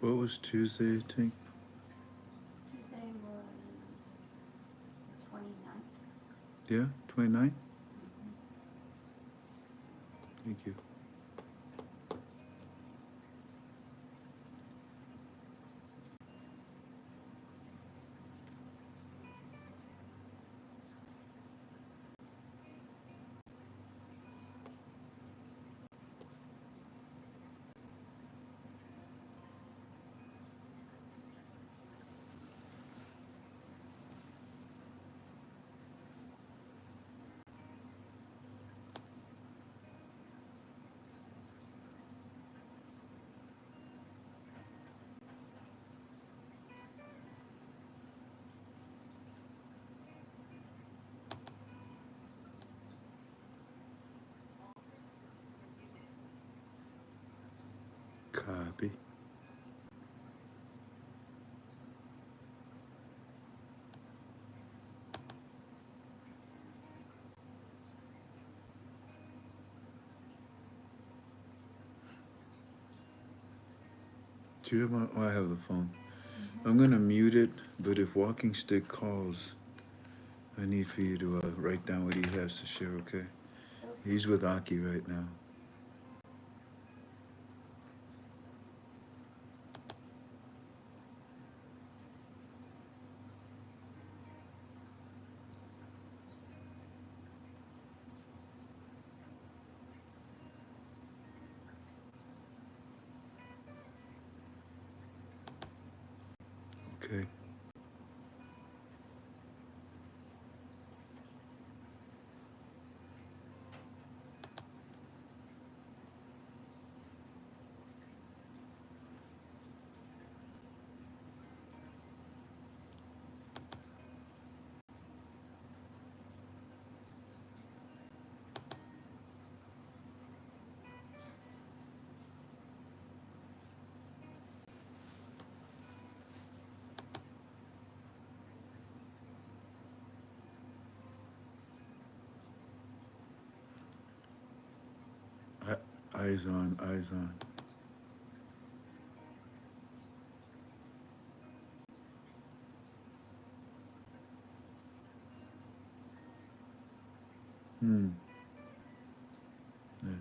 What was Tuesday, I think? Tuesday was 29th. Yeah, 29th? Thank you. Copy. Do you have my, oh, I have the phone. I'm gonna mute it, but if Walking Stick calls, I need for you to write down what he has to share, okay? Okay. He's with Aki right now. Okay. Eyes on, eyes on. Hmm. Yeah.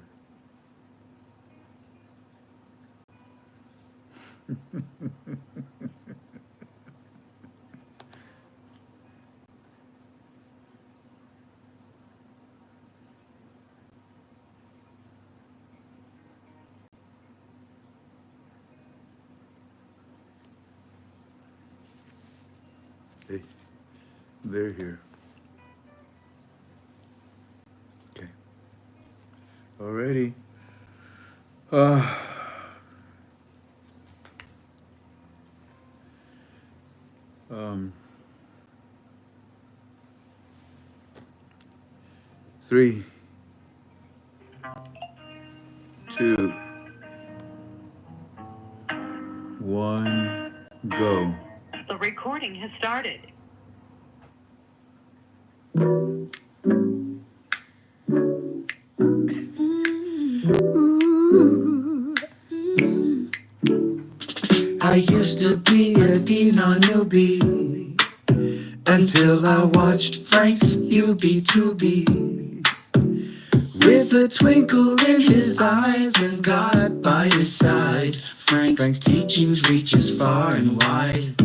Hey, they're here. Okay. Alrighty. Uh, um, 3, 2, 1, go. The recording has started. I used to be a Dino newbie until I watched Frank's UB2B. With a twinkle in his eyes and God by his side, Frank's teachings reaches far and wide.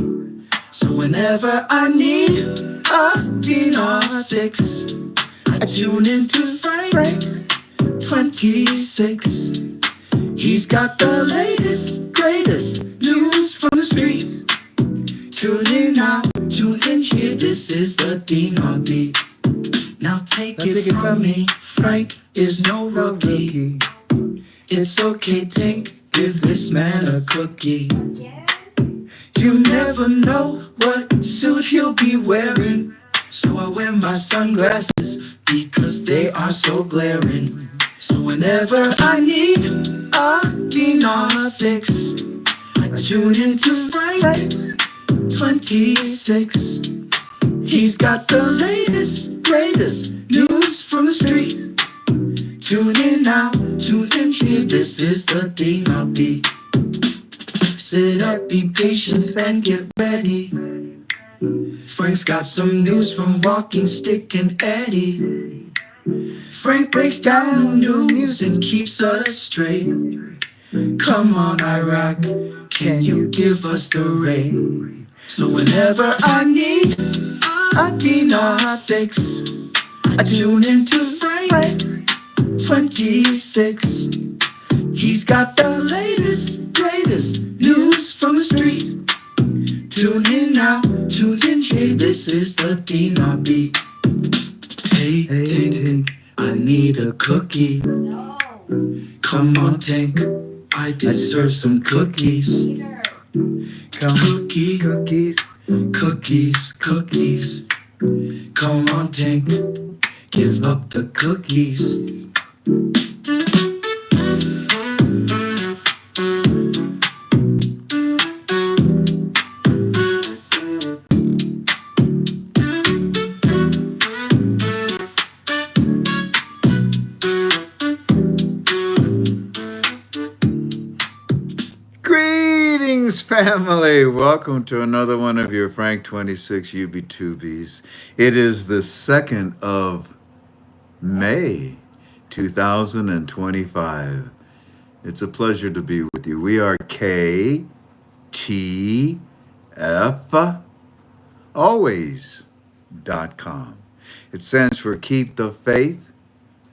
So whenever I need a Dino fix, I tune into Frank26. He's got the latest, greatest news from the street. Tune in now, tune in here, this is the Dino beat. Now take it from me, Frank is no rookie. It's okay, Tink, give this man a cookie. Yeah. You never know what suit he'll be wearing, so I wear my sunglasses because they are so glaring. So whenever I need a Dino fix, I tune into Frank26. He's got the latest, greatest news from the street. Tune in now, tune in here, this is the Dino beat. Sit up, be patient, and get ready. Frank's got some news from Walking Stick and Eddie. Frank breaks down the news and keeps us straight. Come on, Iraq, can you give us the rate? So whenever I need a dinar fix, I tune into Frank26. He's got the latest, greatest news from the street. Tune in now, tune in here, this is the dinar beat. Hey, Tink, I need a cookie. No. Come on, Tink, I deserve some cookies. Peter. Cookies, cookies. Come on, Tink, give up the cookies. Greetings, family. Welcome to another one of your FRANK26 UB2Bs. It is the 2nd of May, 2025. It's a pleasure to be with you. We are KTF always.com. It stands for Keep the Faith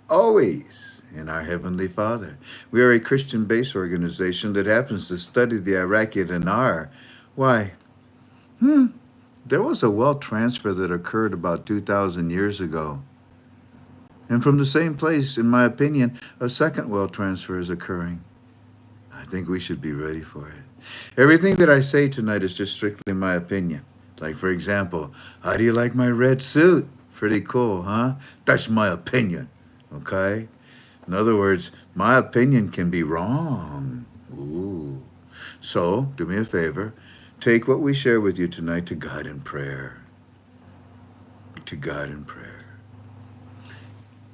Always in Our Heavenly Father. We are a Christian-based organization that happens to study the Iraqi dinar. Why? There was a wealth transfer that occurred about 2,000 years ago. And from the same place, in my opinion, a second wealth transfer is occurring. I think we should be ready for it. Everything that I say tonight is just strictly my opinion. Like, for example, how do you like my red suit? Pretty cool, huh? That's my opinion, okay? In other words, my opinion can be wrong. Ooh. So, do me a favor. Take what we share with you tonight to God in prayer. To God in prayer.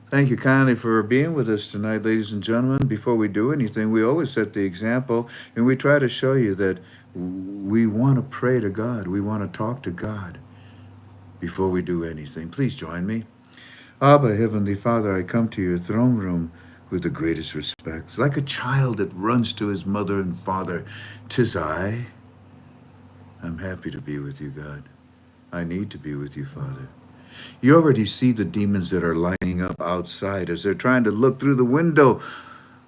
Thank you kindly for being with us tonight, ladies and gentlemen. Before we do anything, we always set the example, and we try to show you that we want to pray to God. We want to talk to God before we do anything. Please join me. Abba, Heavenly Father, I come to your throne room with the greatest respect. Like a child that runs to his mother and father, 'tis I. I'm happy to be with you, God. I need to be with you, Father. You already see the demons that are lining up outside as they're trying to look through the window,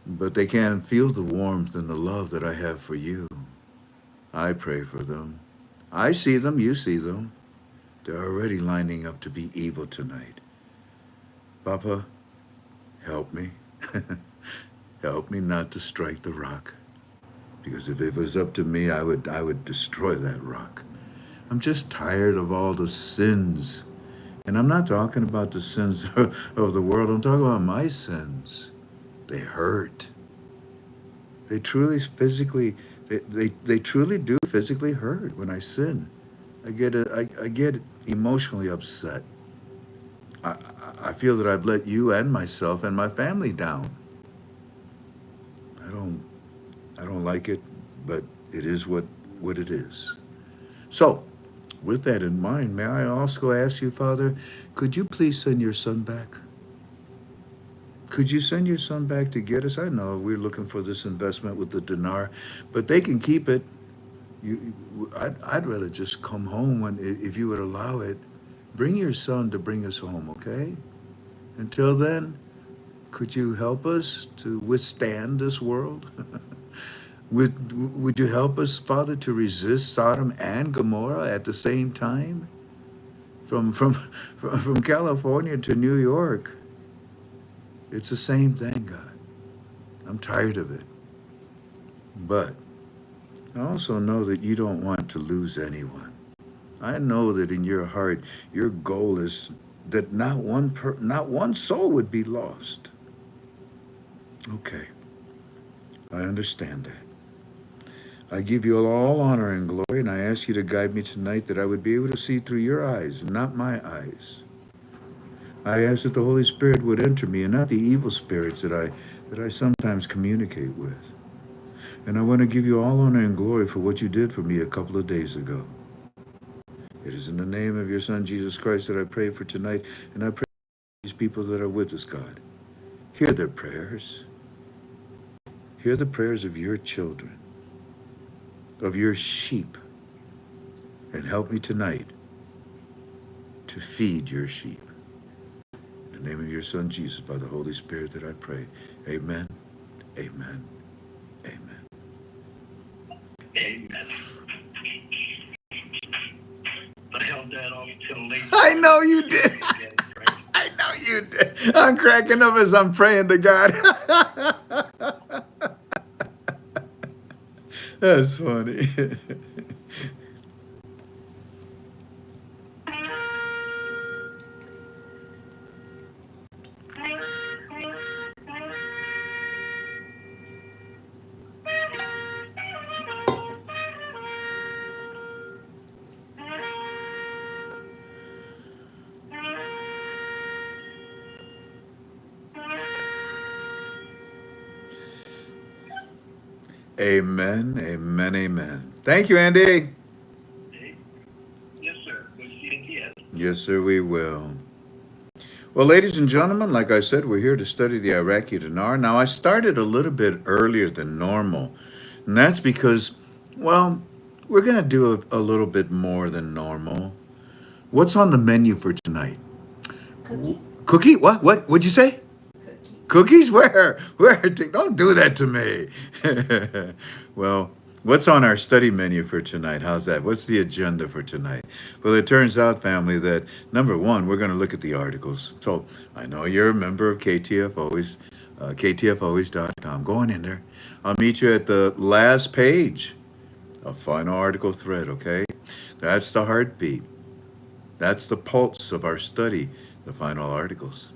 but they can't feel the warmth and the love that I have for you. I pray for them. I see them, you see them. They're already lining up to be evil tonight. Papa, help me. Help me not to strike the rock. Because if it was up to me, I would destroy that rock. I'm just tired of all the sins. And I'm not talking about the sins of the world. I'm talking about my sins. They hurt. They truly physically, they truly do physically hurt when I sin. I get emotionally upset. I feel that I've let you and myself and my family down. I don't like it, but it is what it is. So, with that in mind, may I also ask you, Father, could you please send your son back? Could you send your son back to get us? I know we're looking for this investment with the dinar, but they can keep it. I'd rather just come home if you would allow it. Bring your son to bring us home, okay? Until then, could you help us to withstand this world? Would you help us, Father, to resist Sodom and Gomorrah at the same time? From California to New York, it's the same thing, God. I'm tired of it. But I also know that you don't want to lose anyone. I know that in your heart, your goal is that not one soul would be lost. Okay, I understand that. I give you all honor and glory, and I ask you to guide me tonight that I would be able to see through your eyes, not my eyes. I ask that the Holy Spirit would enter me, and not the evil spirits that I sometimes communicate with. And I want to give you all honor and glory for what you did for me a couple of days ago. It is in the name of your Son, Jesus Christ, that I pray for tonight. And I pray for these people that are with us, God. Hear their prayers. Hear the prayers of your children, of your sheep. And help me tonight to feed your sheep. In the name of your Son, Jesus, by the Holy Spirit that I pray. Amen, amen, amen. Amen. I held that off till late. I know you did. I know you did. I'm cracking up as I'm praying to God. That's funny. Amen, amen, amen. Thank you, Andy. Yes, sir. We'll see you again. Yes, sir, we will. Well, ladies and gentlemen, like I said, we're here to study the Iraqi dinar. Now, I started a little bit earlier than normal, and that's because, well, we're going to do a little bit more than normal. What's on the menu for tonight? Cookies? Cookie? What? What'd you say? Cookies. Cookies? Where? Don't do that to me. Well, what's on our study menu for tonight? How's that? What's the agenda for tonight? Well, it turns out, family, that number one, we're going to look at the articles. So I know you're a member of KTF Always, KTFalways.com. Go on in there. I'll meet you at the last page of Final Article Thread, okay? That's the heartbeat. That's the pulse of our study, the final articles.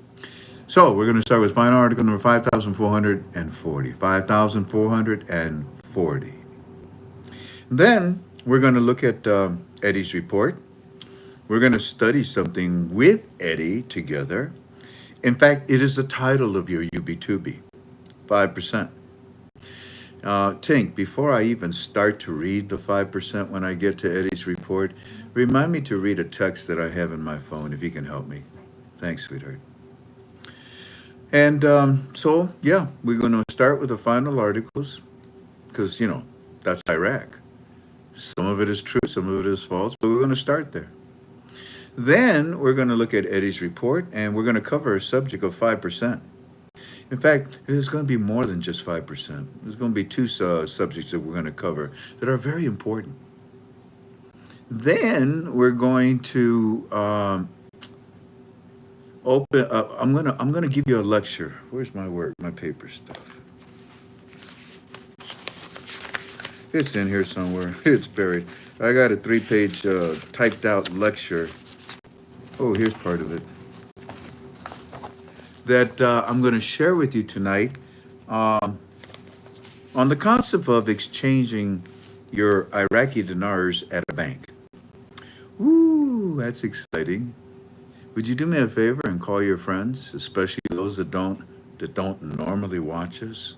So we're going to start with final article number 5,440. 5,440. Then we're going to look at Eddie's report. We're going to study something with Eddie together. In fact, it is the title of your UB2B, 5%. Tink, before I even start to read the 5% when I get to Eddie's report, remind me to read a text that I have in my phone, if you can help me. Thanks, sweetheart. And so, yeah, we're going to start with the final articles because, you know, that's Iraq. Some of it is true, some of it is false, but we're going to start there. Then we're going to look at Eddie's report, and we're going to cover a subject of 5%. In fact, there's going to be more than just 5%. There's going to be two subjects that we're going to cover that are very important. Then we're going to open. I'm gonna give you a lecture. Where's my work? My paper stuff. It's in here somewhere. It's buried. I got a 3-page typed out lecture. Oh, here's part of it. That I'm going to share with you tonight on the concept of exchanging your Iraqi dinars at a bank. Ooh, that's exciting. Would you do me a favor and call your friends, especially those that don't normally watch us?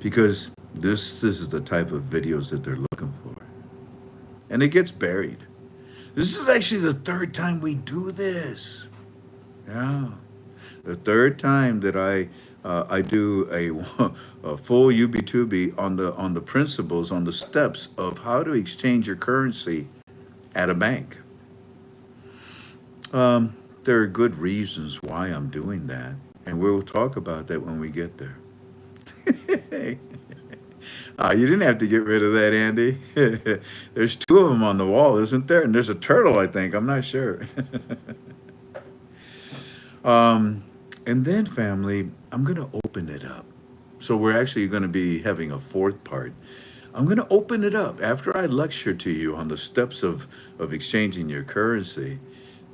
Because this is the type of videos that they're looking for. And it gets buried. This is actually the third time we do this. Yeah. The third time that I do a full UB2B on the principles, on the steps of how to exchange your currency at a bank. There are good reasons why I'm doing that, and we'll talk about that when we get there. You didn't have to get rid of that, Andy. There's 2 of them on the wall, isn't there? And there's a turtle, I think. I'm not sure. And then, family, I'm going to open it up. So we're actually going to be having a 4th part. I'm going to open it up after I lecture to you on the steps of exchanging your currency.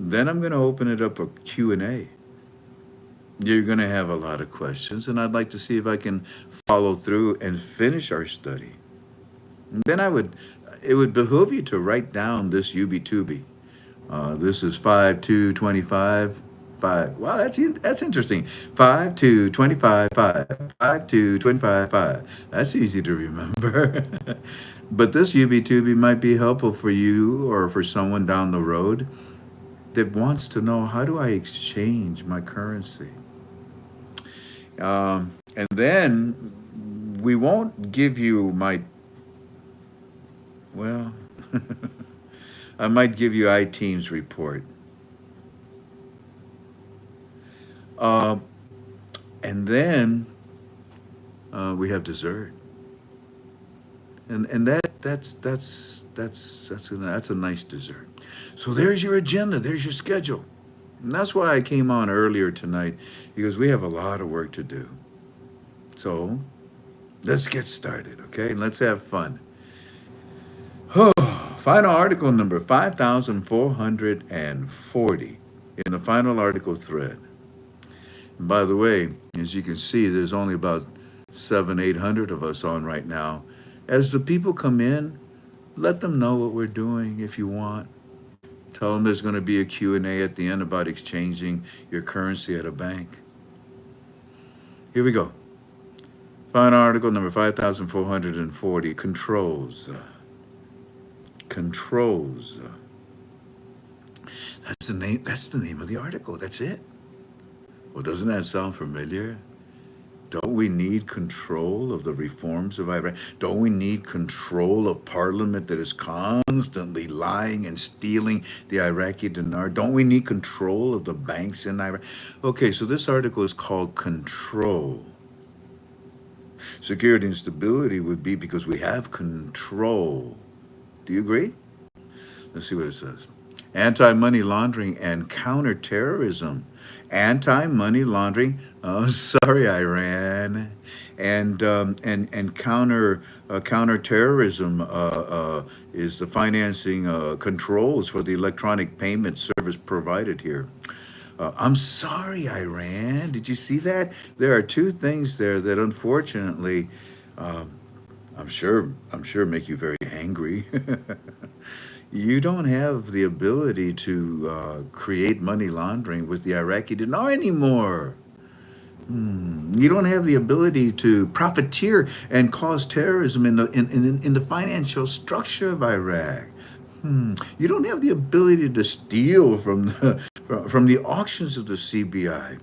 Then I'm going to open it up for Q&A. You're going to have a lot of questions, and I'd like to see if I can follow through and finish our study. And then it would behoove you to write down this UB2B. This is 5225 5. Wow, that's interesting. 5 to 25, 5. 5 to 25, 5. That's easy to remember. But this UB2B might be helpful for you or for someone down the road that wants to know, how do I exchange my currency? And then we won't give you well, I might give you iTeams report. Uh, and then we have dessert. And that's a nice dessert. So there's your agenda, there's your schedule. And that's why I came on earlier tonight, because we have a lot of work to do. So let's get started, okay? And let's have fun. Final article number 5,440 in the final article thread. And by the way, as you can see, there's only about 800 of us on right now. As the people come in, let them know what we're doing if you want. Tell them there's going to be a Q&A at the end about exchanging your currency at a bank. Here we go. Final article number 5,440, controls. Controls. That's the name of the article. That's it. Well, doesn't that sound familiar? Don't we need control of the reforms of Iraq? Don't we need control of parliament that is constantly lying and stealing the Iraqi dinar? Don't we need control of the banks in Iraq? Okay, so this article is called Control. Security and stability would be because we have control. Do you agree? Let's see what it says. Anti-money laundering and counterterrorism. Anti-money laundering. Oh, sorry, Iran. And counterterrorism is the financing controls for the electronic payment service provided here. I'm sorry, Iran. Did you see that? There are two things there that, unfortunately, I'm sure make you very angry. You don't have the ability to create money laundering with the Iraqi dinar anymore. You don't have the ability to profiteer and cause terrorism in the financial structure of Iraq. You don't have the ability to steal from the auctions of the CBI.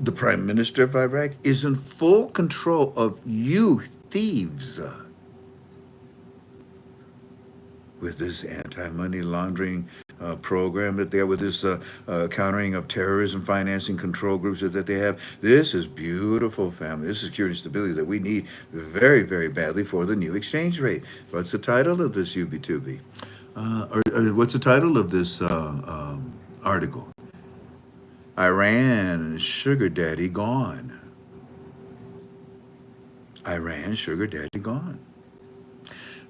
The Prime Minister of Iraq is in full control of you thieves. With this anti-money laundering program that they have, with this countering of terrorism financing control groups that they have. This is beautiful, family. This is security and stability that we need very, very badly for the new exchange rate. What's the title of this UB2B? Or what's the title of this article? Iran sugar daddy gone. Iran sugar daddy gone.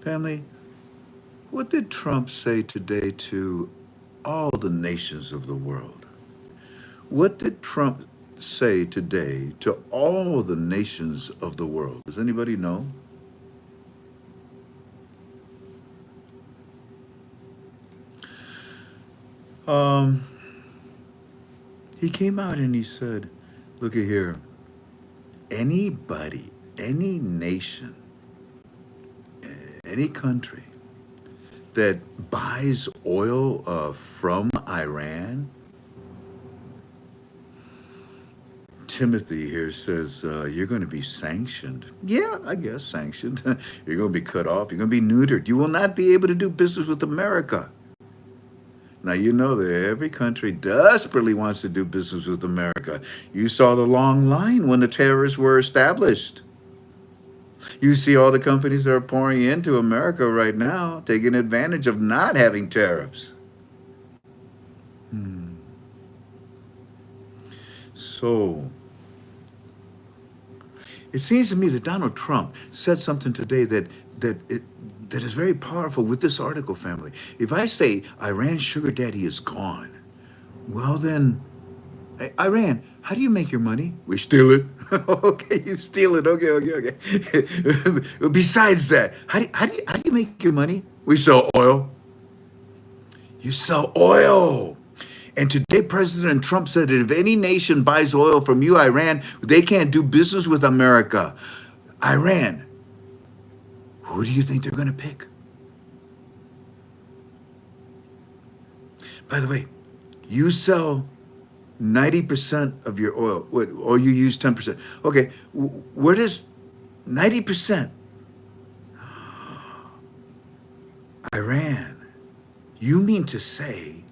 Family, what did Trump say today to all the nations of the world? What did Trump say today to all the nations of the world? Does anybody know? He came out and he said, look at here, anybody, any nation, any country that buys oil from Iran, Timothy here says, you're going to be sanctioned. Yeah, I guess sanctioned. You're going to be cut off. You're going to be neutered. You will not be able to do business with America. Now, you know that every country desperately wants to do business with America. You saw the long line when the tariffs were established. You see all the companies that are pouring into America right now, taking advantage of not having tariffs. So, it seems to me that Donald Trump said something today that is very powerful with this article, family. If I say Iran's sugar daddy is gone, well then, Iran, how do you make your money? We steal it. Okay, you steal it. Okay. Besides that, how do you make your money? We sell oil. You sell oil. And today, President Trump said that if any nation buys oil from you, Iran, they can't do business with America. Iran, who do you think they're going to pick? By the way, you sell 90% of your oil, or you use 10%. Okay, where does 90%? Iran, you mean to say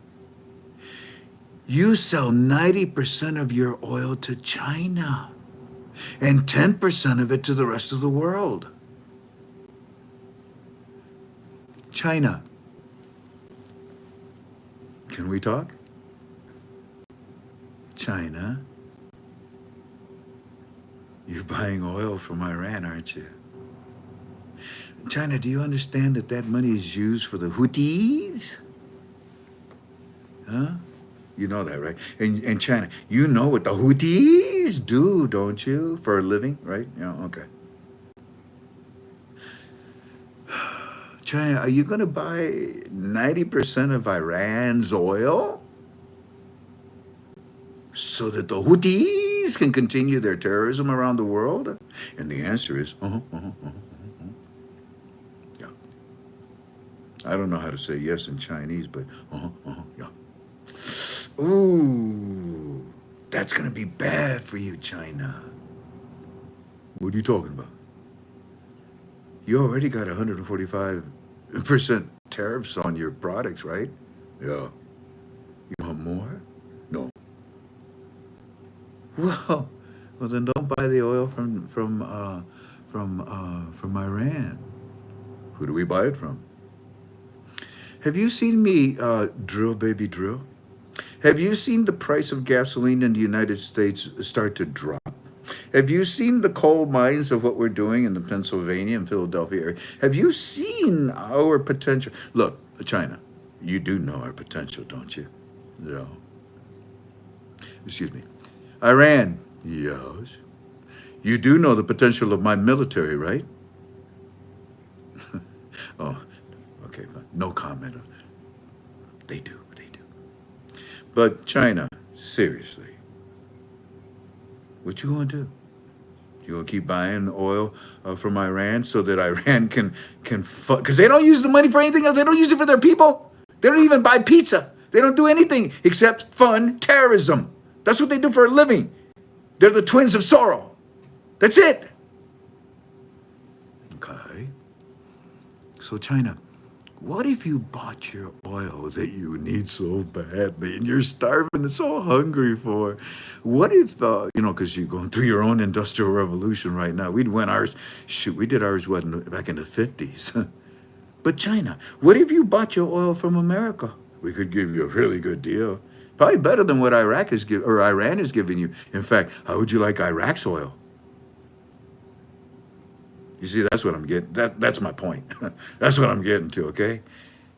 you sell 90% of your oil to China and 10% of it to the rest of the world? China, can we talk? China, you're buying oil from Iran, aren't you? China, do you understand that that money is used for the Houthis? Huh? You know that, right? And China, you know what the Houthis do, don't you, for a living, right? Yeah, okay. China, are you going to buy 90% of Iran's oil so that the Houthis can continue their terrorism around the world? And the answer is, yeah. I don't know how to say yes in Chinese, but yeah. Ooh, that's going to be bad for you, China. What are you talking about? You already got 145% tariffs on your products, right? Yeah. You want more? No. Well, then don't buy the oil from Iran. Who do we buy it from? Have you seen me drill, baby, drill? Have you seen the price of gasoline in the United States start to drop? Have you seen the coal mines of what we're doing in the Pennsylvania and Philadelphia area? Have you seen our potential? Look, China, you do know our potential, don't you? Yeah. Excuse me. Iran, yes. You do know the potential of my military, right? Oh, okay, fine. No comment. They do. But China, seriously, what you gonna do? You gonna keep buying oil from Iran so that Iran can because they don't use the money for anything else. They don't use it for their people. They don't even buy pizza. They don't do anything except fund terrorism. That's what they do for a living. They're the twins of Sorrow. That's it. Okay. So China, what if you bought your oil that you need so badly and you're starving and so hungry for? What if, because you're going through your own industrial revolution right now. We did ours back in the 50s. But China, what if you bought your oil from America? We could give you a really good deal. Probably better than what Iran is giving you. In fact, how would you like Iraq's oil? You see, that's what I'm getting. That's my point. That's what I'm getting to, okay?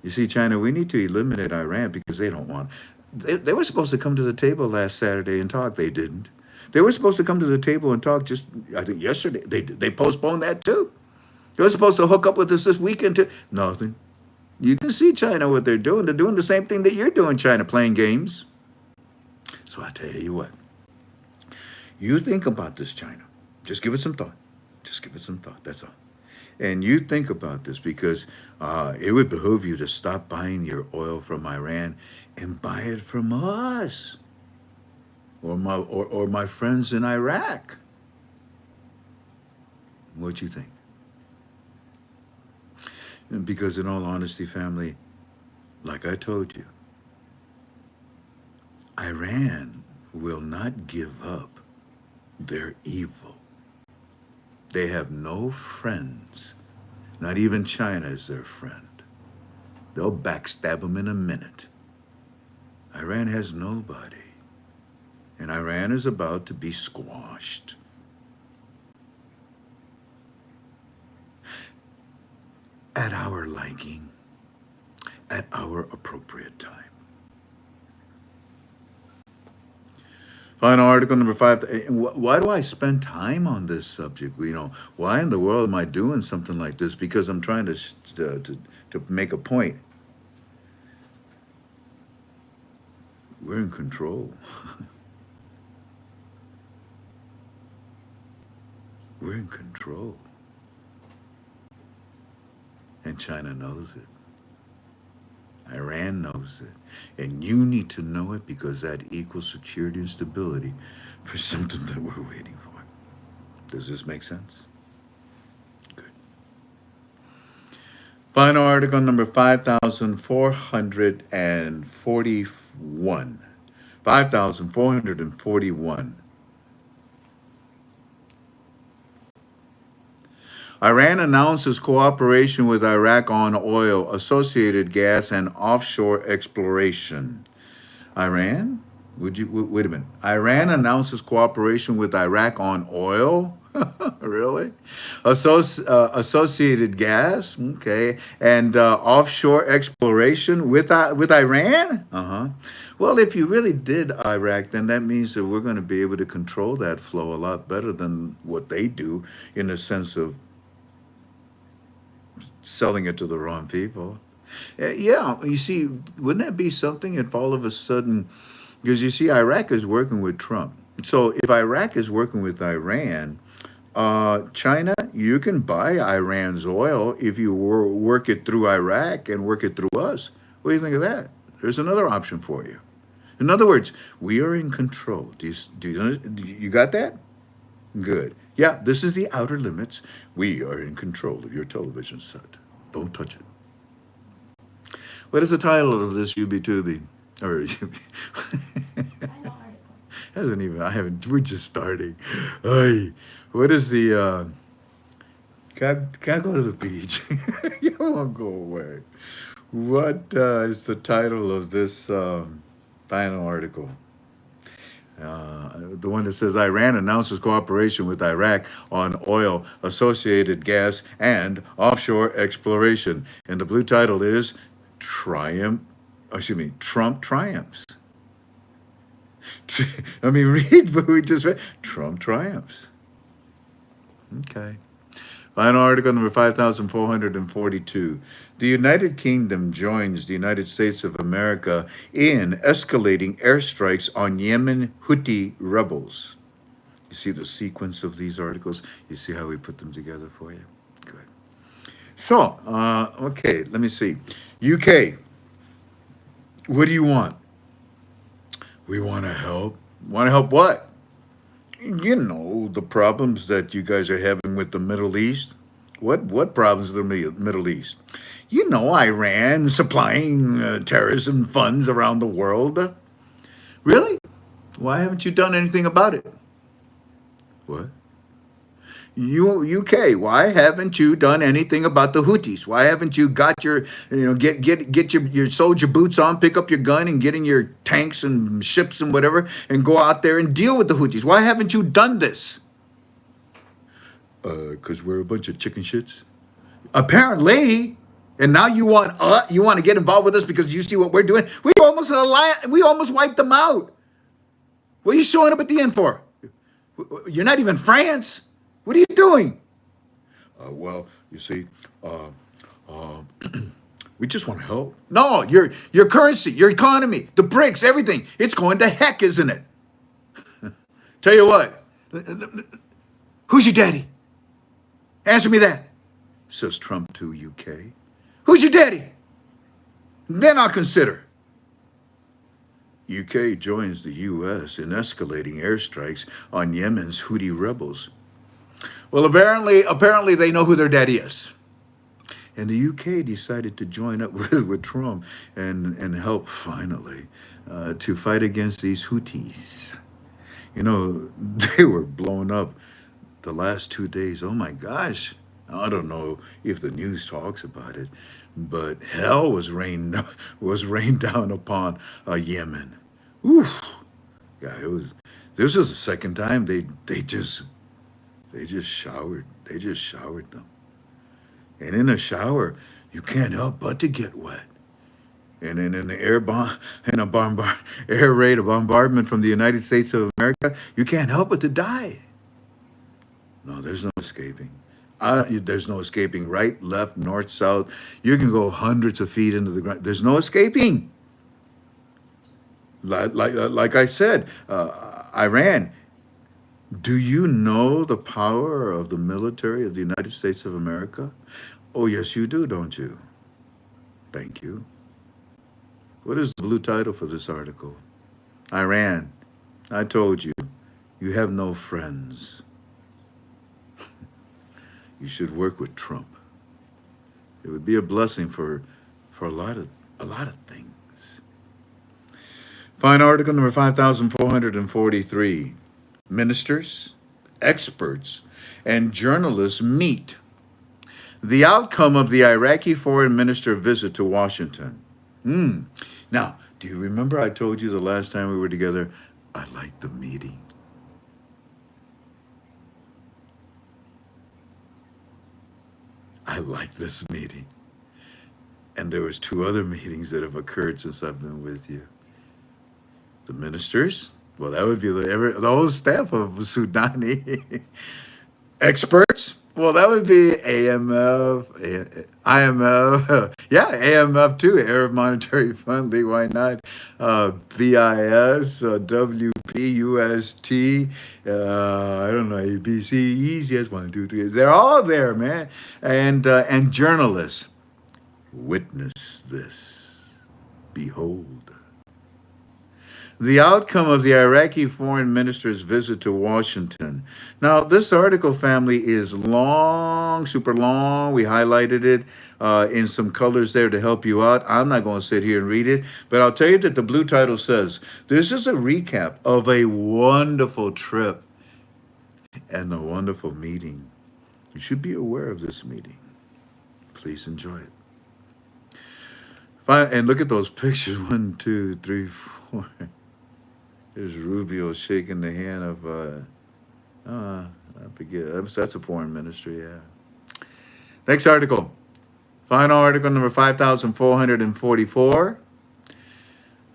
You see, China, we need to eliminate Iran because they don't want. They were supposed to come to the table last Saturday and talk. They didn't. They were supposed to come to the table and talk just, I think, yesterday. They postponed that too. They were supposed to hook up with us this weekend too. Nothing. You can see China, what they're doing. They're doing the same thing that you're doing, China, playing games. So I tell you what. You think about this, China. Just give it some thought. Just give it some thought, that's all. And you think about this because it would behoove you to stop buying your oil from Iran and buy it from us or my friends in Iraq. What you think? Because in all honesty, family, like I told you, Iran will not give up their evil. They have no friends. Not even China is their friend. They'll backstab them in a minute. Iran has nobody. And Iran is about to be squashed. At our liking, at our appropriate time. Final article number 5. Why do I spend time on this subject? Why in the world am I doing something like this? Because I'm trying to make a point. We're in control. We're in control. And China knows it. Iran knows it. And you need to know it because that equals security and stability for something that we're waiting for. Does this make sense? Good. Final article number 5,441. 5,441. Iran announces cooperation with Iraq on oil, associated gas, and offshore exploration. Iran? Wait a minute. Iran announces cooperation with Iraq on oil? Really? Associated gas? Okay. And offshore exploration with Iran? Uh-huh. Well, if you really did Iraq, then that means that we're going to be able to control that flow a lot better than what they do in the sense of selling it to the wrong people. Yeah, you see, wouldn't that be something if all of a sudden, because you see, Iraq is working with Trump. So if Iraq is working with Iran, China, you can buy Iran's oil if you work it through Iraq and work it through us. What do you think of that? There's another option for you. In other words, we are in control. You got that? Good. Yeah, this is the outer limits. We are in control of your television set. Don't touch it. What is the title of this UB2B? Or Final article. hasn't even, I haven't, we're just starting. Ay, what is the, can I go to the beach? You won't go away. What is the title of this final article? The one that says Iran announces cooperation with Iraq on oil, associated gas, and offshore exploration. And the blue title is Trump triumphs. I mean, read what we just read. Trump triumphs. Okay. Final article number 5,442. The United Kingdom joins the United States of America in escalating airstrikes on Yemen Houthi rebels. You see the sequence of these articles? You see how we put them together for you? Good. So, okay, let me see. UK, what do you want? We want to help. Want to help what? You know, the problems that you guys are having with the Middle East. What problems in the Middle East? You know, Iran supplying terrorism funds around the world. Really? Why haven't you done anything about it? What? UK, why haven't you done anything about the Houthis? Why haven't you got your, get your soldier boots on, pick up your gun and get in your tanks and ships and whatever and go out there and deal with the Houthis? Why haven't you done this? Because we're a bunch of chicken shits. Apparently. And now you want to get involved with us because you see what we're doing? We almost wiped them out. What are you showing up at the end for? You're not even France. What are you doing? Well, you see, we just want to help. No, your currency, your economy, the BRICS, everything, it's going to heck, isn't it? Tell you what, who's your daddy? Answer me that, says Trump to UK. Who's your daddy? Then I'll consider. UK joins the US in escalating airstrikes on Yemen's Houthi rebels. Well, apparently they know who their daddy is. And the UK decided to join up with Trump and help finally to fight against these Houthis. You know, they were blown up the last 2 days. Oh my gosh. I don't know if the news talks about it, but hell was rained down upon Yemen. Oof. Yeah, this was the second time they just showered them. And in a shower, you can't help but to get wet. And in an air raid, a bombardment from the United States of America, you can't help but to die. No, there's no escaping. There's no escaping right, left, north, south. You can go hundreds of feet into the ground. There's no escaping. Like I said, Iran. Do you know the power of the military of the United States of America? Oh, yes, you do, don't you? Thank you. What is the blue title for this article? Iran. I told you, you have no friends. You should work with Trump. It would be a blessing for a lot of things. Fine article number 5443. Ministers, experts, and journalists meet. The outcome of the Iraqi foreign minister visit to Washington. Now, do you remember I told you the last time we were together, I liked the meeting? I like this meeting. And there was two other meetings that have occurred since I've been with you. The ministers, well, that would be the whole staff of Sudani. Experts, well, that would be AMF, IMF, yeah, AMF too, Arab Monetary Fund, League, why not? BIS, WP, UST, I don't know, ABC, yes, 1, 2, 3. They're all there, man. And journalists, witness this, behold. The outcome of the Iraqi foreign minister's visit to Washington. Now, this article, family, is long, super long. We highlighted it in some colors there to help you out. I'm not going to sit here and read it, but I'll tell you that the blue title says, this is a recap of a wonderful trip and a wonderful meeting. You should be aware of this meeting. Please enjoy it. Fine, and look at those pictures. 1, 2, 3, 4. There's Rubio shaking the hand of, I forget, that's a foreign ministry, yeah. Next article. Final article number 5444.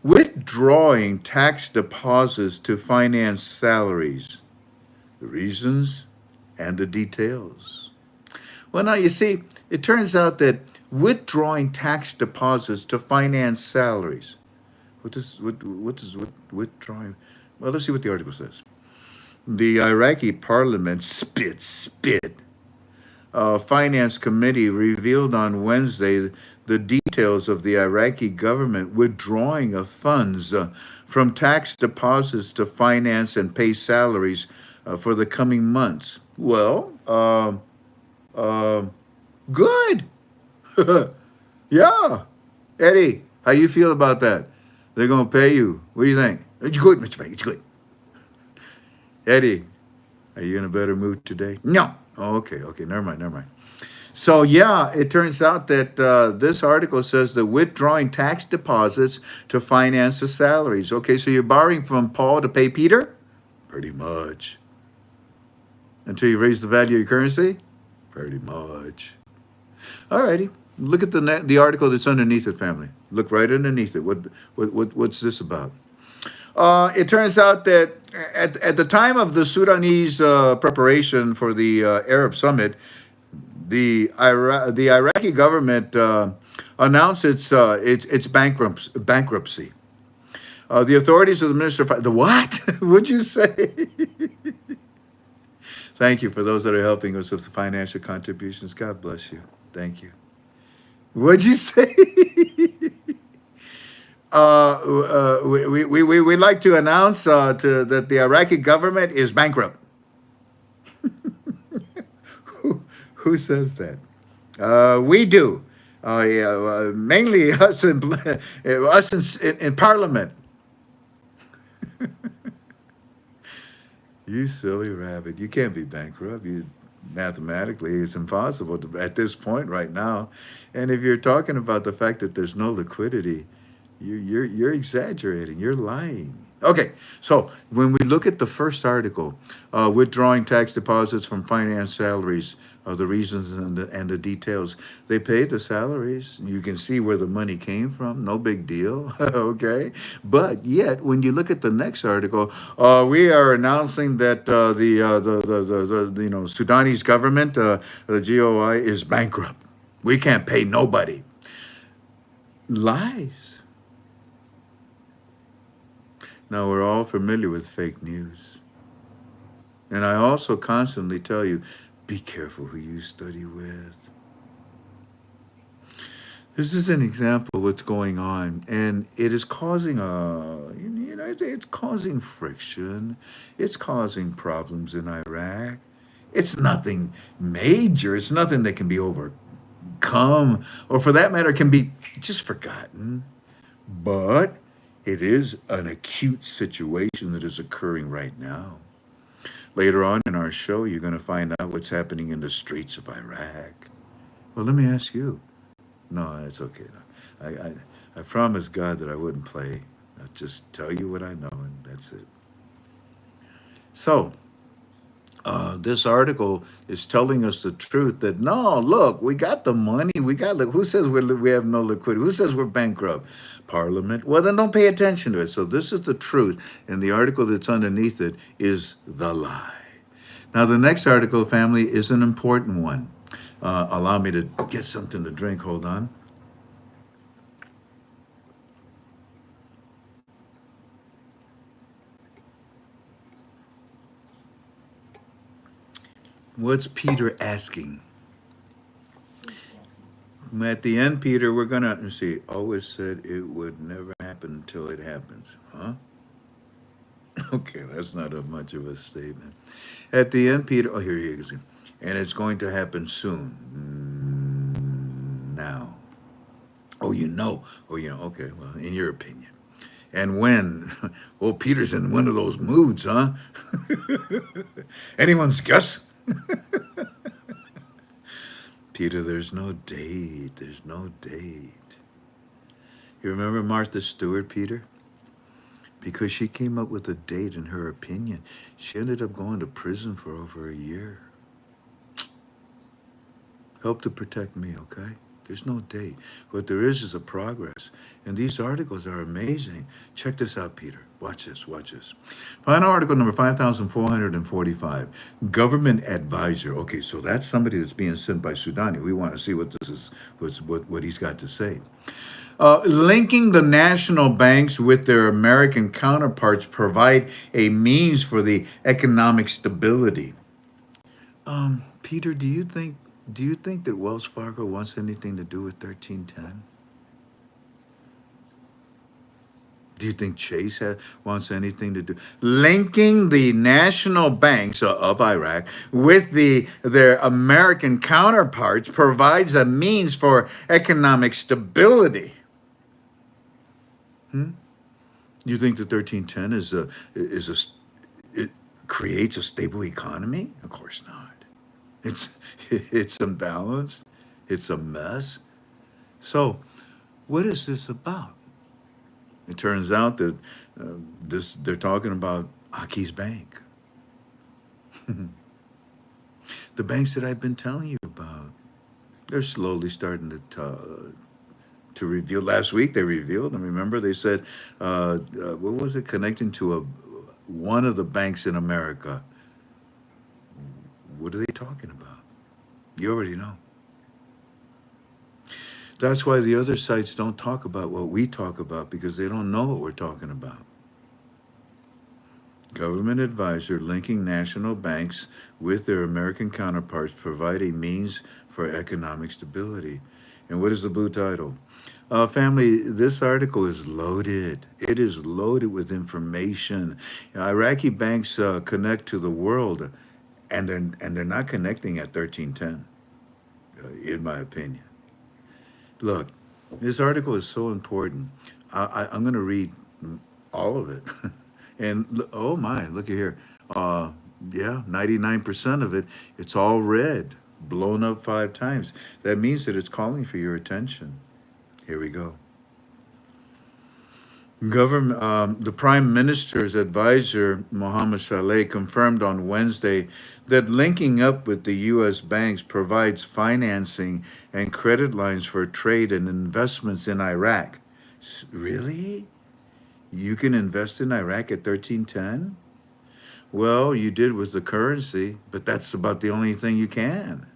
Withdrawing tax deposits to finance salaries. The reasons and the details. Well, now you see, it turns out that withdrawing tax deposits to finance salaries. What does withdrawing? Well, let's see what the article says. The Iraqi parliament spit. Finance committee revealed on Wednesday the details of the Iraqi government withdrawing of funds from tax deposits to finance and pay salaries for the coming months. Well, good. Yeah. Eddie, how you feel about that? They're going to pay you. What do you think? It's good, Mr. Frank. It's good. Eddie, are you in a better mood today? No. Oh, okay. Never mind. So, yeah, it turns out that this article says that withdrawing tax deposits to finance the salaries. Okay, so you're borrowing from Paul to pay Peter? Pretty much. Until you raise the value of your currency? Pretty much. All righty. Look at the article that's underneath it, family. Look right underneath it. What's this about? It turns out that at the time of the Sudanese preparation for the Arab Summit, the Iraqi government announced its bankruptcy. The authorities of the Minister of the what? What'd you say? Thank you for those that are helping us with the financial contributions. God bless you. Thank you. What'd you say? We'd like to announce that the Iraqi government is bankrupt. Who says that? We do. Mainly us in Parliament. You silly rabbit. You can't be bankrupt. Mathematically, it's impossible at this point right now. And if you're talking about the fact that there's no liquidity, you're exaggerating. You're lying. Okay, so when we look at the first article, withdrawing tax deposits from finance salaries, the reasons and the details. They paid the salaries. You can see where the money came from. No big deal. Okay, but yet when you look at the next article, we are announcing that the Sudanese government, the GOI, is bankrupt. We can't pay nobody. Lies. Now, we're all familiar with fake news. And I also constantly tell you, be careful who you study with. This is an example of what's going on, and it is causing it's causing friction. It's causing problems in Iraq. It's nothing major. It's nothing that can be overcome, or for that matter, can be just forgotten. But it is an acute situation that is occurring right now. Later on in our show, you're going to find out what's happening in the streets of Iraq. Well, let me ask you. No, it's okay. No. I promised God that I wouldn't play. I'll just tell you what I know, and that's it. So, this article is telling us the truth that no, look, we got the money. Who says we have no liquidity? Who says we're bankrupt? Parliament. Well, then don't pay attention to it. So this is the truth, and the article that's underneath it is the lie. Now, the next article, family, is an important one. Allow me to get something to drink. Hold on. What's Peter asking? At the end, Peter, we're going to see. Always said it would never happen until it happens. Huh? Okay, that's not much of a statement. At the end, Peter, here he is. And it's going to happen soon. Now. Oh, you know. Okay, well, in your opinion. And when? Well, Peter's in one of those moods, huh? Anyone's guess? Peter, there's no date. There's no date. You remember Martha Stewart, Peter? Because she came up with a date in her opinion. She ended up going to prison for over a year. Help to protect me, okay? There's no date. What there is a progress. And these articles are amazing. Check this out, Peter. Watch this, watch this. Final article number 5,445. Government advisor. Okay, so that's somebody that's being sent by Sudani. We want to see what this is, what he's got to say. Linking the national banks with their American counterparts provide a means for the economic stability. Peter, do you think that Wells Fargo wants anything to do with 1310? Do you think Chase wants anything to do? Linking the national banks of Iraq with their American counterparts provides a means for economic stability. You think the 1310 it creates a stable economy? Of course not. It's imbalanced. It's a mess. So, what is this about? It turns out that they're talking about Aki's bank. The banks that I've been telling you about, they're slowly starting to reveal. Last week they revealed, and remember they said, what was it, connecting to one of the banks in America. What are they talking about? You already know. That's why the other sites don't talk about what we talk about, because they don't know what we're talking about. Government advisor linking national banks with their American counterparts provide a means for economic stability. And what is the blue title? Family, this article is loaded. It is loaded with information. Iraqi banks connect to the world, and they're not connecting at 1310, in my opinion. Look, this article is so important. I'm going to read all of it. And oh my, look at here. Yeah, 99% of it, it's all red, blown up 5 times. That means that it's calling for your attention. Here we go. The Prime Minister's advisor, Mohammed Saleh, confirmed on Wednesday that linking up with the U.S. banks provides financing and credit lines for trade and investments in Iraq. Really? You can invest in Iraq at 1310? Well, you did with the currency, but that's about the only thing you can.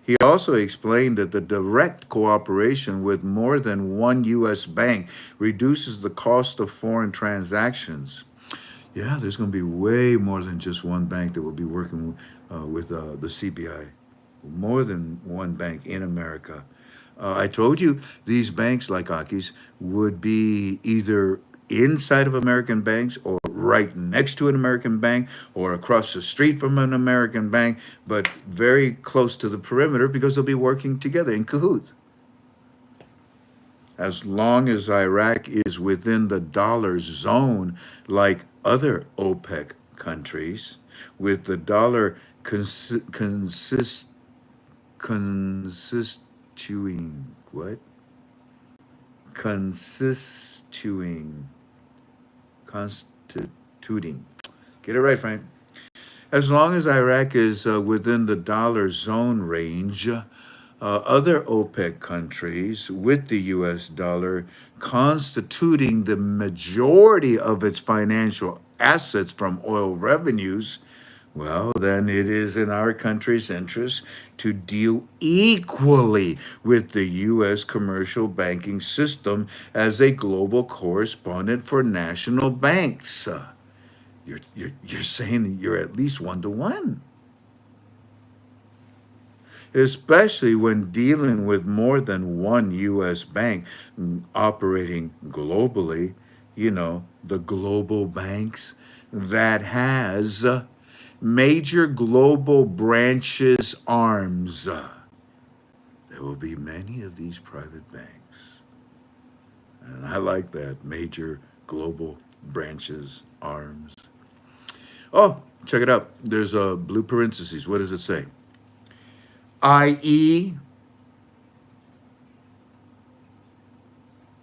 He also explained that the direct cooperation with more than one U.S. bank reduces the cost of foreign transactions. Yeah, there's going to be way more than just one bank that will be working with the CBI. More than one bank in America. I told you these banks like Aki's would be either inside of American banks or right next to an American bank or across the street from an American bank, but very close to the perimeter because they'll be working together in cahoots. As long as Iraq is within the dollar zone, like other OPEC countries, with the dollar constituting what? Constituting, constituting. Get it right, Frank. As long as Iraq is within the dollar zone range, other OPEC countries with the US dollar constituting the majority of its financial assets from oil revenues, well, then it is in our country's interest to deal equally with the U.S. commercial banking system as a global correspondent for national banks. You're saying you're at least 1 to 1, especially when dealing with more than one U.S. bank operating globally. You know, the global banks that has major global branches arms. There will be many of these private banks. And I like that, major global branches arms. Oh, check it out. There's a blue parentheses. What does it say? I.e.,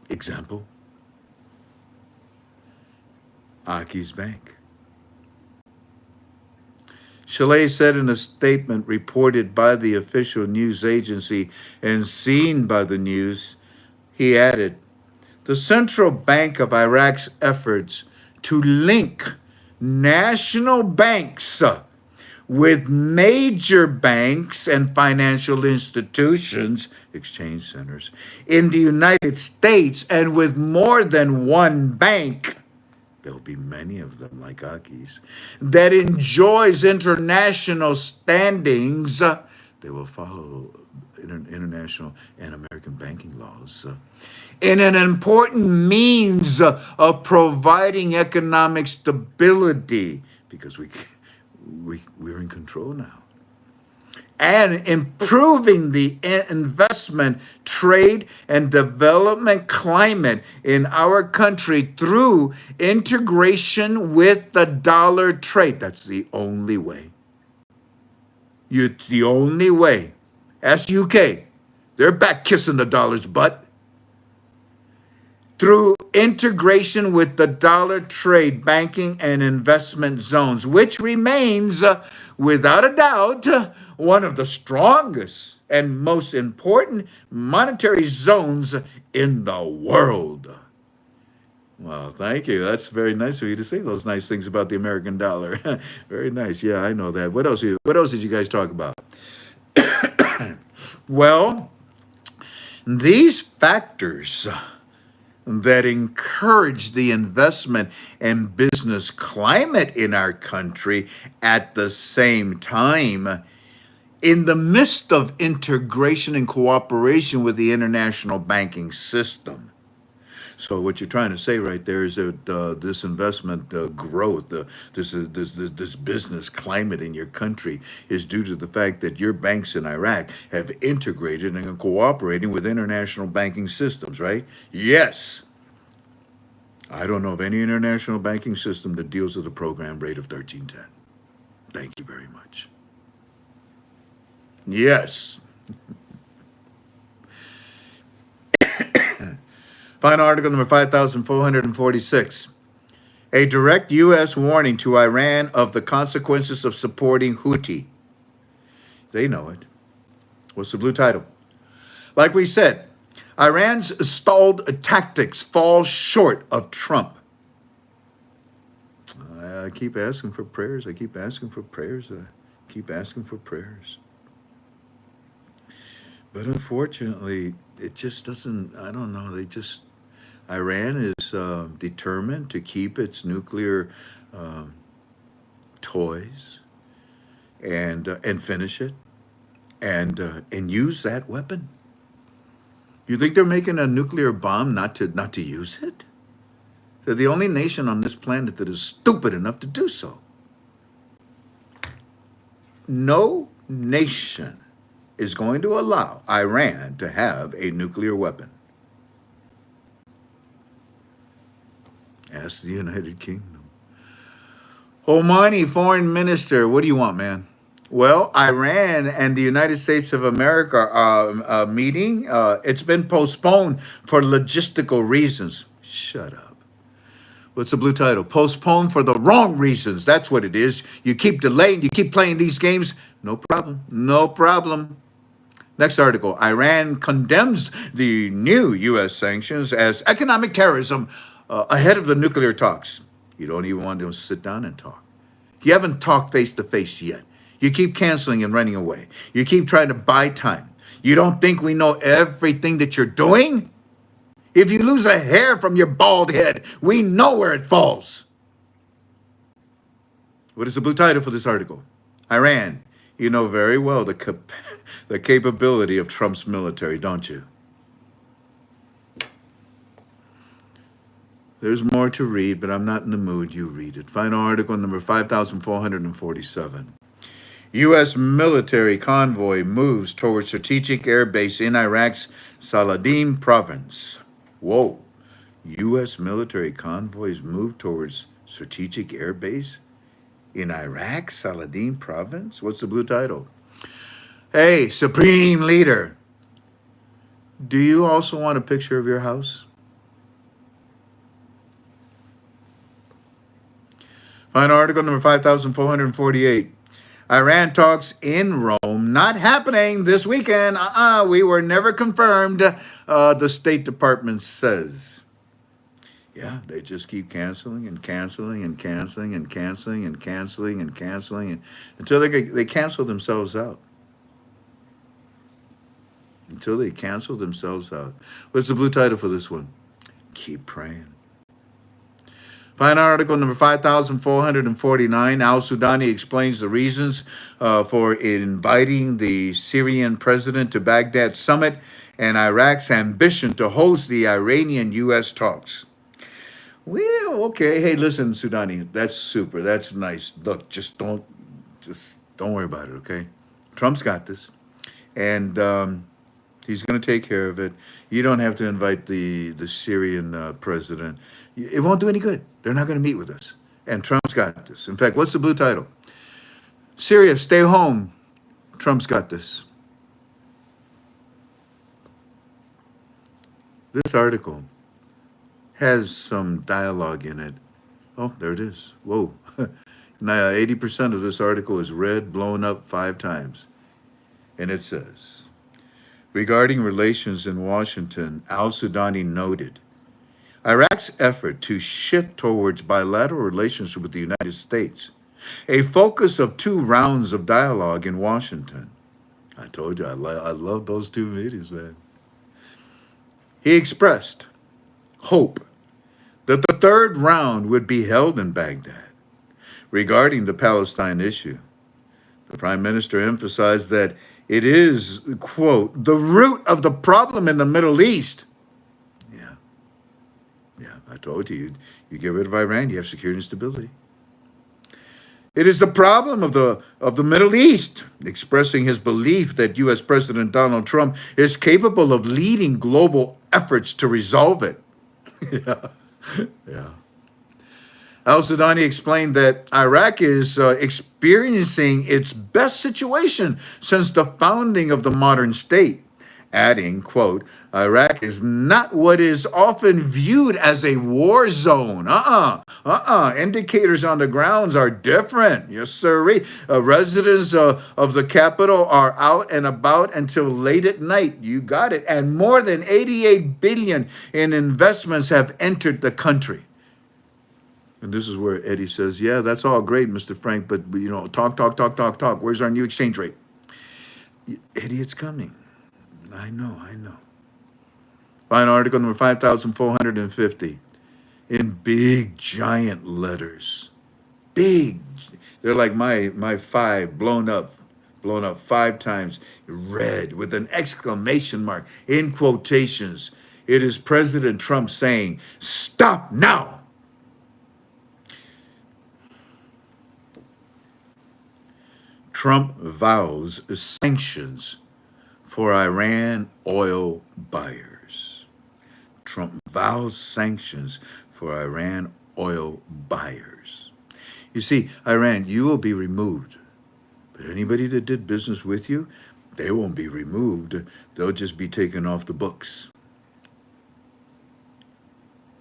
example, Aki's Bank. Chalet said in a statement reported by the official news agency and seen by the news, he added, the Central Bank of Iraq's efforts to link national banks with major banks and financial institutions, exchange centers, in the United States and with more than one bank, there'll be many of them like Aki's, that enjoys international standings. They will follow international and American banking laws in an important means of providing economic stability because we're in control now, and improving the investment, trade, and development climate in our country through integration with the dollar trade. That's the only way. It's the only way. Ask UK. They're back kissing the dollar's butt. Through integration with the dollar trade, banking, and investment zones, which remains, without a doubt, one of the strongest and most important monetary zones in the world. Well, thank you. That's very nice of you to say those nice things about the American dollar. Very nice. Yeah, I know that. What else did you guys talk about? Well, these factors that encourage the investment and business climate in our country at the same time, in the midst of integration and cooperation with the international banking system. So what you're trying to say right there is that this investment growth, this business climate in your country is due to the fact that your banks in Iraq have integrated and are cooperating with international banking systems, right? Yes. I don't know of any international banking system that deals with a program rate of 1310. Thank you very much. Yes. Final article number 5446. A direct U.S. warning to Iran of the consequences of supporting Houthi. They know it. What's the blue title? Like we said, Iran's stalled tactics fall short of Trump. I keep asking for prayers. I keep asking for prayers. I keep asking for prayers. But unfortunately, it just doesn't, I don't know, Iran is determined to keep its nuclear um, toys and finish it and use that weapon. You think they're making a nuclear bomb not to use it? They're the only nation on this planet that is stupid enough to do so. No nation is going to allow Iran to have a nuclear weapon. Ask the United Kingdom. Omani foreign minister, what do you want, man? Well, Iran and the United States of America meeting. It's been postponed for logistical reasons. Shut up. What's the blue title? Postponed for the wrong reasons. That's what it is. You keep delaying, you keep playing these games. No problem. No problem. Next article. Iran condemns the new U.S. sanctions as economic terrorism ahead of the nuclear talks. You don't even want to sit down and talk. You haven't talked face to face yet. You keep canceling and running away. You keep trying to buy time. You don't think we know everything that you're doing? If you lose a hair from your bald head, we know where it falls. What is the blue title for this article? Iran. You know very well the capability of Trump's military, don't you? There's more to read, but I'm not in the mood. You read it. Final article number 5447. U.S. military convoy moves toward strategic air base in Iraq's Saladin province. Whoa. U.S. military convoys move towards strategic air base in Iraq, Saladin province? What's the blue title? Hey, Supreme Leader, do you also want a picture of your house? Final article number 5448. Iran talks in Rome, not happening this weekend. We were never confirmed, the State Department says. Yeah, they just keep canceling and canceling and canceling and canceling and canceling and canceling until they cancel themselves out. Until they cancel themselves out. What's the blue title for this one? Keep praying. Final article number 5449. Al-Sudani explains the reasons for inviting the Syrian president to Baghdad summit and Iraq's ambition to host the Iranian-U.S. talks. Well, okay. Hey, listen, Sudani, that's super. That's nice. Look, just don't worry about it, okay? Trump's got this, and he's going to take care of it. You don't have to invite the Syrian president. It won't do any good. They're not going to meet with us. And Trump's got this. In fact, what's the blue title? Syria, stay home. Trump's got this. This article has some dialogue in it. Oh, there it is. Whoa. Now, 80% of this article is read, blown up 5 times. And it says, regarding relations in Washington, al-Sudani noted, Iraq's effort to shift towards bilateral relations with the United States, a focus of 2 rounds of dialogue in Washington. I told you, I love those 2 meetings, man. He expressed hope that the 3rd round would be held in Baghdad. Regarding the Palestine issue, the Prime Minister emphasized that it is, quote, the root of the problem in the Middle East. Yeah, I told you, you get rid of Iran, you have security and stability. It is the problem of the Middle East, expressing his belief that U.S. President Donald Trump is capable of leading global efforts to resolve it. Yeah. Al-Sudani explained that Iraq is experiencing its best situation since the founding of the modern state, adding, quote, Iraq is not what is often viewed as a war zone. Indicators on the grounds are different. Yes, sir. Residents of the capital are out and about until late at night. You got it. And more than 88 billion in investments have entered the country. And this is where Eddie says, yeah, that's all great, Mr. Frank, but, you know, talk. Where's our new exchange rate? Eddie, it's coming. I know, I know. Find article number 5,450 in big, giant letters. Big. They're like my five blown up 5 times, red with an exclamation mark in quotations. It is President Trump saying, "Stop now." Trump vows sanctions for Iran oil buyers. Trump vows sanctions for Iran oil buyers. You see, Iran, you will be removed. But anybody that did business with you, they won't be removed. They'll just be taken off the books.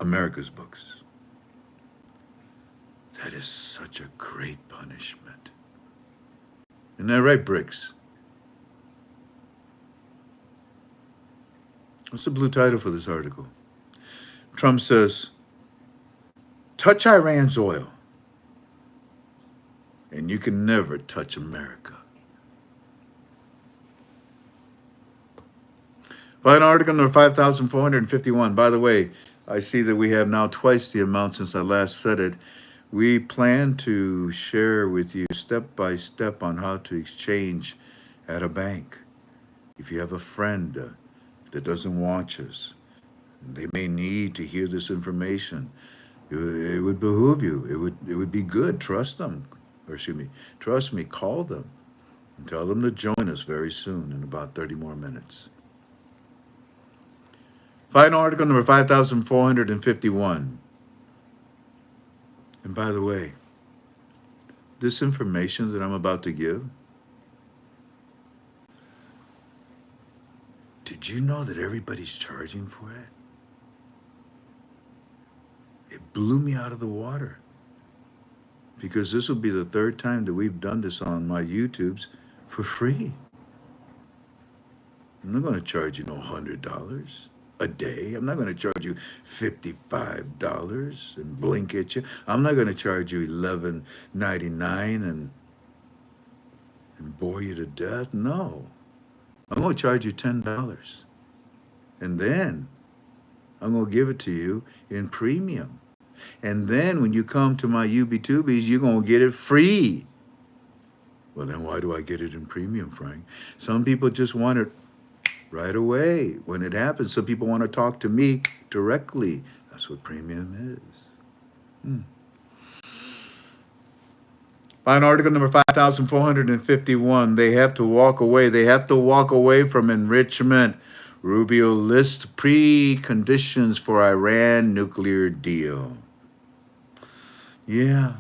America's books. That is such a great punishment. Isn't that right, Bricks? What's the blue title for this article? Trump says, touch Iran's oil, and you can never touch America. Find article number 5,451. By the way, I see that we have now twice the amount since I last said it. We plan to share with you step by step on how to exchange at a bank. If you have a friend that doesn't watch us, they may need to hear this information. It would behoove you. It would be good. Trust them. Or excuse me, trust me, call them and tell them to join us very soon in about 30 more minutes. Final article number 5,451. And by the way, this information that I'm about to give, did you know that everybody's charging for it? It blew me out of the water. Because this will be the third time that we've done this on my YouTubes for free. I'm not going to charge you no $100 a day. I'm not going to charge you $55 and blink at you. I'm not going to charge you $11.99 and bore you to death. No. I'm going to charge you $10. And then I'm going to give it to you in premium. And then when you come to my UB2Bs, you're going to get it free. Well, then why do I get it in premium, Frank? Some people just want it right away when it happens. Some people want to talk to me directly. That's what premium is. Find article number 5,451. They have to walk away. They have to walk away from enrichment. Rubio lists preconditions for Iran nuclear deal. Yeah,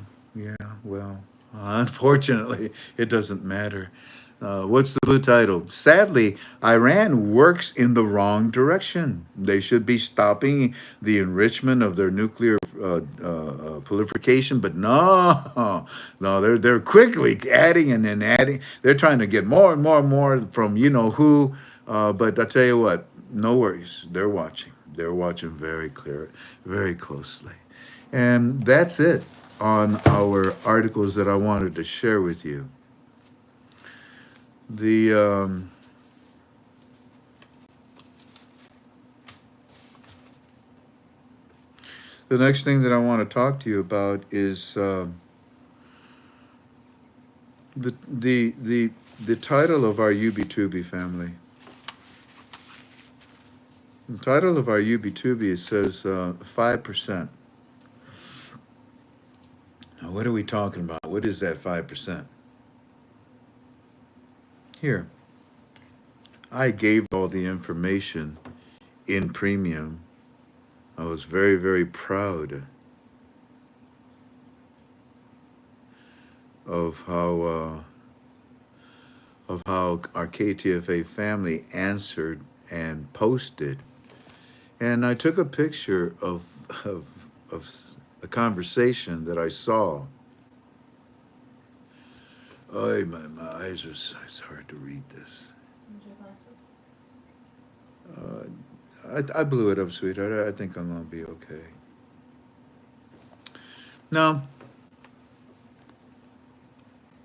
well, unfortunately, it doesn't matter. What's the blue title? Sadly, Iran works in the wrong direction. They should be stopping the enrichment of their nuclear proliferation, but no, they're quickly adding and then adding. They're trying to get more and more and more from you know who. But I tell you what, no worries. They're watching. They're watching very clear, very closely. And that's it on our articles that I wanted to share with you. The next thing that I want to talk to you about is the title of our UB2B family. The title of our UB2B says 5%. Now, what are we talking about? What is that 5%? Here, I gave all the information in premium. I was very, very proud of how our KTFA family answered and posted. And I took a picture of a conversation that I saw. Oh, my eyes are, it's hard to read this. I blew it up, sweetheart. I think I'm going to be okay. Now,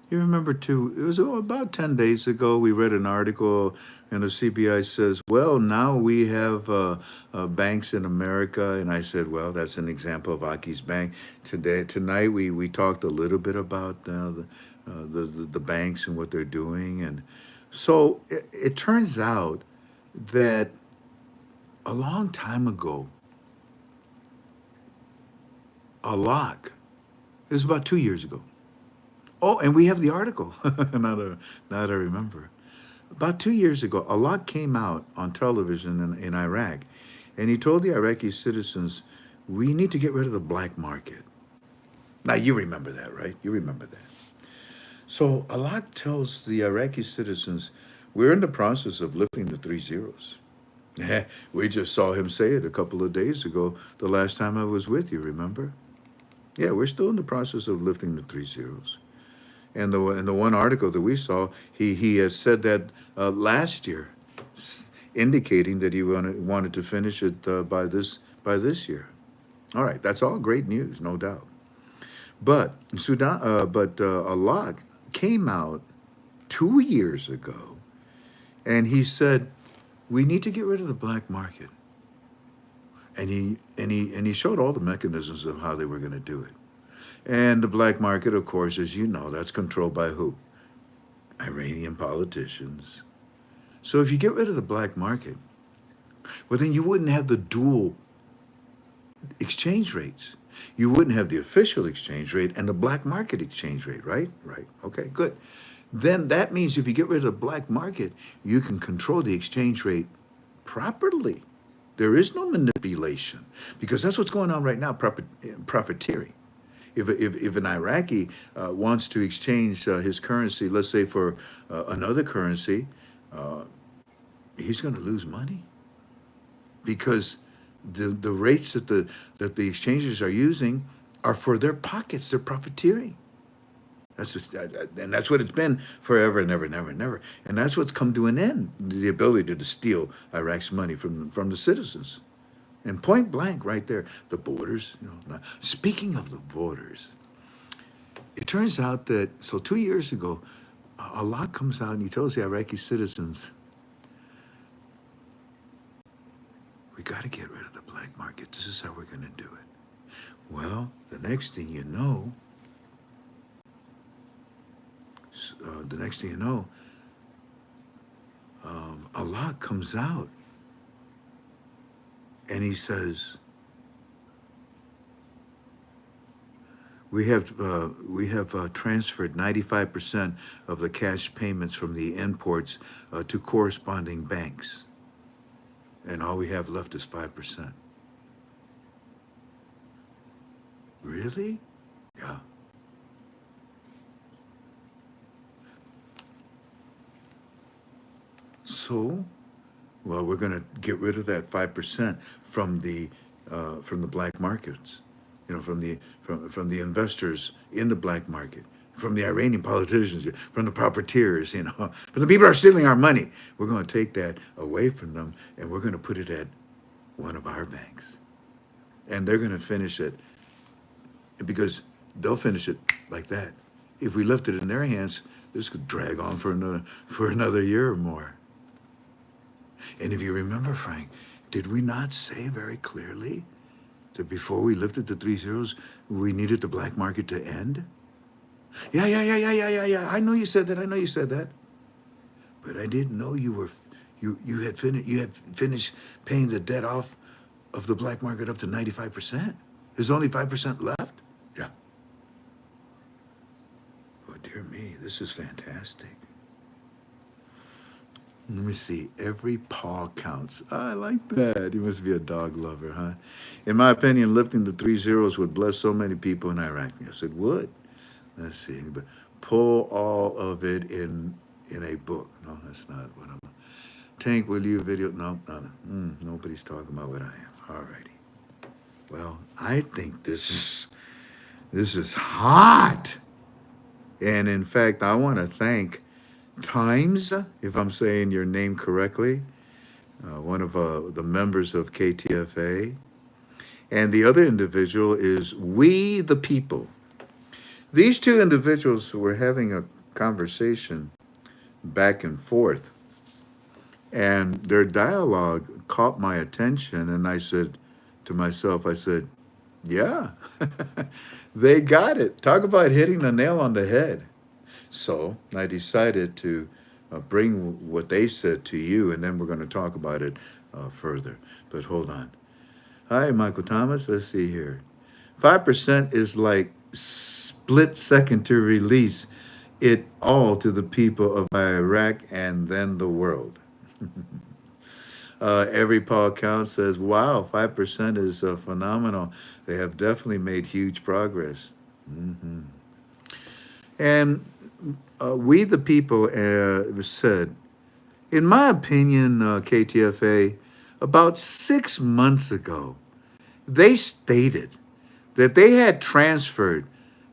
You remember too, it was about 10 days ago, we read an article and the CBI says, well, now we have banks in America. And I said, well, that's an example of Aki's Bank. Tonight, we talked a little bit about the banks and what they're doing. And so it turns out that a long time ago, a lock, it was about 2 years ago. Oh, and we have the article. Now that I remember. About 2 years ago, a lot came out on television in Iraq, and he told the Iraqi citizens, we need to get rid of the black market. Now, you remember that, right? You remember that. So Allah tells the Iraqi citizens, we're in the process of lifting the 3 zeros. We just saw him say it a couple of days ago, the last time I was with you, remember? Yeah, we're still in the process of lifting the 3 zeros. And the one article that we saw, he has said that last year, indicating that he wanted to finish it by this year. All right, that's all great news, no doubt. But Allah came out 2 years ago, and he said, we need to get rid of the black market. And he showed all the mechanisms of how they were going to do it. And the black market, of course, as you know, that's controlled by who? Iranian politicians. So if you get rid of the black market, well, then you wouldn't have the dual exchange rates. You wouldn't have the official exchange rate and the black market exchange rate, right? Right. Okay, good. Then that means if you get rid of the black market, you can control the exchange rate properly. There is no manipulation, because that's what's going on right now, profiteering. If an Iraqi wants to exchange his currency, let's say for another currency, he's going to lose money, because the rates that the exchanges are using are for their pockets. They're profiteering. That's just, and that's what it's been forever and ever and ever and ever. And that's what's come to an end: the ability to steal Iraq's money from the citizens. And point blank, right there, the borders. Now, speaking of the borders, it turns out that, so 2 years ago, Allah comes out and he tells the Iraqi citizens, we got to get rid of the black market. This is how we're going to do it. Well, the next thing you know, Allah comes out and he says, we have transferred 95% of the cash payments from the imports to corresponding banks, and all we have left is 5%. Really? Yeah. So, well, we're going to get rid of that 5% from the black markets, from the investors in the black market, from the Iranian politicians, from the profiteers, from the people who are stealing our money. We're going to take that away from them, and we're going to put it at one of our banks, and they're going to finish it, because they'll finish it like that. If we left it in their hands, this could drag on for another year or more. And if you remember, Frank, did we not say very clearly that before we lifted the 3 zeros, we needed the black market to end? Yeah. I know you said that. But I didn't know you had finished paying the debt off of the black market up to 95%. There's only 5% left. Yeah. Oh, dear me, this is fantastic. Let me see. Every paw counts. I like that. You must be a dog lover, huh? In my opinion, lifting the 3 zeros would bless so many people in Iraq. Yes, it would. Let's see. But pull all of it in a book. No, that's not what I'm. Tank, will you video? No. Nobody's talking about what I am. All righty. Well, I think this is hot. And in fact, I want to thank Times, if I'm saying your name correctly, one of the members of KTFA. And the other individual is We the People. These two individuals were having conversation back and forth. And their dialogue caught my attention. And I said to myself, I said, yeah, they got it. Talk about hitting the nail on the head. So I decided to bring what they said to you, and then we're going to talk about it further. But hold on. Hi, Michael Thomas. Let's see here. 5% is like split second to release it all to the people of Iraq and then the world. Every Paul count says, wow, 5% is phenomenal. They have definitely made huge progress. Mm-hmm. And we, the people, said, in my opinion, KTFA, about 6 months ago, they stated that they had transferred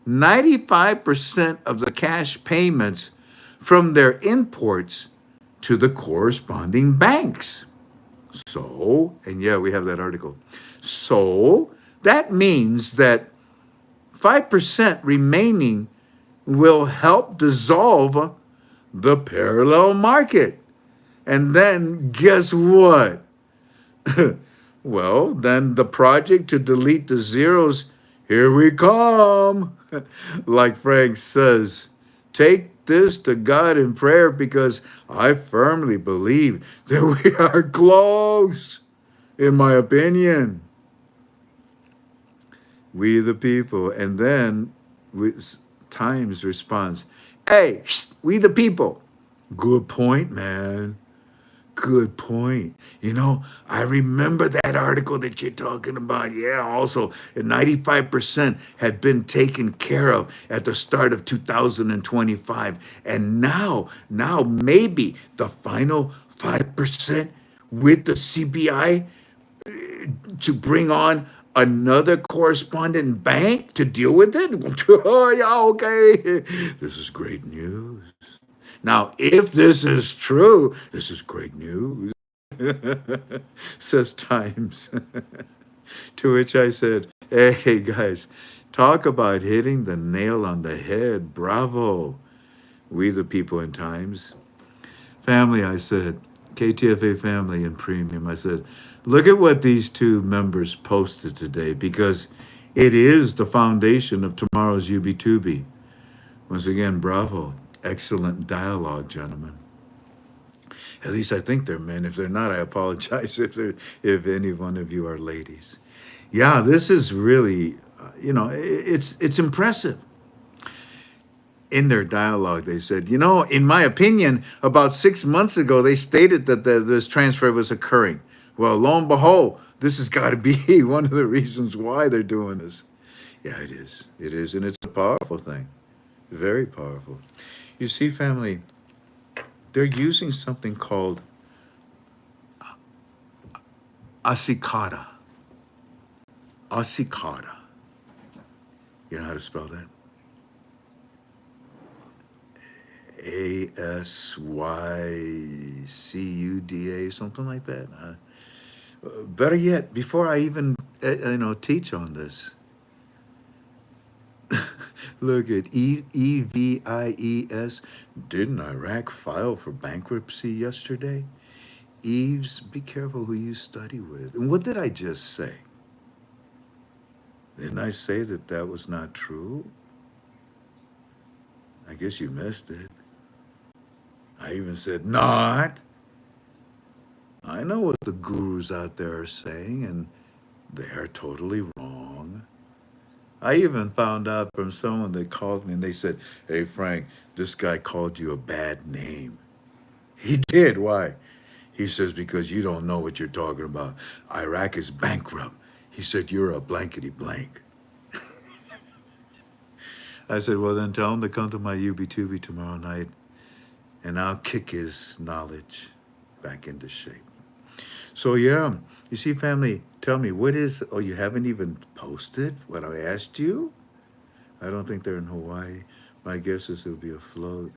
95% of the cash payments from their imports to the corresponding banks. So, and yeah, we have that article. So, that means that 5% remaining will help dissolve the parallel market. And then guess what? Well, then the project to delete the zeros, here we come. Like Frank says, take this to God in prayer because I firmly believe that we are close, in my opinion. We the people. And then with Times responds, hey, we the people. Good point, man. Good point. You know, I remember that article that you're talking about. Yeah, also, 95% had been taken care of at the start of 2025. And now maybe the final 5% with the CBI to bring on another correspondent bank to deal with it? Oh, yeah, okay. This is great news. Now, if this is true, this is great news, says Times. To which I said, hey, guys, talk about hitting the nail on the head. Bravo. We the people in Times. Family, I said, KTFA family and premium, I said, look at what these two members posted today because it is the foundation of tomorrow's UB2B. Once again, bravo. Excellent dialogue, gentlemen. At least I think they're men. If they're not, I apologize if any one of you are ladies. Yeah, this is really, it's impressive. In their dialogue, they said, in my opinion, about 6 months ago, they stated that this transfer was occurring. Well, lo and behold, this has got to be one of the reasons why they're doing this. Yeah, it is. It is, and it's a powerful thing. Very powerful. You see, family, they're using something called acicada. Acicada. You know how to spell that? ASYCUDA, something like that. Better yet, before I even teach on this, look at EVIES. Didn't Iraq file for bankruptcy yesterday? Eves, be careful who you study with. And what did I just say? Didn't I say that was not true? I guess you missed it. I even said not. I know what the gurus out there are saying, and they are totally wrong. I even found out from someone that called me and they said, hey, Frank, this guy called you a bad name. He did. Why? He says, because you don't know what you're talking about. Iraq is bankrupt. He said, you're a blankety blank. I said, well, then tell him to come to my UB2B tomorrow night and I'll kick his knowledge back into shape. So, yeah, you see, family, tell me, you haven't even posted what I asked you? I don't think they're in Hawaii. My guess is it'll be afloat.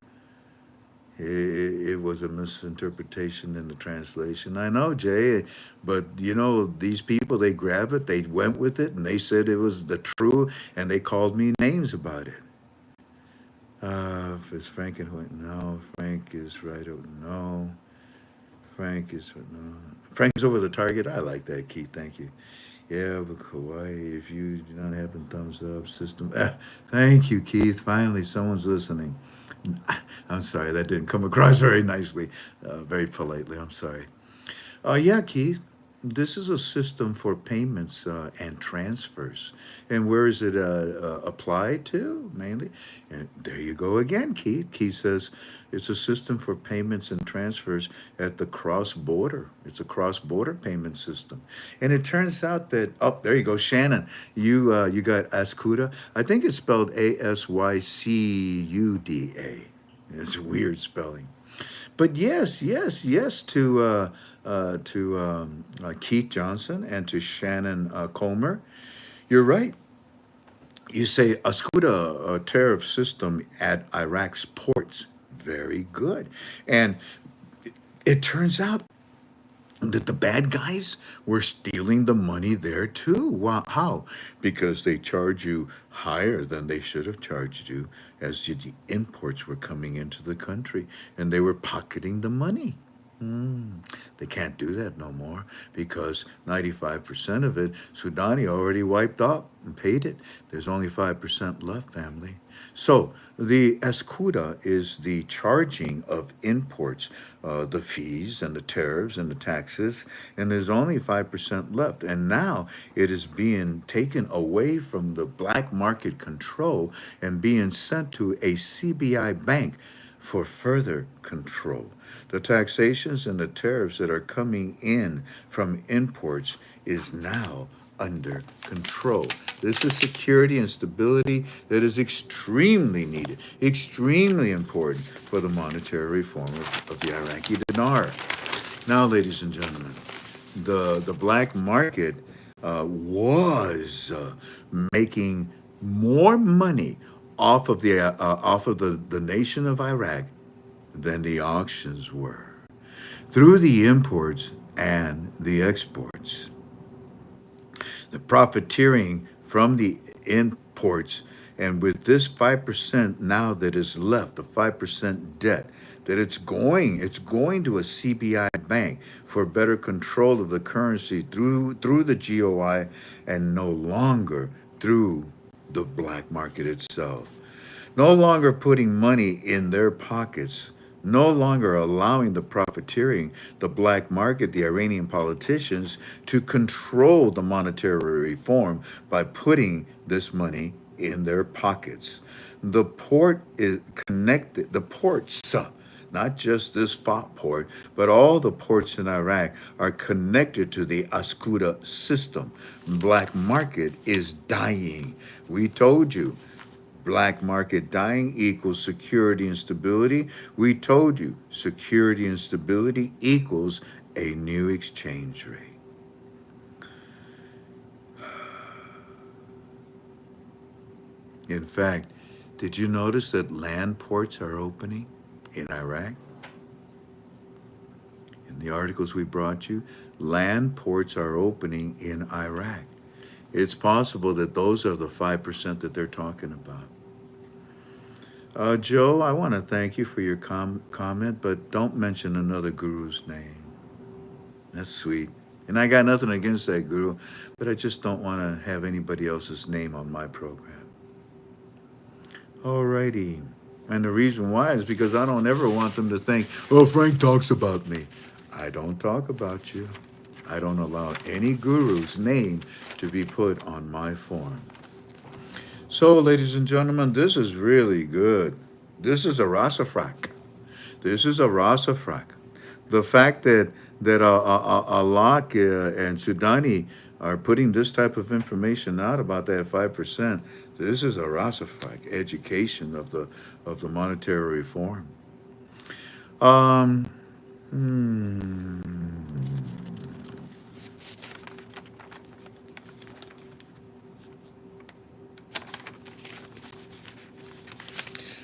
It was a misinterpretation in the translation. I know, Jay, but these people, they grab it, they went with it, and they said it was the true, and they called me names about it. Is Frank and Hoyt? No. Frank is right. Oh, no. Frank is no. Frank's over the target. I like that, Keith. Thank you. Yeah, but Hawaii, if you do not have a thumbs up system. Thank you, Keith. Finally, someone's listening. I'm sorry, that didn't come across very nicely, very politely. I'm sorry. Yeah, Keith. This is a system for payments and transfers. And where is it applied to mainly? And there you go again, Keith. Keith says it's a system for payments and transfers at the cross border. It's a cross border payment system. And it turns out that, oh, there you go, Shannon. You got Ascuda. I think it's spelled Asycuda. It's weird spelling. But yes to Keith Johnson and to Shannon Comer. You're right. You say a Scuda tariff system at Iraq's ports. Very good. And it turns out that the bad guys were stealing the money there too. Wow. How? Because they charge you higher than they should have charged you as the imports were coming into the country and they were pocketing the money. They can't do that no more because 95% of it, Sudani already wiped off and paid it. There's only 5% left, family. So the escuda is the charging of imports, the fees and the tariffs and the taxes, and there's only 5% left. And now it is being taken away from the black market control and being sent to a CBI bank for further control. The taxations and the tariffs that are coming in from imports is now under control. This is security and stability that is extremely needed, extremely important for the monetary reform of the Iraqi dinar. Now, ladies and gentlemen, the black market was making more money off of the nation of Iraq than the auctions were through the imports and the exports. The profiteering from the imports, and with this 5% now that is left, the 5% debt, that it's going to a CBI bank for better control of the currency through the GOI and no longer through the black market itself. No longer putting money in their pockets, no longer allowing the profiteering, the black market, the Iranian politicians to control the monetary reform by putting this money in their pockets. The port is connected, the ports, not just this FOP port, but all the ports in Iraq are connected to the Ascuda system. Black market is dying. We told you. Black market dying equals security and stability. We told you security and stability equals a new exchange rate. In fact, did you notice that land ports are opening in Iraq? In the articles we brought you, land ports are opening in Iraq. It's possible that those are the 5% that they're talking about. Joe, I want to thank you for your comment, but don't mention another guru's name. That's sweet. And I got nothing against that guru, but I just don't want to have anybody else's name on my program. Alrighty. And the reason why is because I don't ever want them to think, oh, Frank talks about me. I don't talk about you. I don't allow any guru's name to be put on my form. So, ladies and gentlemen, this is really good. This is a rasafrak. This is a rasafrak. The fact that Alak and Sudani are putting this type of information out about that 5%, this is a rasafrak education of the monetary reform.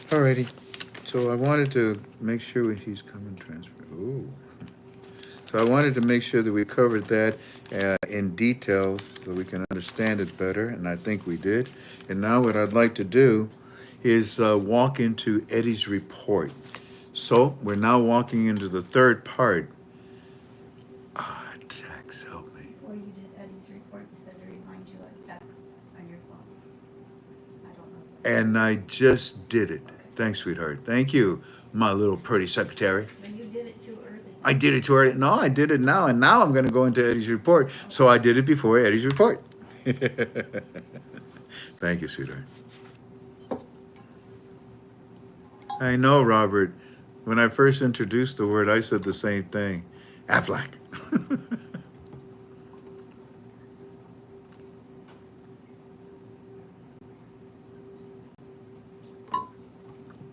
Alrighty, so I wanted to make sure he's coming transfer. Ooh. So I wanted to make sure that we covered that in detail so we can understand it better, and I think we did. And now what I'd like to do is walk into Eddie's report. So we're now walking into the third part. Text, help me. Before you did Eddie's report, you said to remind you a text on your phone. I don't know. And I just did it. Thanks, sweetheart. Thank you, my little pretty secretary. But you did it too early. I did it too early. No, I did it now, and now I'm going to go into Eddie's report. So I did it before Eddie's report. Thank you, sweetheart. I know, Robert. When I first introduced the word, I said the same thing. Aflac.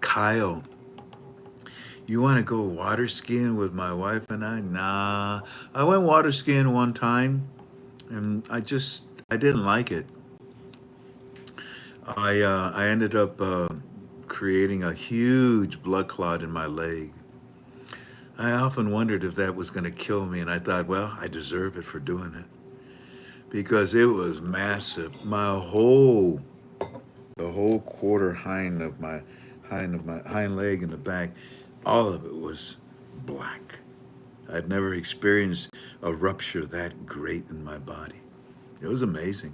Kyle, you want to go water skiing with my wife and I? Nah. I went water skiing one time, and I didn't like it. I ended up creating a huge blood clot in my leg. I often wondered if that was going to kill me, and I thought, well, I deserve it for doing it because it was massive. The whole quarter hind of my hind leg in the back, all of it was black. I'd never experienced a rupture that great in my body. It was amazing.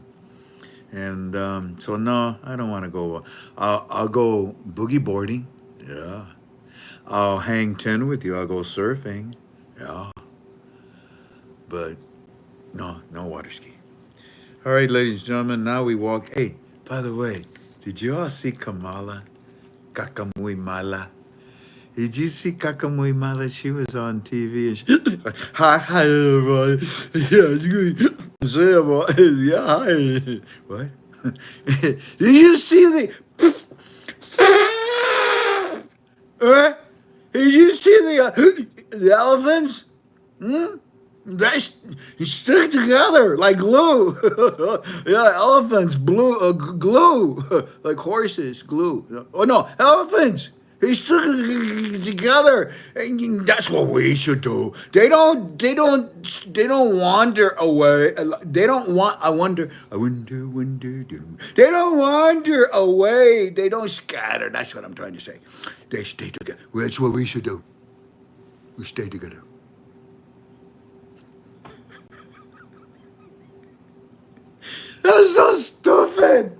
And so no, I don't want to go. I'll go boogie boarding. Yeah. I'll hang 10 with you. I'll go surfing. Yeah. But no water ski. All right, ladies and gentlemen, now we walk. Hey, by the way, did you all see Kamala? Kakamui Mala? Did you see Kakamui Mala? She was on TV and she, hi, everybody. Yeah, it's good. Say about, yeah, hi. What? Did you see did you see the elephants? Hmm? They stick together like glue. Yeah, elephants glue like horses glue. Oh no, elephants. They stick together, and that's what we should do. They don't wander away. They don't want. I wonder. They don't wander away. They don't scatter. That's what I'm trying to say. They stay together. That's what we should do. We stay together. That's so stupid.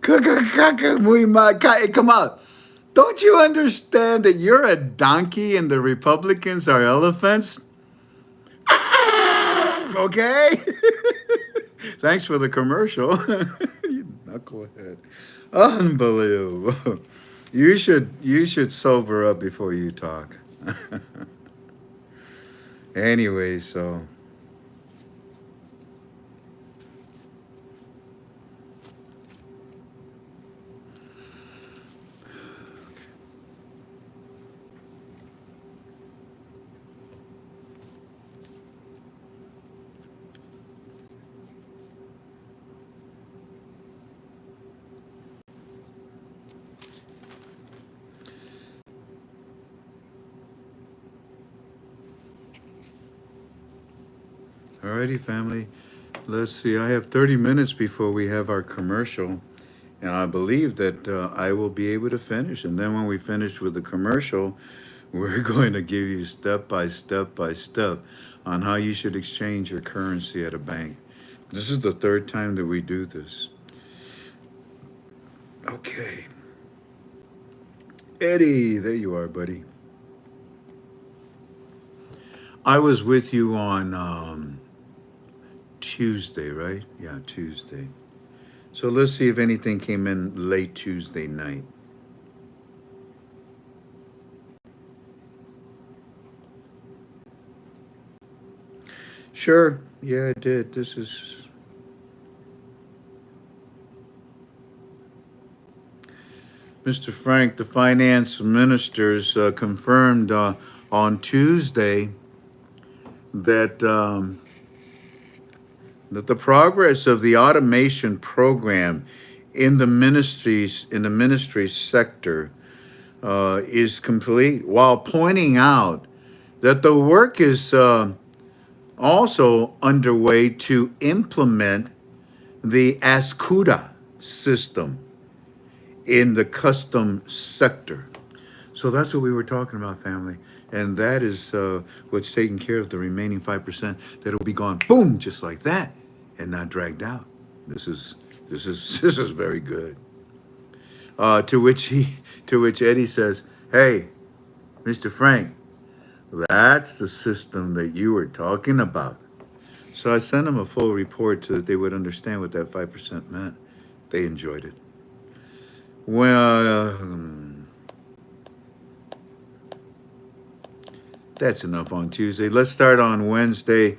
Come on. Don't you understand that you're a donkey and the Republicans are elephants? Okay? Thanks for the commercial. You knucklehead. Unbelievable. You should sober up before you talk. Anyway, so alrighty, family. Let's see. I have 30 minutes before we have our commercial, and I believe that I will be able to finish. And then when we finish with the commercial, we're going to give you step by step on how you should exchange your currency at a bank. This is the third time that we do this. Okay. Eddie, there you are, buddy. I was with you on Tuesday, right? Yeah, Tuesday. So let's see if anything came in late Tuesday night. Sure. Yeah, I did. This is... Mr. Frank, the finance ministers confirmed on Tuesday that that the progress of the automation program in the ministry sector is complete, while pointing out that the work is also underway to implement the Ascuda system in the custom sector. So that's what we were talking about, family. And that is what's taking care of the remaining 5% that'll be gone, boom, just like that, and not dragged out. This is very good. To which Eddie says, "Hey, Mr. Frank, that's the system that you were talking about." So I sent them a full report so that they would understand what that 5% meant. They enjoyed it. Well, that's enough on Tuesday. Let's start on Wednesday.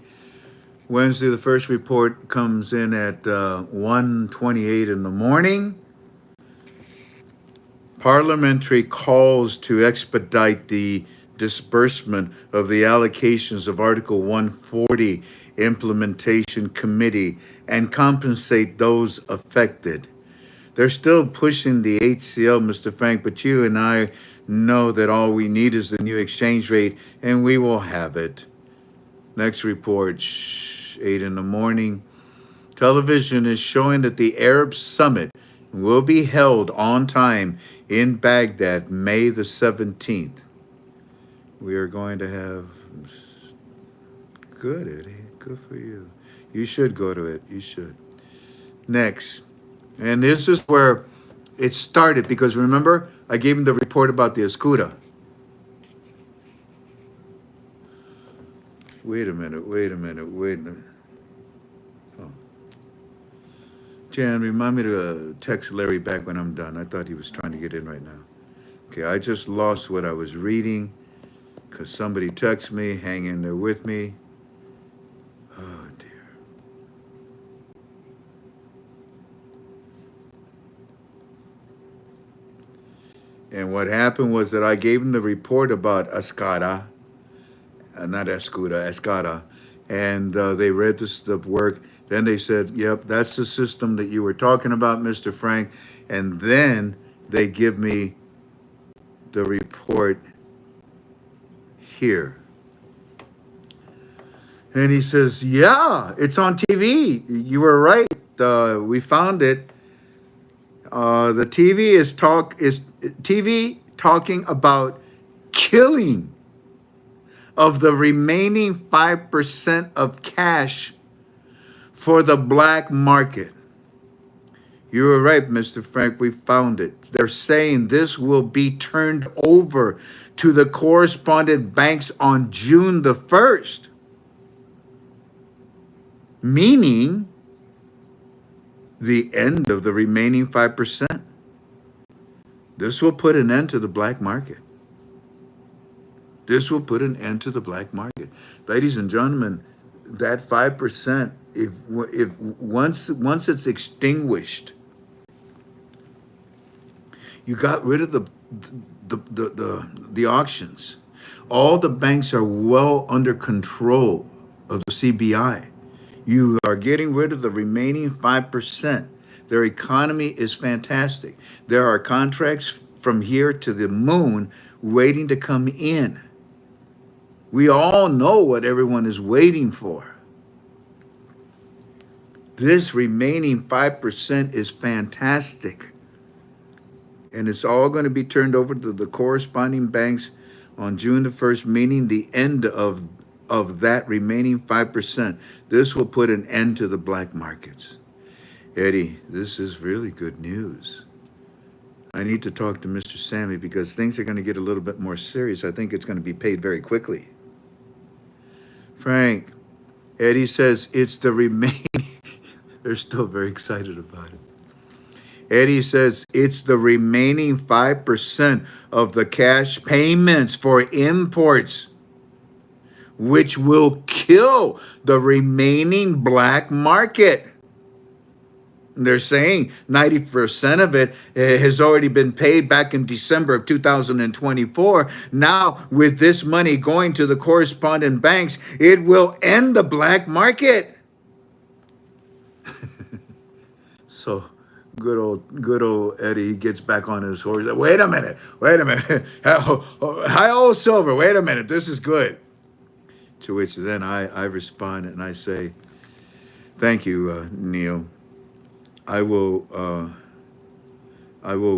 Wednesday, the first report comes in at 1:28 in the morning. Parliamentary calls to expedite the disbursement of the allocations of Article 140 Implementation Committee and compensate those affected. They're still pushing the HCL, Mr. Frank, but you and I know that all we need is the new exchange rate, and we will have it. Next report, 8 in the morning. Television is showing that the Arab Summit will be held on time in Baghdad, May the 17th. We are going to have... Good, Eddie. Good for you. You should go to it. You should. Next. And this is where it started, because remember, I gave him the report about the Escuda. Wait a minute. Oh. Jan, remind me to text Larry back when I'm done. I thought he was trying to get in right now. Okay, I just lost what I was reading because somebody texted me. Hang in there with me. Oh, dear. And what happened was that I gave him the report about Escada, not Escuda, Escada, and they read the work. Then they said, "Yep, that's the system that you were talking about, Mr. Frank." And then they give me the report here. And he says, "Yeah, it's on TV. You were right. We found it. The TV talking about killing of the remaining 5% of cash for the black market." You were right, Mr. Frank. We found it. They're saying this will be turned over to the correspondent banks on June the 1st, meaning the end of the remaining 5%. This will put an end to the black market. This will put an end to the black market. Ladies and gentlemen, that 5%, if once it's extinguished, you got rid of the auctions. All the banks are well under control of the CBI. You are getting rid of the remaining 5%. Their economy is fantastic. There are contracts from here to the moon waiting to come in. We all know what everyone is waiting for. This remaining 5% is fantastic. And it's all going to be turned over to the corresponding banks on June the 1st, meaning the end of that remaining 5%. This will put an end to the black markets. Eddie, this is really good news. I need to talk to Mr. Sammy because things are going to get a little bit more serious. I think it's going to be paid very quickly. Frank, Eddie says it's the remaining... They're still very excited about it. Eddie says it's the remaining 5% of the cash payments for imports, which will kill the remaining black market. They're saying 90% of it has already been paid back in December of 2024. Now, with this money going to the correspondent banks, it will end the black market. So good old Eddie gets back on his horse. Wait a minute. Hi, old Silver. Wait a minute. This is good. To which then I respond and I say, thank you, Neil. I will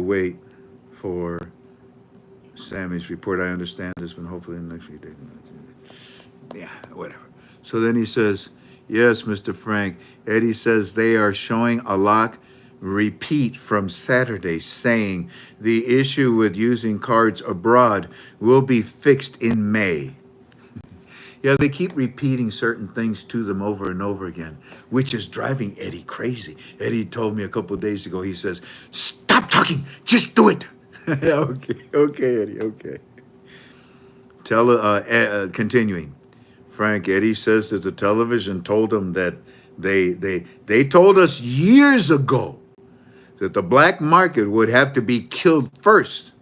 wait for Sammy's report. I understand this, but hopefully in the next few days. Yeah, whatever. So then he says, yes, Mr. Frank. Eddie says they are showing a lock repeat from Saturday saying the issue with using cards abroad will be fixed in May. Yeah, they keep repeating certain things to them over and over again, which is driving Eddie crazy. Eddie told me a couple of days ago, he says, stop talking, just do it. Okay, Eddie, okay. Continuing. Frank, Eddie says that the television told him that they told us years ago that the black market would have to be killed first.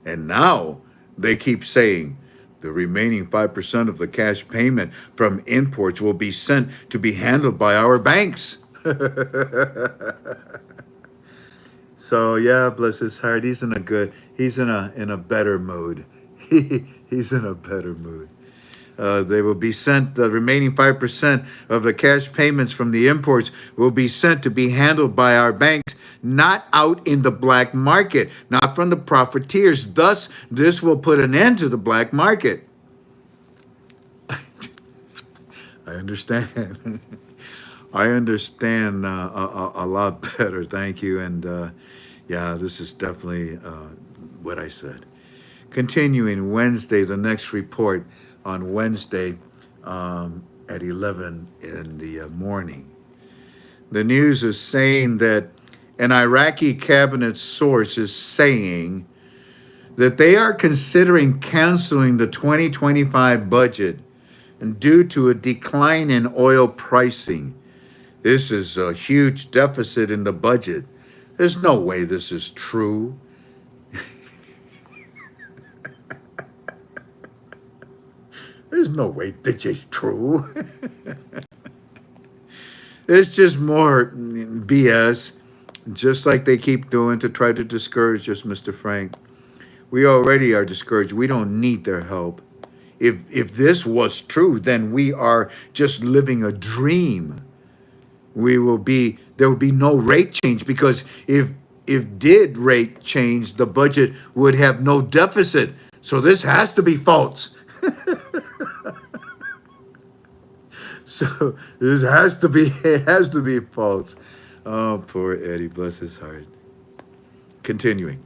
And now they keep saying the remaining 5% of the cash payment from imports will be sent to be handled by our banks. So yeah, bless his heart. He's in a better mood. He's in a better mood. They will be sent, the remaining 5% of the cash payments from the imports will be sent to be handled by our banks, not out in the black market, not from the profiteers. Thus, this will put an end to the black market. I understand. I understand a lot better. Thank you. And yeah, this is definitely what I said. Continuing Wednesday, the next report on Wednesday at 11 in the morning. The news is saying that an Iraqi cabinet source is saying that they are considering canceling the 2025 budget and due to a decline in oil pricing. This is a huge deficit in the budget. There's no way this is true. There's no way this is true. It's just more BS, just like they keep doing to try to discourage us, Mr. Frank. We already are discouraged. We don't need their help. If this was true, then we are just living a dream. There will be no rate change, because if did rate change, the budget would have no deficit. So this has to be false. So this has to be false. Oh, poor Eddie, bless his heart. Continuing.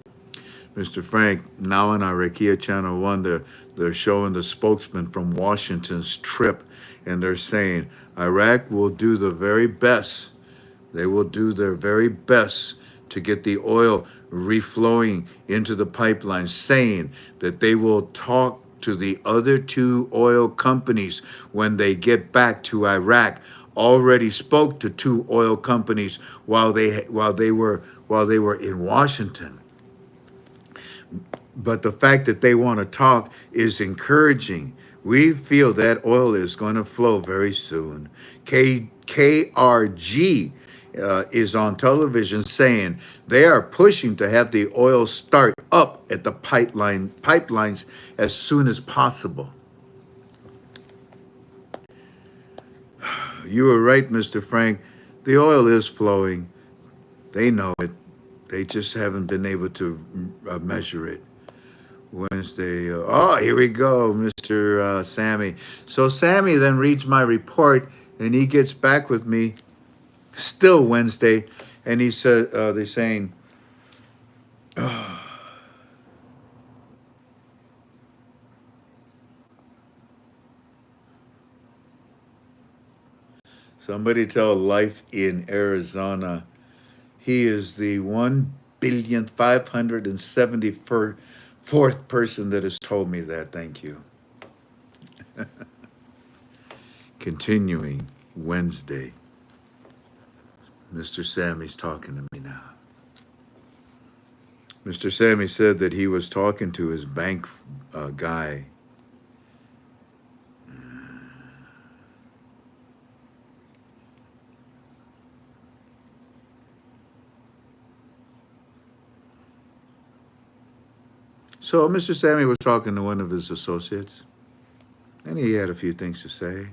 Mr. Frank, now on Iraqi Channel 1, they're showing the spokesman from Washington's trip, and they're saying Iraq will do the very best. They will do their very best to get the oil reflowing into the pipeline, saying that they will talk to the other two oil companies when they get back to Iraq. Already spoke to two oil companies while they were in Washington. But the fact that they want to talk is encouraging. We feel that oil is going to flow very soon. KRG is on television saying they are pushing to have the oil start up at the pipelines as soon as possible. You were right, Mr. Frank. The oil is flowing. They know it. They just haven't been able to measure it. Wednesday. Oh, here we go, Mr. Sammy. So Sammy then reads my report, and he gets back with me. Still Wednesday, and he said they're saying, somebody tell Life in Arizona he is the 1,574th person that has told me that. Thank you. Continuing Wednesday. Mr. Sammy's talking to me now. Mr. Sammy said that he was talking to his bank guy. So Mr. Sammy was talking to one of his associates, and he had a few things to say.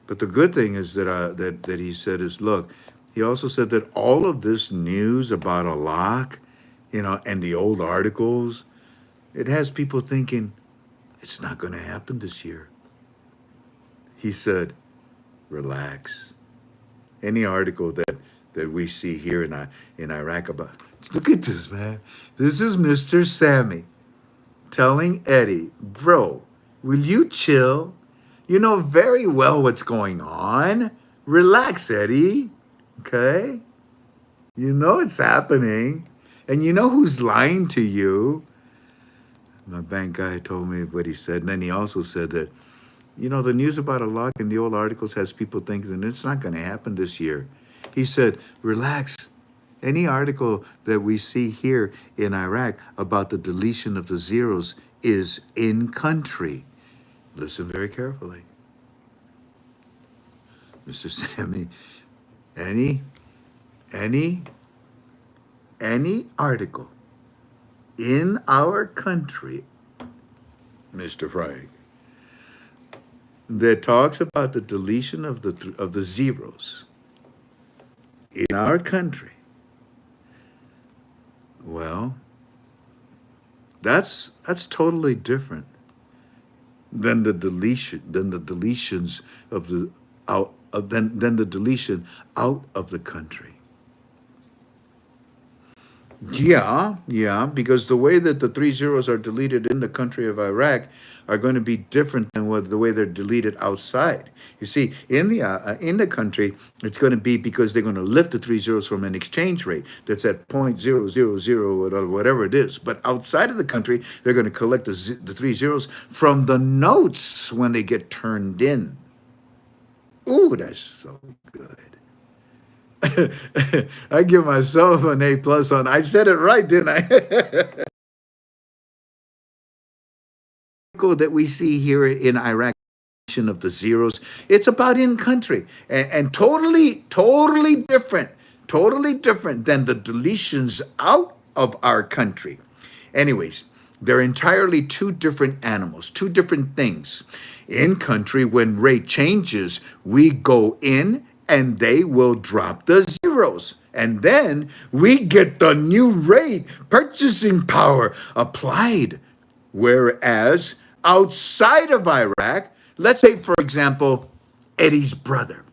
But the good thing is that he said is, look, He also said that all of this news about Iraq, and the old articles, it has people thinking it's not going to happen this year. He said, relax. Any article that we see here in Iraq about, look at this, man. This is Mr. Sammy telling Eddie, bro, will you chill? You know very well what's going on. Relax, Eddie. Okay? You know it's happening. And you know who's lying to you. My bank guy told me what he said. And then he also said that, the news about Iraq in the old articles has people thinking that it's not going to happen this year. He said, relax. Any article that we see here in Iraq about the deletion of the zeros is in country. Listen very carefully. Mr. Sammy, any article in our country, Mr. Frank, that talks about the deletion of the zeros in our country, well, that's totally different than the deletions of the than the deletion out of the country. Yeah, because the way that the 3 zeros are deleted in the country of Iraq are going to be different than the way they're deleted outside. You see, in the country, it's going to be because they're going to lift the 3 zeros from an exchange rate that's at 0.000 or whatever it is. But outside of the country, they're going to collect the 3 zeros from the notes when they get turned in. Ooh, that's so good. I give myself an A+ on. I said it right, didn't I? That we see here in Iraq of the zeros, it's about in country and totally different than the deletions out of our country. Anyways, they're entirely two different animals, two different things. In country, when rate changes, we go in and they will drop the zeros. And then we get the new rate, purchasing power applied. Whereas outside of Iraq, let's say, for example, Eddie's brother.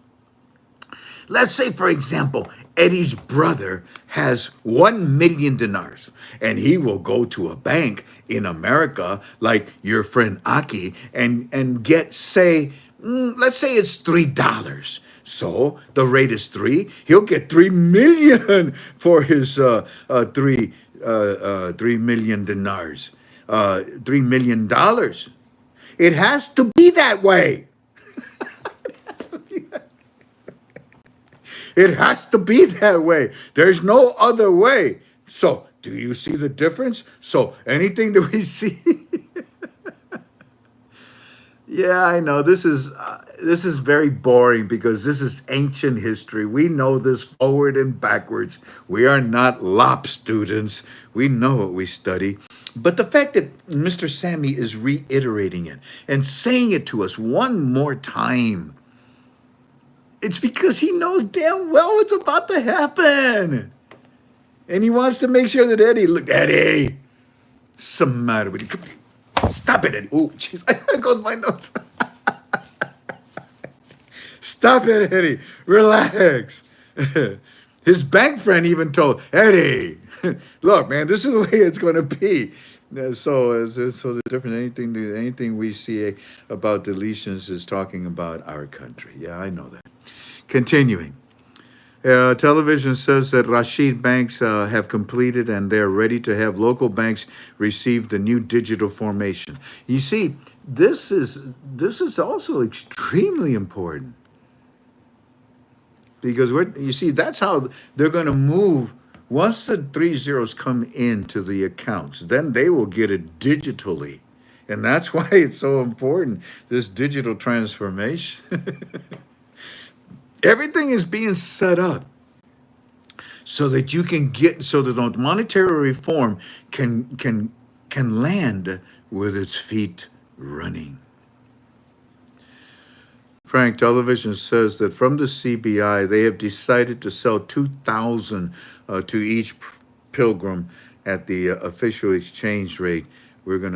Let's say, for example, Eddie's brother has 1 million dinars, and he will go to a bank in America, like your friend Aki, and get, let's say it's $3. So the rate is 3. He'll get 3 million for his 3 million dinars, $3 million. It has to be that way. It has to be that way. There's no other way. So, do you see the difference? So, anything that we see. Yeah, I know this is very boring because this is ancient history. We know this forward and backwards. We are not LOP students. We know what we study. But the fact that Mr. Sammy is reiterating it and saying it to us one more time, it's because he knows damn well what's about to happen. And he wants to make sure that Eddie, look, Eddie, what's the matter with you? Stop it, Eddie. Oh, jeez, I got my notes. Stop it, Eddie. Relax. His bank friend even told Eddie, look, man, this is the way it's going to be. So the difference, anything we see about deletions is talking about our country. Yeah, I know that. Continuing. Television says that Rashid banks have completed and they're ready to have local banks receive the new digital formation. You see, this is also extremely important because that's how they're going to move. Once the 3 zeros come into the accounts, then they will get it digitally. And that's why it's so important, this digital transformation. Everything is being set up so that the monetary reform can land with its feet running. Frank, television says that from the CBI, they have decided to sell 2,000 to each pilgrim at the official exchange rate. We're going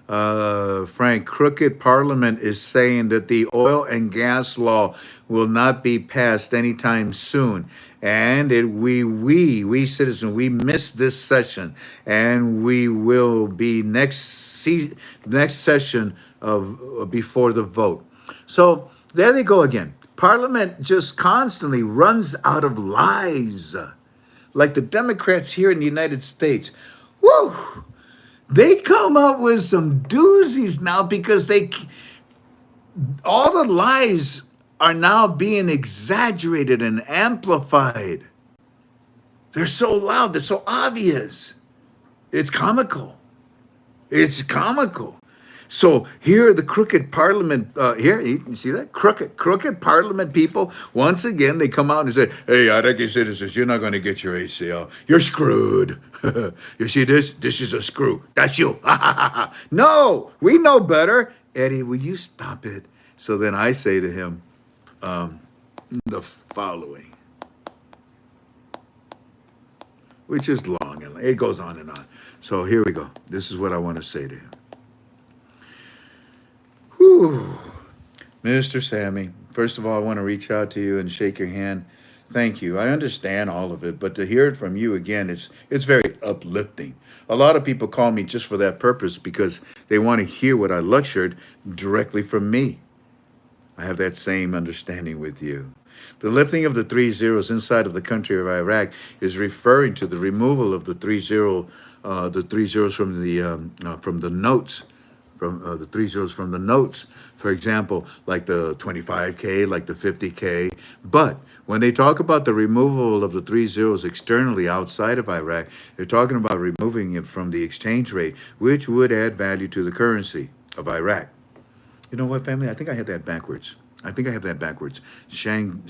to. Frank, crooked Parliament is saying that the oil and gas law will not be passed anytime soon. And we citizens, we missed this session, and we will be next session of before the vote. So there they go again. Parliament just constantly runs out of lies, like the Democrats here in the United States. Woo! They come up with some doozies now because all the lies are now being exaggerated and amplified. They're so loud, they're so obvious. It's comical. It's comical. So here, the crooked Parliament, here, you see that? Crooked Parliament people, once again, they come out and say, hey, Iraqi citizens, you're not going to get your ACL. You're screwed. You see this? This is a screw. That's you. No, we know better. Eddie, will you stop it? So then I say to him the following, which is long, and it goes on and on. So here we go. This is what I want to say to him. Whew. Mr. Sammy, first of all, I want to reach out to you and shake your hand. Thank you. I understand all of it, but to hear it from you again, it's very uplifting. A lot of people call me just for that purpose because they want to hear what I lectured directly from me. I have that same understanding with you. The lifting of the 3 zeros inside of the country of Iraq is referring to the removal of the 3 zeros from the notes. From the 3 zeros from the notes, for example, like the 25K, like the 50K. But when they talk about the removal of the 3 zeros externally outside of Iraq, they're talking about removing it from the exchange rate, which would add value to the currency of Iraq. You know what, family? I think I had that backwards. Shang,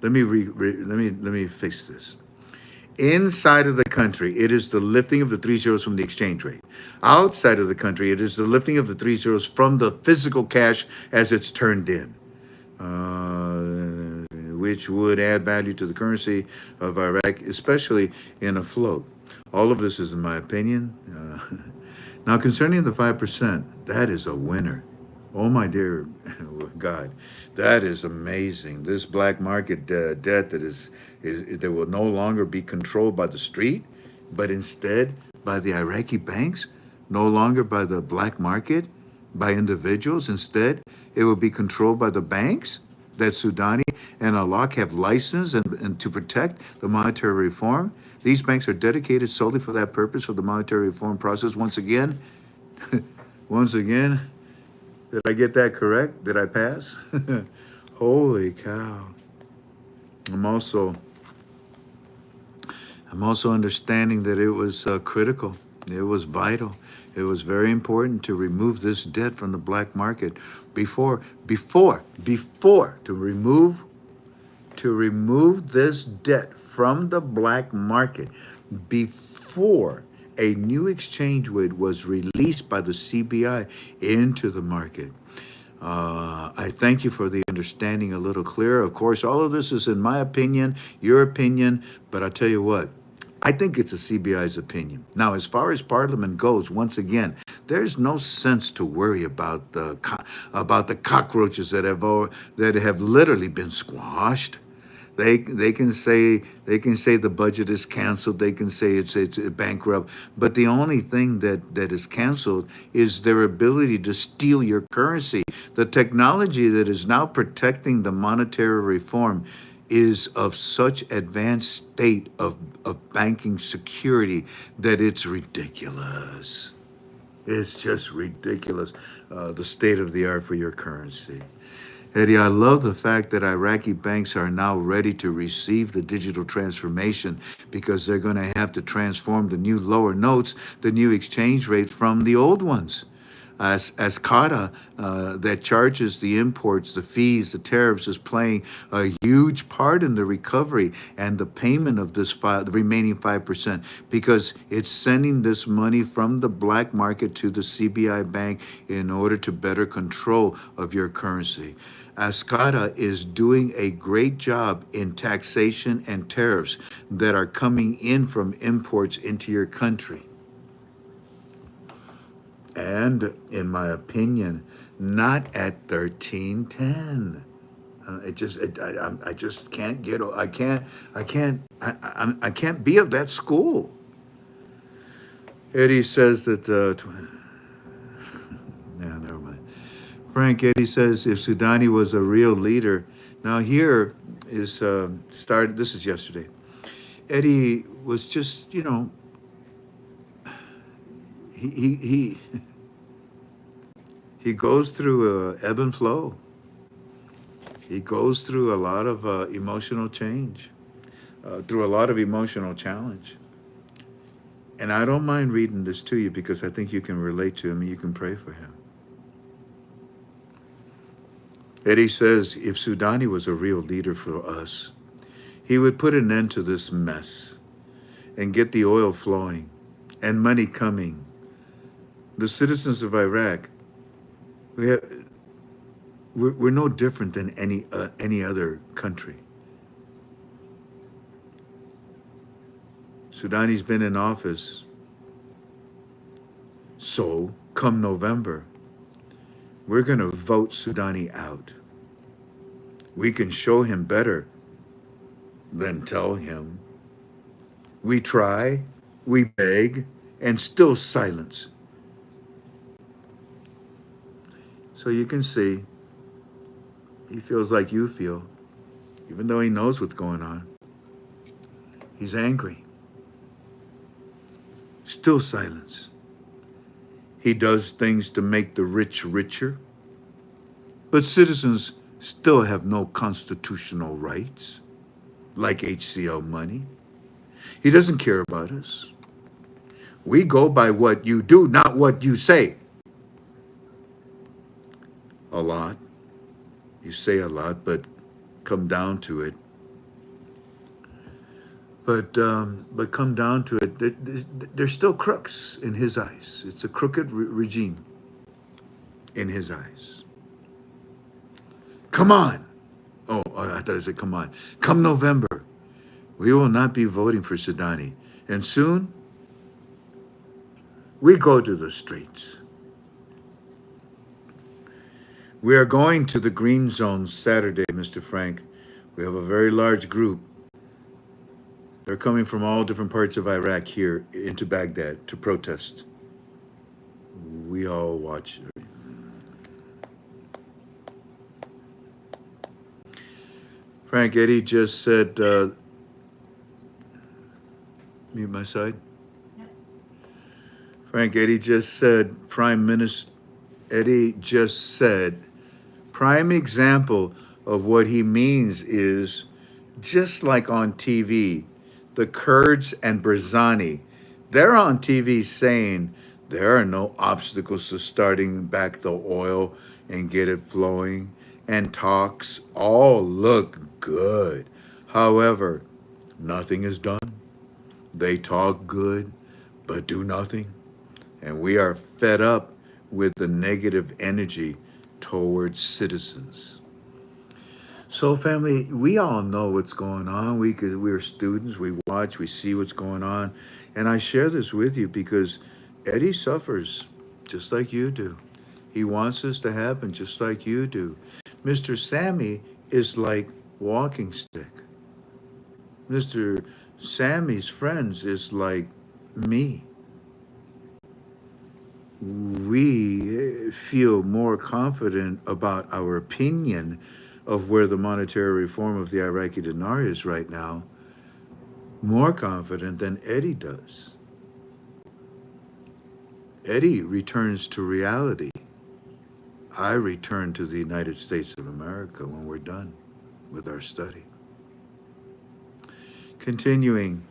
let me fix this. Inside of the country, it is the lifting of the 3 zeros from the exchange rate. Outside of the country, it is the lifting of the 3 zeros from the physical cash as it's turned in, which would add value to the currency of Iraq, especially in a float. All of this is in my opinion. Now, concerning the 5%, that is a winner. Oh, my dear God, that is amazing. This black market debt that will no longer be controlled by the street, but instead by the Iraqi banks, no longer by the black market, by individuals. Instead, it will be controlled by the banks that Sudani and Alak have licensed and to protect the monetary reform. These banks are dedicated solely for that purpose, for the monetary reform process. Once again, did I get that correct? Did I pass? Holy cow. I'm also understanding that it was critical. It was vital. It was very important to remove this debt from the black market before to remove this debt from the black market before a new exchange rate was released by the CBI into the market. I thank you for the understanding a little clearer. Of course, all of this is in my opinion, your opinion, but I'll tell you what, I think it's a CBI's opinion. Now, as far as Parliament goes, once again, there's no sense to worry about the cockroaches that have literally been squashed. They can say the budget is canceled. They can say it's bankrupt. But the only thing that is canceled is their ability to steal your currency. The technology that is now protecting the monetary reform is of such advanced state of banking security that it's ridiculous. It's just ridiculous, the state of the art for your currency. Eddie, I love the fact that Iraqi banks are now ready to receive the digital transformation because they're going to have to transform the new lower notes, the new exchange rate from the old ones. As CATA that charges the imports, the fees, the tariffs is playing a huge part in the recovery and the payment of the remaining 5% because it's sending this money from the black market to the CBI bank in order to better control of your currency. Ascata is doing a great job in taxation and tariffs that are coming in from imports into your country. And in my opinion, not at 1310. I just can't get. I can't be of that school. Eddie says that. Yeah, never mind. Frank Eddie says if Sudani was a real leader. Now here is started. This is yesterday. Eddie was just he he goes through a ebb and flow. He goes through a lot of emotional change, through a lot of emotional challenge. And I don't mind reading this to you because I think you can relate to him and you can pray for him. Eddie says if Sudani was a real leader for us, he would put an end to this mess and get the oil flowing and money coming. The citizens of Iraq, we're no different than any other country. Sudani's been in office. So, come November, we're going to vote Sudani out. We can show him better than tell him. We try, we beg, and still silence. So you can see, he feels like you feel, even though he knows what's going on. He's angry. Still silence. He does things to make the rich richer, but citizens still have no constitutional rights, like HCL money. He doesn't care about us. We go by what you do, not what you say. A lot. You say a lot, but come down to it. But come down to it, there's still crooks in his eyes. It's a crooked regime in his eyes. Come on. Oh, I thought I said come on. Come November, we will not be voting for Sudani. And soon, we go to the streets. We are going to the Green Zone Saturday, Mr. Frank. We have a very large group. They're coming from all different parts of Iraq here into Baghdad to protest. We all watch. Frank Eddie just said, mute my side. Yep. Frank Eddie just said, Eddie just said, prime example of what he means is just like on TV. The Kurds and Barzani, they're on TV saying there are no obstacles to starting back the oil and get it flowing, and talks all look good. However, nothing is done. They talk good, but do nothing. And we are fed up with the negative energy towards citizens. So, family, we all know what's going on. We're students. We watch. We see what's going on. And I share this with you because Eddie suffers just like you do. He wants this to happen just like you do. Mr. Sammy is like walking stick. Mr. Sammy's friends is like me. We feel more confident about our opinion of where the monetary reform of the Iraqi dinar is right now, more confident than Eddie does. Eddie returns to reality. I return to the United States of America when we're done with our study. Continuing,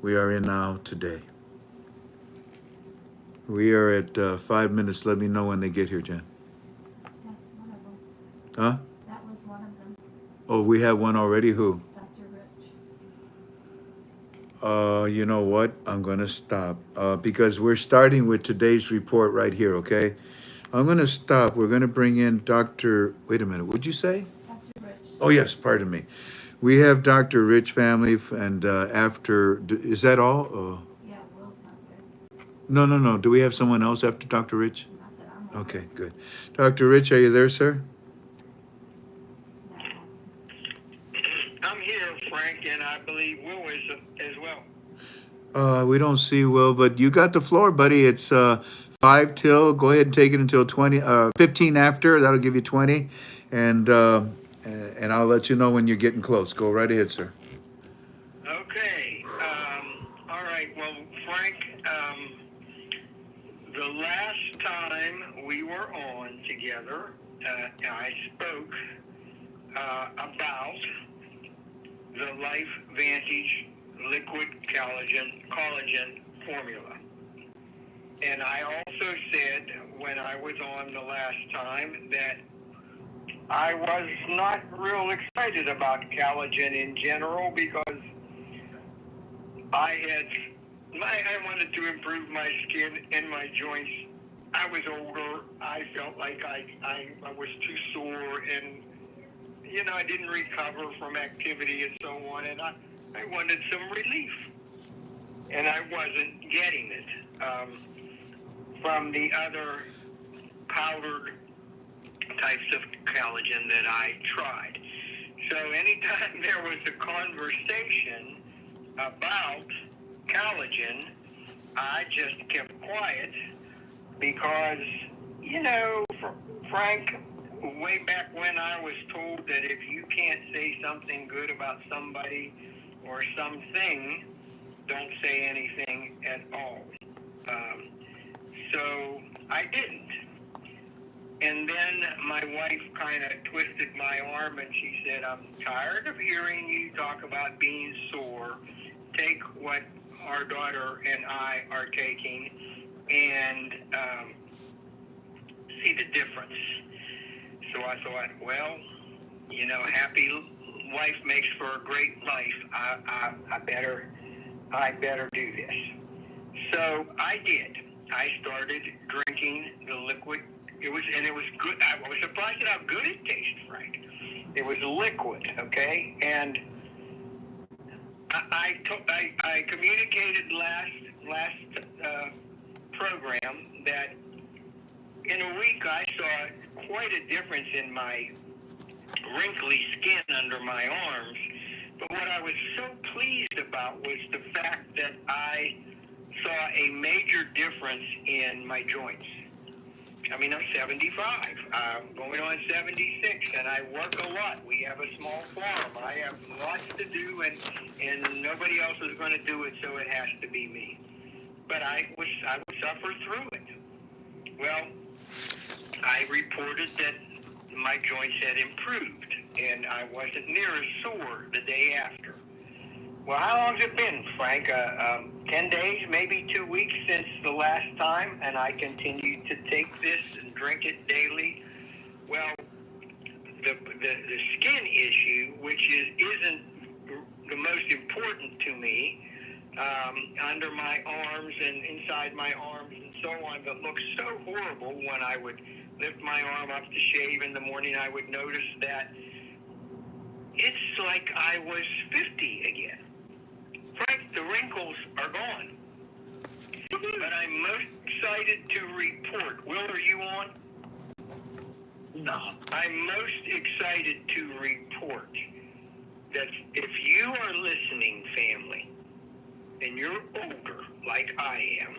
we are in now today. We are at 5 minutes. Let me know when they get here, Jen. That's one of them. Huh? That was one of them. Oh, we have one already? Who? Dr. Rich. You know what? I'm going to stop because we're starting with today's report right here, okay? I'm going to stop. We're going to bring in Dr. Wait a minute. What'd you say? Dr. Rich. Oh, yes. Pardon me. We have Dr. Rich family, and is that all? Yeah, Will's not there. No, no, no. Do we have someone else after Dr. Rich? Not that I'm aware. Okay, good. Dr. Rich, are you there, sir? Yeah, I'm here, Frank, and I believe Will is as well. We don't see Will, but you got the floor, buddy. It's 5 till. Go ahead and take it until 15 after. That'll give you 20. And I'll let you know when you're getting close. Go right ahead, sir. Okay. All right. Well, Frank, the last time we were on together, I spoke about the Life Vantage liquid collagen formula. And I also said when I was on the last time that I was not real excited about collagen in general because I wanted to improve my skin and my joints. I was older. I felt like I was too sore and, I didn't recover from activity and so on. And I wanted some relief. And I wasn't getting it from the other powdered types of collagen that I tried. So anytime there was a conversation about collagen, I just kept quiet because, Frank, way back when I was told that if you can't say something good about somebody or something, don't say anything at all. So I didn't. And then my wife kind of twisted my arm and she said, I'm tired of hearing you talk about being sore. Take what our daughter and I are taking and see the difference. So I thought, well, happy wife makes for a great life. I better do this. So I did. I started drinking the liquid. It was good. I was surprised at how good it tasted, Frank. It was liquid, okay? And I communicated last program that in a week I saw quite a difference in my wrinkly skin under my arms. But what I was so pleased about was the fact that I saw a major difference in my joints. I mean, I'm 75. I'm going on 76, and I work a lot. We have a small farm. I have lots to do, and nobody else is going to do it, so it has to be me. But I would suffer through it. Well, I reported that my joints had improved, and I wasn't near as sore the day after. Well, how long has it been, Frank? 10 days, maybe 2 weeks since the last time, and I continue to take this and drink it daily. Well, the skin issue, which isn't the most important to me, under my arms and inside my arms and so on, but looks so horrible when I would lift my arm up to shave in the morning, I would notice that it's like I was 50 again. Frank, the wrinkles are gone. But I'm most excited to report. Will, are you on? No. I'm most excited to report that if you are listening, family, and you're older, like I am,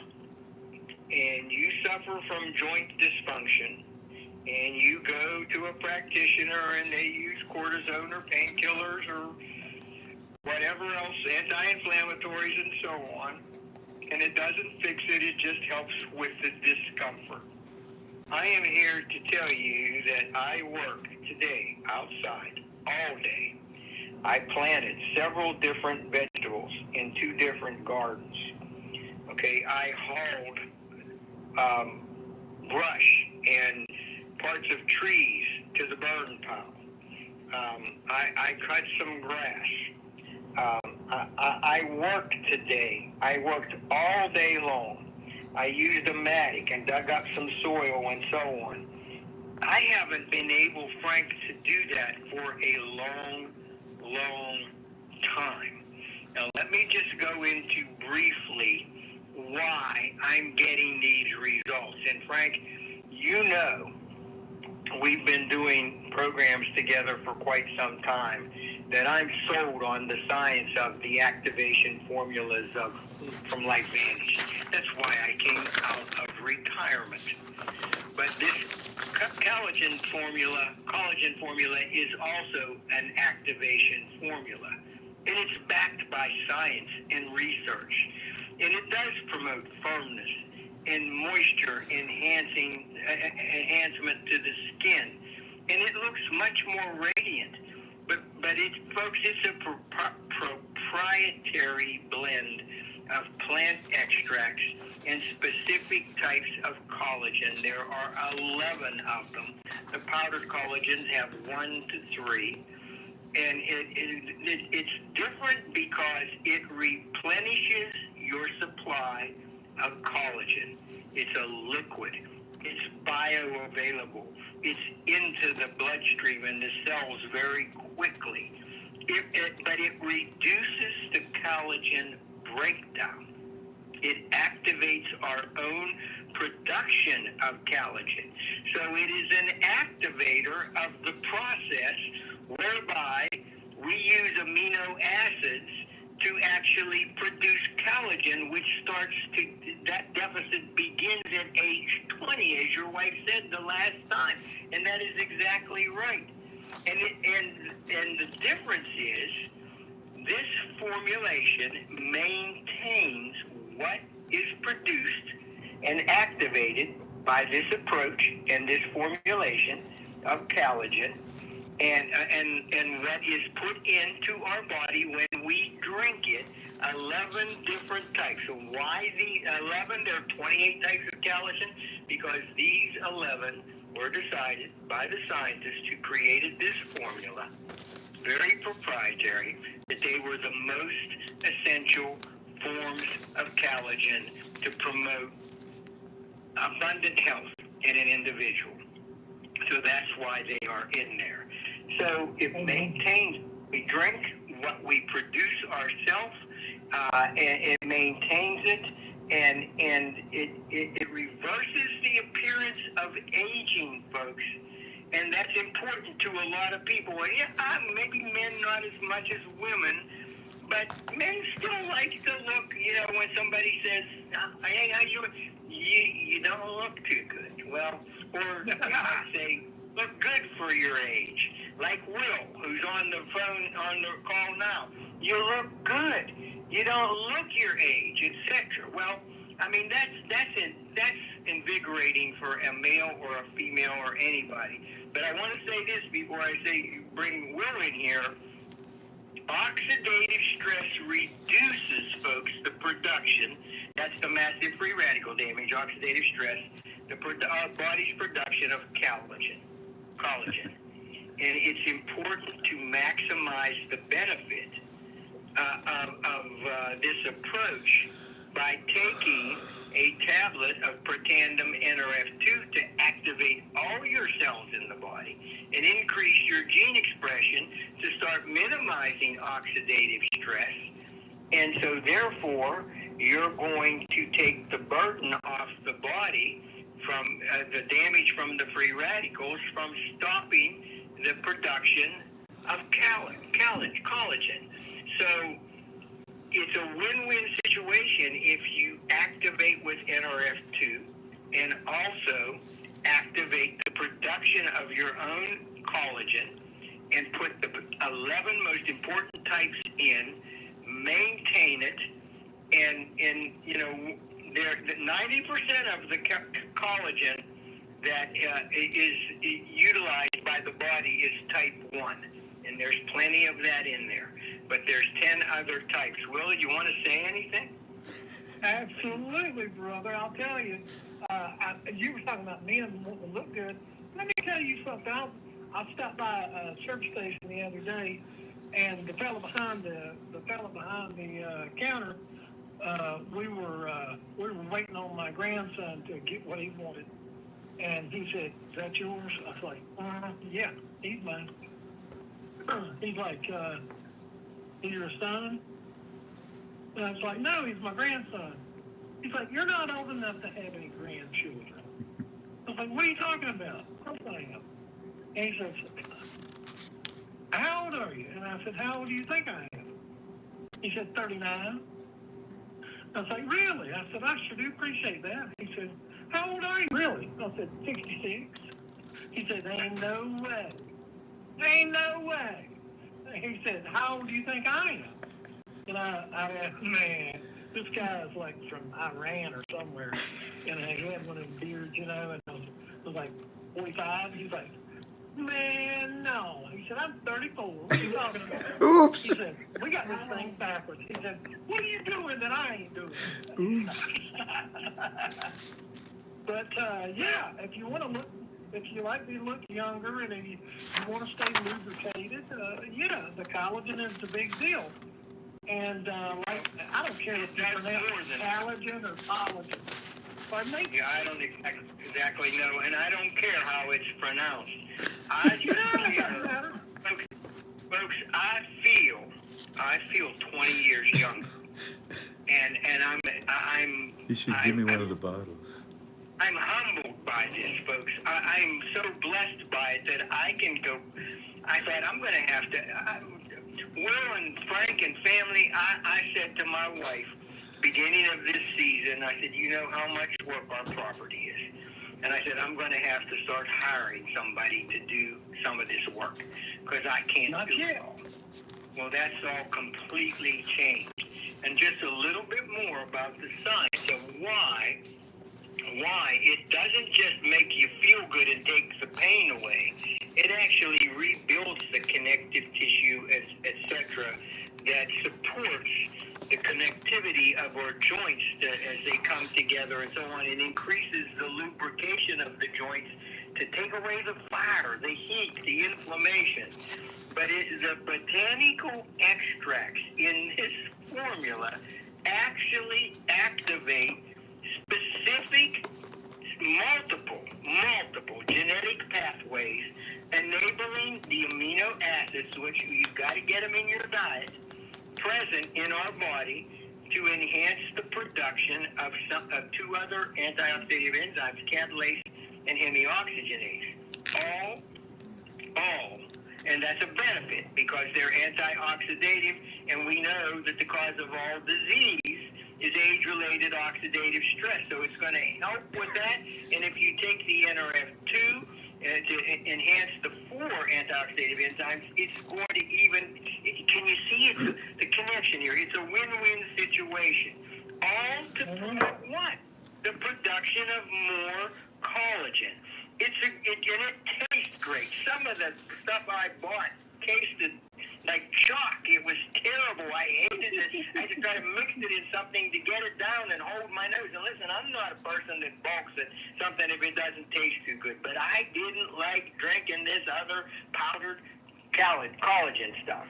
and you suffer from joint dysfunction, and you go to a practitioner and they use cortisone or painkillers or whatever else, anti-inflammatories and so on, and it doesn't fix it, it just helps with the discomfort. I am here to tell you that I work today outside all day. I planted several different vegetables in 2 different gardens. Okay, I hauled brush and parts of trees to the burn pile. I cut some grass. I worked today. I worked all day long. I used a mattock and dug up some soil and so on. I haven't been able, Frank, to do that for a long time. Now, let me just go into briefly why I'm getting these results. And Frank, you know, we've been doing programs together for quite some time, that I'm sold on the science of the activation formulas from Life Vantage. That's why I came out of retirement. But this collagen formula is also an activation formula. And it's backed by science and research. And it does promote firmness and moisture enhancement to the skin. And it looks much more radiant. But folks, it's a proprietary blend of plant extracts and specific types of collagen. There are 11 of them. The powdered collagens have 1 to 3. And it's different because it replenishes your supply of collagen. It's a liquid. It's bioavailable. It's into the bloodstream and the cells very quickly. But it reduces the collagen breakdown. It activates our own production of collagen. So it is an activator of the process whereby we use amino acids to actually produce collagen, which that deficit begins at age 20, as your wife said the last time. And that is exactly right. And the difference is this formulation maintains what is produced and activated by this approach and this formulation of collagen, and what is put into our body when we drink it. 11 different types. So why the 11? There are 28 types of collagen because these 11 were decided by the scientists who created this formula, very proprietary, that they were the most essential forms of collagen to promote abundant health in an individual. So that's why they are in there. So it maintains, we drink what we produce ourselves, and it maintains it, and it reverses the appearance of aging, folks. And that's important to a lot of people. Yeah, maybe men not as much as women, but men still like to look, when somebody says, hey, how you don't look too good. Well, or I say, look good for your age. Like Will, who's on the phone, on the call now. You look good. You don't look your age, etc. Well, I mean, that's invigorating for a male or a female or anybody. But I want to say this before I say bring Will in here. Oxidative stress reduces, folks, the production. That's the massive free radical damage, oxidative stress, our body's production of collagen. And it's important to maximize the benefit of this approach by taking a tablet of Protandim NRF2 to activate all your cells in the body and increase your gene expression to start minimizing oxidative stress. And so therefore, you're going to take the burden off the body from the damage from the free radicals, from stopping the production of collagen. So it's a win-win situation if you activate with NRF2 and also activate the production of your own collagen and put the 11 most important types in, maintain it, and 90% of the collagen that is utilized by the body is type 1, and there's plenty of that in there. But there's 10 other types. Will, you want to say anything? Absolutely, brother. I'll tell you. You were talking about men wanting to look good. Let me tell you something. I stopped by a service station the other day, and the fellow behind the counter we were waiting on my grandson to get what he wanted, and he said, "Is that yours?" I was like, "Yeah, he's mine." He's like, "He's your son?" And I was like, "No, he's my grandson." He's like, "You're not old enough to have any grandchildren." I was like, "What are you talking about?" "Of course I am." And he says, "How old are you?" And I said, "How old do you think I am?" He said, 39. I was like, "Really?" I said, "I sure do appreciate that." He said, "How old are you really?" I said, 66. He said, "Ain't no way. Ain't no way." He said, "How old do you think I am?" And I went, "Man, this guy is like from Iran or somewhere." And he had one of them beards, and I was like, 45? He's like, "Man, no." He said, "I'm 34. What are you talking about?" Oops. He said, "We got this thing backwards." He said, "What are you doing that I ain't doing?" But, yeah, if you want to look, if you like to look younger and if you want to stay lubricated, yeah, the collagen is the big deal. And, like, I don't care if you pronounce it collagen or collagen. Pardon me? Yeah, I don't exactly know, and I don't care how it's pronounced. It doesn't matter. Folks, I feel 20 years younger, and I'm. You should give me one of the bottles. I'm humbled by this, folks. I'm so blessed by it that I can go. I thought I'm going to have to. Will and Frank and family, I said to my wife, beginning of this season, I said, "You know how much work our property is." And I said, "I'm going to have to start hiring somebody to do some of this work because I can't do it all." Well, that's all completely changed. And just a little bit more about the science of why it doesn't just make you feel good and takes the pain away. It actually rebuilds the connective tissue, etc., that supports the connectivity of our joints as they come together and so on. It increases the lubrication of the joints to take away the fire, the heat, the inflammation. But the botanical extracts in this formula actually activate specific, multiple genetic pathways enabling the amino acids, which you've got to get them in your diet, present in our body to enhance the production of two other antioxidant enzymes, catalase and hemioxygenase. All. And that's a benefit because they're antioxidative, and we know that the cause of all disease is age-related oxidative stress. So it's going to help with that. And if you take the NRF2 to enhance the 4 antioxidative enzymes, it's going to even, can you see it's the connection here? It's a win-win situation. All to promote what? The production of more collagen. It tastes great. Some of the stuff I bought tasted like chalk. It was terrible. I hated it. I just tried to mix it in something to get it down and hold my nose. And listen, I'm not a person that balks at something if it doesn't taste too good. But I didn't like drinking this other powdered collagen stuff.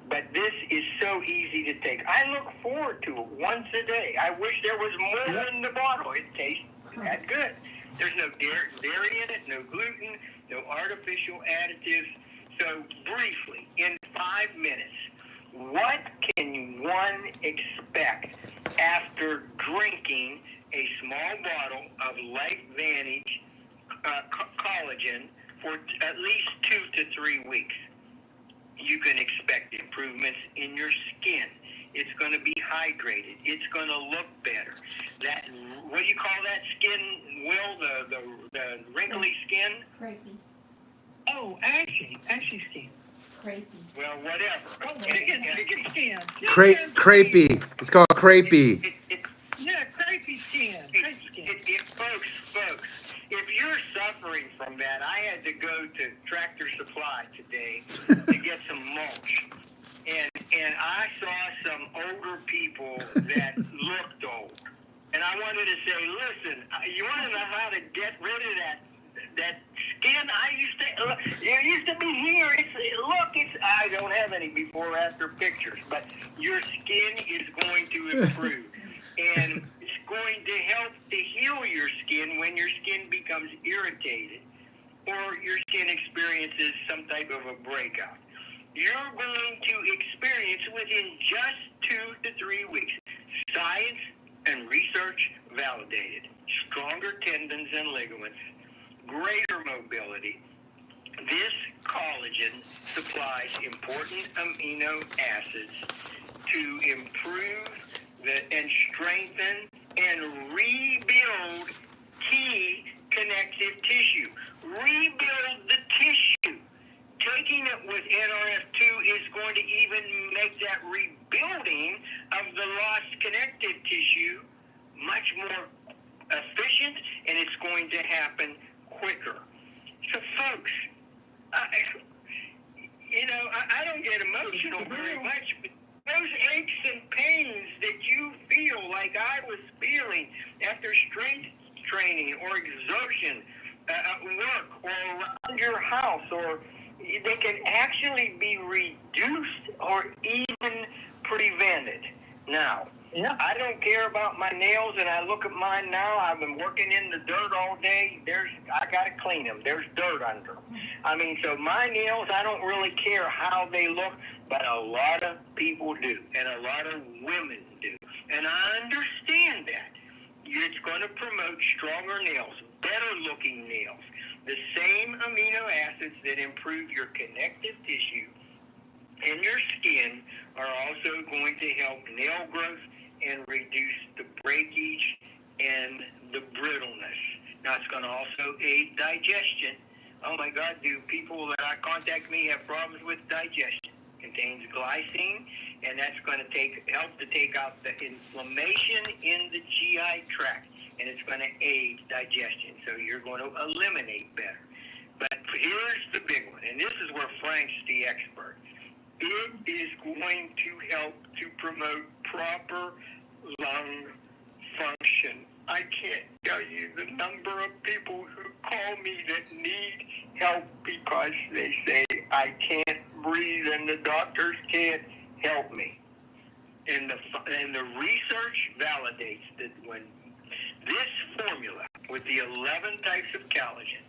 But this is so easy to take. I look forward to it once a day. I wish there was more in the bottle. It tastes that good. There's no dairy in it, no gluten, no artificial additives. So briefly, in 5 minutes, what can one expect after drinking a small bottle of LifeVantage collagen for at least 2 to 3 weeks? You can expect improvements in your skin. It's going to be hydrated. It's going to look better. That, what do you call that skin, Will? The wrinkly skin? Crepey. Oh, ashy skin. Crepey. Well, whatever. Chicken skin. Crepey. It's called crepey. Yeah, crepey skin. Folks, if you're suffering from that, I had to go to Tractor Supply today to get some mulch. And I saw some older people that looked old. And I wanted to say, listen, you want to know how to get rid of that skin? It used to be here. I don't have any before or after pictures, but your skin is going to improve. and it's going to help to heal your skin when your skin becomes irritated or your skin experiences some type of a breakout. You're going to experience within just 2 to 3 weeks, science and research validated, stronger tendons and ligaments, greater mobility. This collagen supplies important amino acids to improve and strengthen and rebuild key connective tissue. Rebuild the tissue. Taking it with NRF2 is going to even make that rebuilding of the lost connective tissue much more efficient, and it's going to happen quicker. So, folks, I don't get emotional very much, but those aches and pains that you feel like I was feeling after strength training or exertion at work or around your house, or they can actually be reduced or even prevented. Now, Yeah. I don't care about my nails, and I look at mine now. I've been working in the dirt all day. I got to clean them. There's dirt under them. I mean, so my nails, I don't really care how they look, but a lot of people do, and a lot of women do. And I understand that. It's going to promote stronger nails, better looking nails. The same amino acids that improve your connective tissue and your skin are also going to help nail growth and reduce the breakage and the brittleness. Now, it's going to also aid digestion. Oh my God, do people that I contact me have problems with digestion? Contains glycine, and that's going to help to take out the inflammation in the GI tract, and it's going to aid digestion. So you're going to eliminate better. But here's the big one, and this is where Frank's the expert. It is going to help to promote proper lung function. I can't tell you the number of people who call me that need help because they say, I can't breathe and the doctors can't help me. And the research validates that when this formula with the 11 types of collagen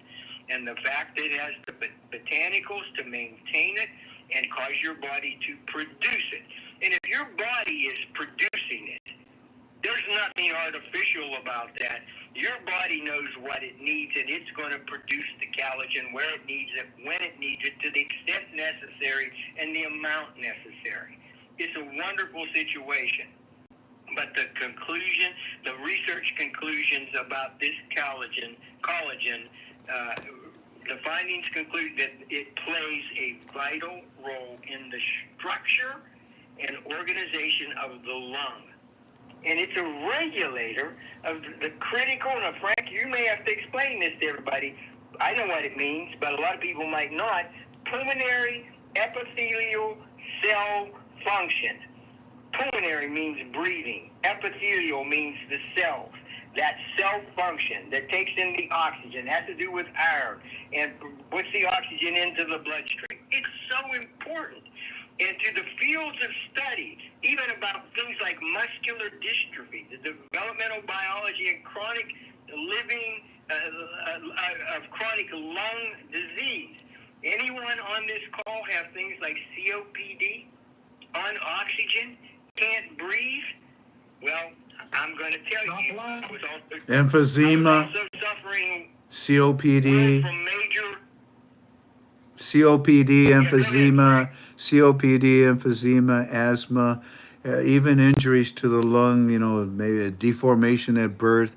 and the fact that it has the botanicals to maintain it and cause your body to produce it. And if your body is producing it, there's nothing artificial about that. Your body knows what it needs, and it's going to produce the collagen where it needs it, when it needs it, to the extent necessary and the amount necessary. It's a wonderful situation. But the research conclusions about this collagen, the findings conclude that it plays a vital role in the structure and organization of the lung. And it's a regulator of the critical, and Frank, you may have to explain this to everybody. I know what it means, but a lot of people might not. Pulmonary epithelial cell function. Pulmonary means breathing. Epithelial means the cells. That cell function that takes in the oxygen has to do with iron and puts the oxygen into the bloodstream. It's so important. And to the fields of study, even about things like muscular dystrophy, the developmental biology and chronic living of chronic lung disease. Anyone on this call have things like COPD, on oxygen, can't breathe? Well, I'm going to tell you, I was Emphysema, also suffering COPD, from major COPD, emphysema, asthma, even injuries to the lung, maybe a deformation at birth,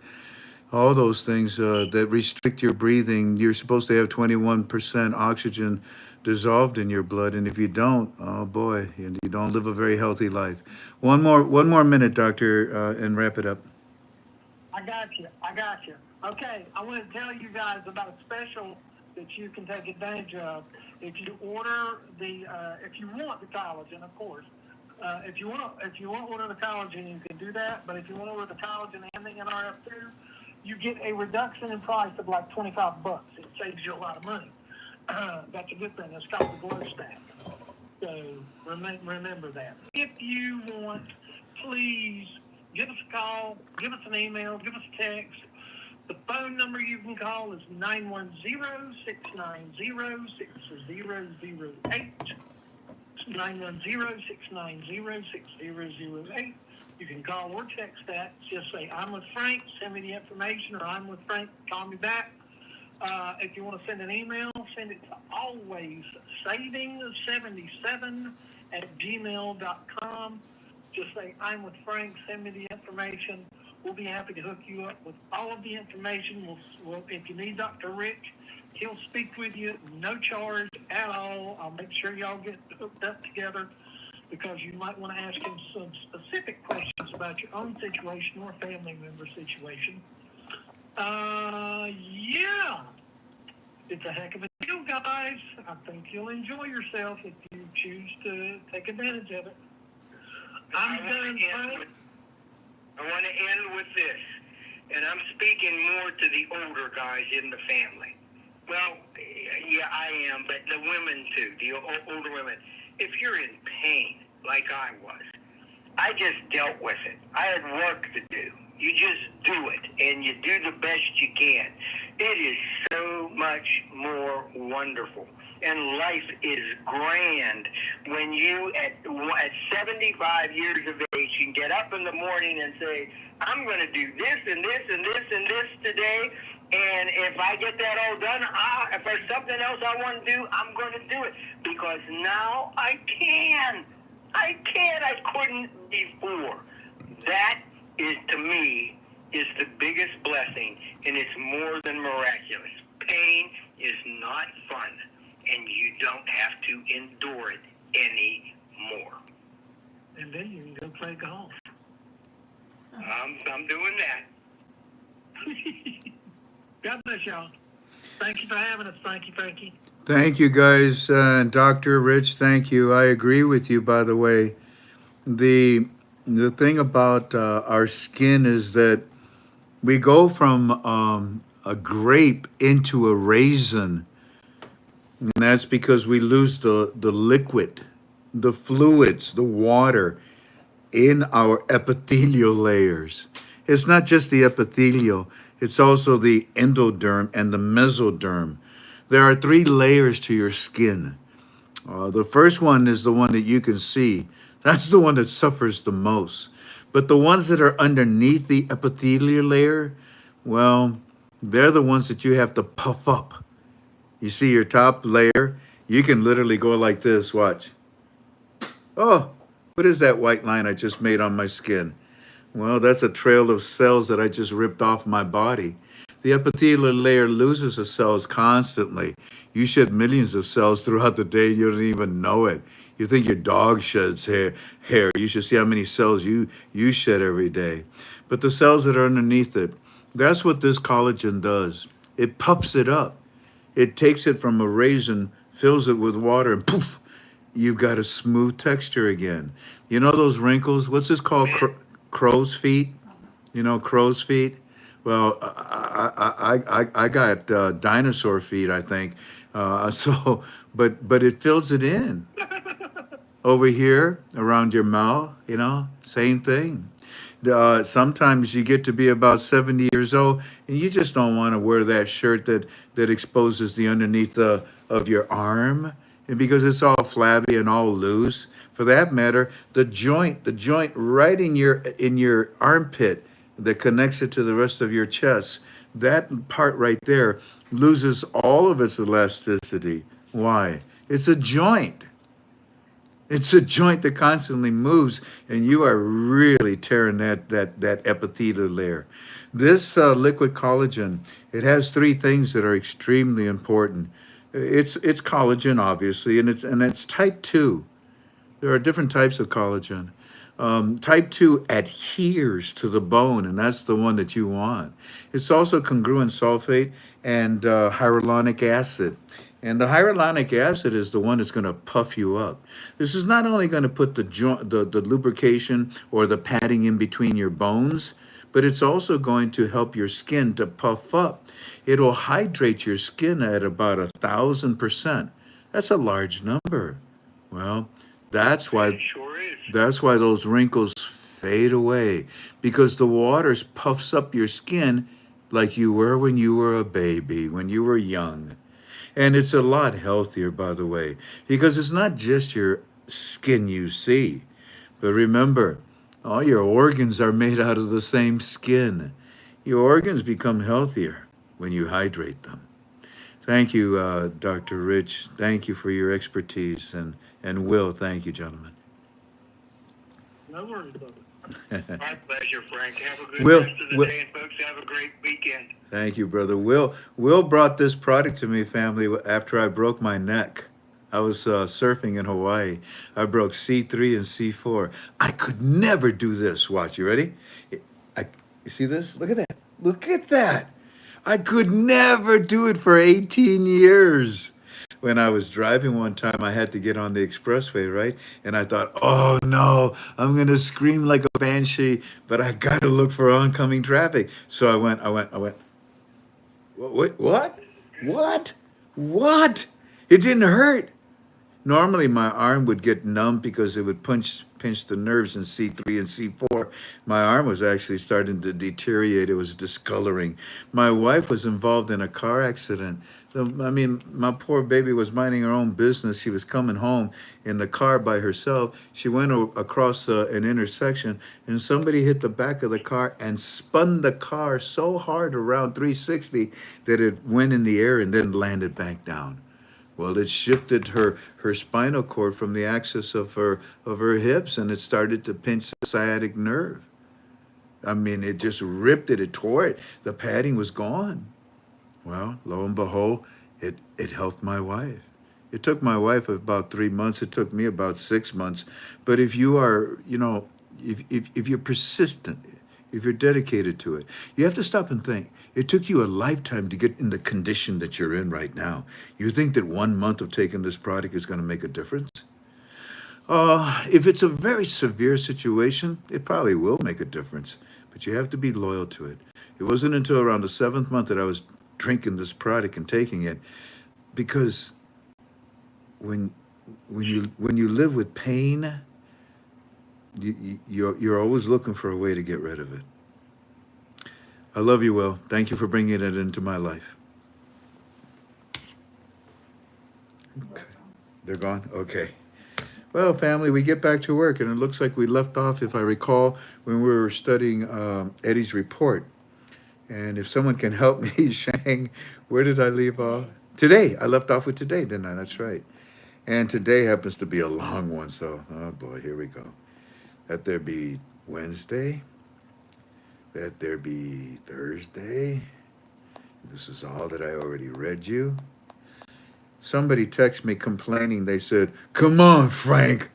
all those things that restrict your breathing. You're supposed to have 21% oxygen dissolved in your blood, and if you don't, oh boy, you don't live a very healthy life. One more minute, doctor, and wrap it up. I got you. Okay, I want to tell you guys about a special that you can take advantage of. If you order if you want the collagen, of course. If you want to order the collagen, you can do that. But if you want to order the collagen and the NRF2, you get a reduction in price of like $25. It saves you a lot of money. That's a good thing. It's called the glow stack. So remember that. If you want, please give us a call, give us an email, give us a text. The phone number you can call is 910-690-6008. 910-690-6008. You can call or text that. Just say, I'm with Frank, send me the information, or I'm with Frank, call me back. If you want to send an email, send it to always77@gmail.com. Just say, I'm with Frank, send me the information. We'll be happy to hook you up with all of the information. We'll if you need Dr. Rich, he'll speak with you, no charge at all. I'll make sure y'all get hooked up together because you might want to ask him some specific questions about your own situation or family member situation. Yeah. It's a heck of a deal, guys. I think you'll enjoy yourself if you choose to take advantage of it. I'm done, Frank. I want to end with this, and I'm speaking more to the older guys in the family. Well, yeah, I am, but the women too, the older women. If you're in pain, like I was, I just dealt with it. I had work to do. You just do it, and you do the best you can. It is so much more wonderful. And life is grand when you, at 75 years of age, you can get up in the morning and say, I'm going to do this and this and this and this today. And if I get that all done, if there's something else I want to do, I'm going to do it. Because now I can. I couldn't before. That is, to me, is the biggest blessing, and it's more than miraculous. Pain is not fun, and you don't have to endure it anymore. And then you can go play golf. I'm doing that. God bless y'all. Thank you for having us. Thank you, Frankie. Thank you, guys. Dr. Rich, thank you. I agree with you, by the way. The thing about our skin is that we go from a grape into a raisin, and that's because we lose the liquid, the fluids, the water in our epithelial layers. It's not just the epithelial, it's also the endoderm and the mesoderm. There are 3 layers to your skin. The first one is the one that you can see. That's the one that suffers the most. But the ones that are underneath the epithelial layer, well, they're the ones that you have to puff up. You see your top layer? You can literally go like this, watch. Oh, what is that white line I just made on my skin? Well, that's a trail of cells that I just ripped off my body. The epithelial layer loses the cells constantly. You shed millions of cells throughout the day. You don't even know it. You think your dog sheds hair. You should see how many cells you shed every day. But the cells that are underneath it, that's what this collagen does. It puffs it up. It takes it from a raisin, fills it with water, and poof, you've got a smooth texture again. You know those wrinkles? What's this called? Crow's feet? You know, crow's feet? Well, I got dinosaur feet, I think. But it fills it in. Over here, around your mouth, you know, same thing. Sometimes you get to be about 70 years old, and you just don't want to wear that shirt that exposes the underneath of your arm, and because it's all flabby and all loose. For that matter, the joint right in your armpit that connects it to the rest of your chest, that part right there loses all of its elasticity. Why? It's a joint. It's a joint that constantly moves, and you are really tearing that epithelial layer. This liquid collagen, it has 3 things that are extremely important. It's collagen, obviously, and it's type 2. There are different types of collagen. Type 2 adheres to the bone, and that's the one that you want. It's also congruent sulfate and hyaluronic acid. And the hyaluronic acid is the one that's going to puff you up. This is not only going to put the lubrication or the padding in between your bones, but it's also going to help your skin to puff up. It'll hydrate your skin at about 1,000%. That's a large number. Well, that's why It sure is. that's why those wrinkles fade away because the water puffs up your skin like you were when you were a baby, when you were young. And it's a lot healthier, by the way, because it's not just your skin you see. But remember, all your organs are made out of the same skin. Your organs become healthier when you hydrate them. Thank you, Dr. Rich. Thank you for your expertise. And Will, thank you, gentlemen. No worries about it. My pleasure, Frank. Have a good Will, rest of the Will, day, and folks, have a great weekend. thank you, brother. Will brought this product to me, family, after I broke my neck. I was surfing in Hawaii. I broke C3 and C4. I could never do this. Watch, you ready? You see this? Look at that. Look at that. I could never do it for 18 years. When I was driving one time, I had to get on the expressway, right? And I thought, oh no, I'm going to scream like a banshee, but I got to look for oncoming traffic. So I went, what? What? What? It didn't hurt. Normally, my arm would get numb because it would pinch the nerves in C3 and C4. My arm was actually starting to deteriorate. It was discoloring. My wife was involved in a car accident. I mean, my poor baby was minding her own business. She was coming home in the car by herself. She went across an intersection, and somebody hit the back of the car and spun the car so hard around 360 that it went in the air and then landed back down. Well, it shifted her spinal cord from the axis of her hips, and it started to pinch the sciatic nerve. I mean, it just ripped it. It tore it. The padding was gone. Well, lo and behold, it helped my wife. It took my wife about 3 months. It took me about 6 months. But if you are, if you're persistent, if you're dedicated to it, you have to stop and think. It took you a lifetime to get in the condition that you're in right now. You think that 1 month of taking this product is going to make a difference? If it's a very severe situation, it probably will make a difference. But you have to be loyal to it. It wasn't until around the 7th month that I was drinking this product and taking it, because when you live with pain, you're always looking for a way to get rid of it. I love you, Will. Thank you for bringing it into my life. Okay. They're gone? Okay. Well, family, we get back to work, and it looks like we left off, if I recall, when we were studying Eddie's report. And if someone can help me, Shang, where did I leave off? Today. I left off with today, didn't I? That's right. And today happens to be a long one, so, oh boy, here we go. Let there be Wednesday. Let there be Thursday. This is all that I already read you. Somebody texted me complaining. They said, come on, Frank.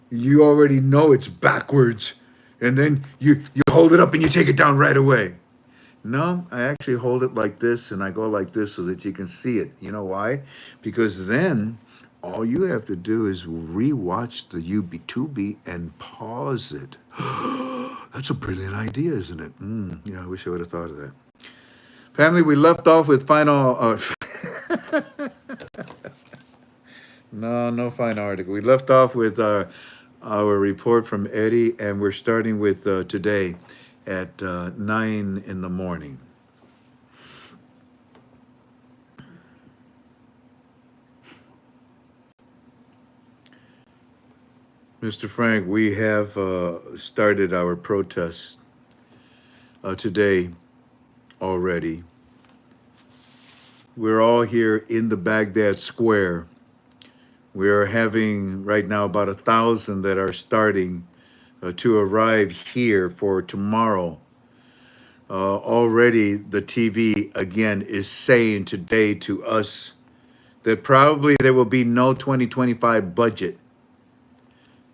You already know it's backwards. And then you hold it up and you take it down right away. No, I actually hold it like this and I go like this so that you can see it. You know why? Because then all you have to do is rewatch the UB2B and pause it. That's a brilliant idea, isn't it? Yeah, I wish I would have thought of that. Family, we left off with final... No fine article. We left off with our report from Eddie, and we're starting with today at 9 in the morning. Mr. Frank, we have started our protest today already. We're all here in the Baghdad Square. We are having right now about 1,000 that are starting to arrive here for tomorrow. Already the TV, again, is saying today to us that probably there will be no 2025 budget.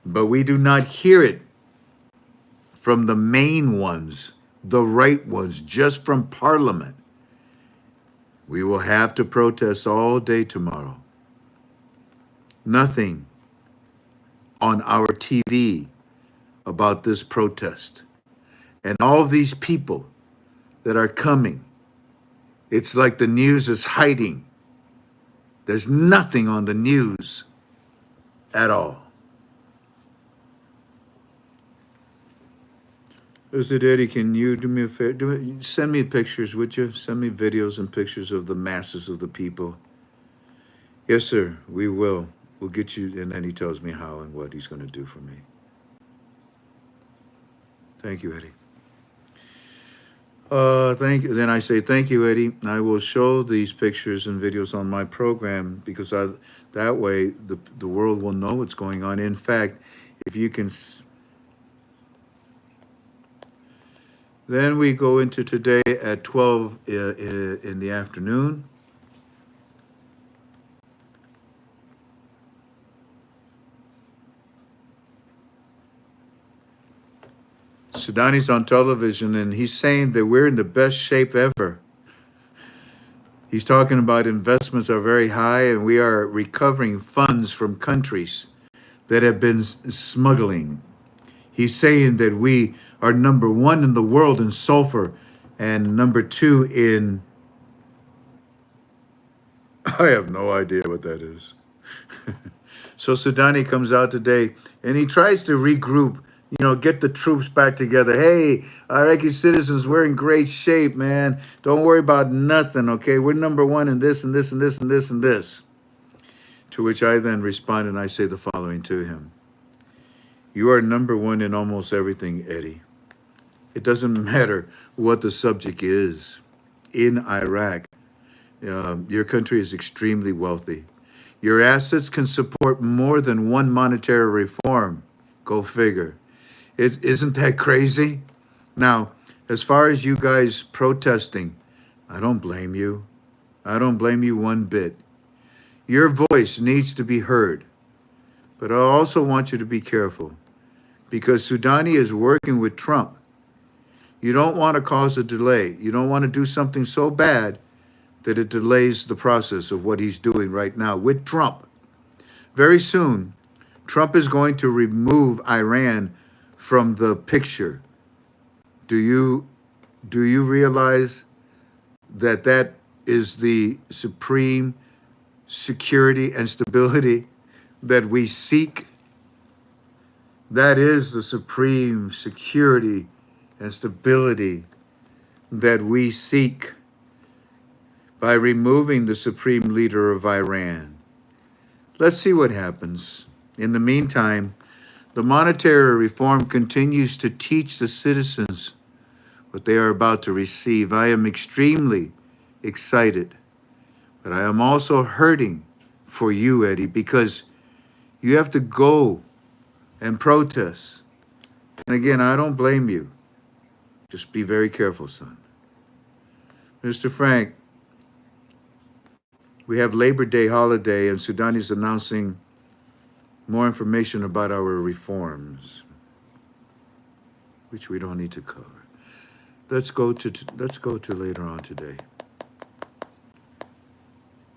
But we do not hear it from the main ones, the right ones, just from Parliament. We will have to protest all day tomorrow. Nothing on our TV about this protest. And all these people that are coming, it's like the news is hiding. There's nothing on the news at all. Is it Eddie? Can you do me a favor? Send me pictures, would you? Send me videos and pictures of the masses of the people. Yes, sir. We will. We'll get you. And then he tells me how and what he's going to do for me. Thank you, Eddie. Thank you. Then I say, thank you, Eddie. I will show these pictures and videos on my program because that way the world will know what's going on. In fact, if you can, then we go into today at 12 in the afternoon. Sudani's on television and he's saying that we're in the best shape ever. He's talking about investments are very high and we are recovering funds from countries that have been smuggling. He's saying that we are number 1 in the world in sulfur and number 2 in, I have no idea what that is. So Sudani comes out today and he tries to regroup, get the troops back together. Hey, Iraqi citizens, we're in great shape, man. Don't worry about nothing, okay? We're number 1 in this and this and this and this and this. To which I then respond and I say the following to him. You are number 1 in almost everything, Eddie. It doesn't matter what the subject is. In Iraq, your country is extremely wealthy. Your assets can support more than one monetary reform. Go figure. Isn't that crazy? Now, as far as you guys protesting, I don't blame you. I don't blame you one bit. Your voice needs to be heard. But I also want you to be careful because Sudani is working with Trump. You don't want to cause a delay. You don't want to do something so bad that it delays the process of what he's doing right now with Trump. Very soon, Trump is going to remove Iran from the picture. Do you realize that that is the supreme security and stability that we seek? That is the supreme security and stability that we seek by removing the supreme leader of Iran. Let's see what happens. In the meantime, the monetary reform continues to teach the citizens what they are about to receive. I am extremely excited, but I am also hurting for you, Eddie, because you have to go and protest. And again, I don't blame you. Just be very careful, son. Mr. Frank, we have Labor Day holiday, and Sudani is announcing more information about our reforms, which we don't need to cover. Let's go to later on today.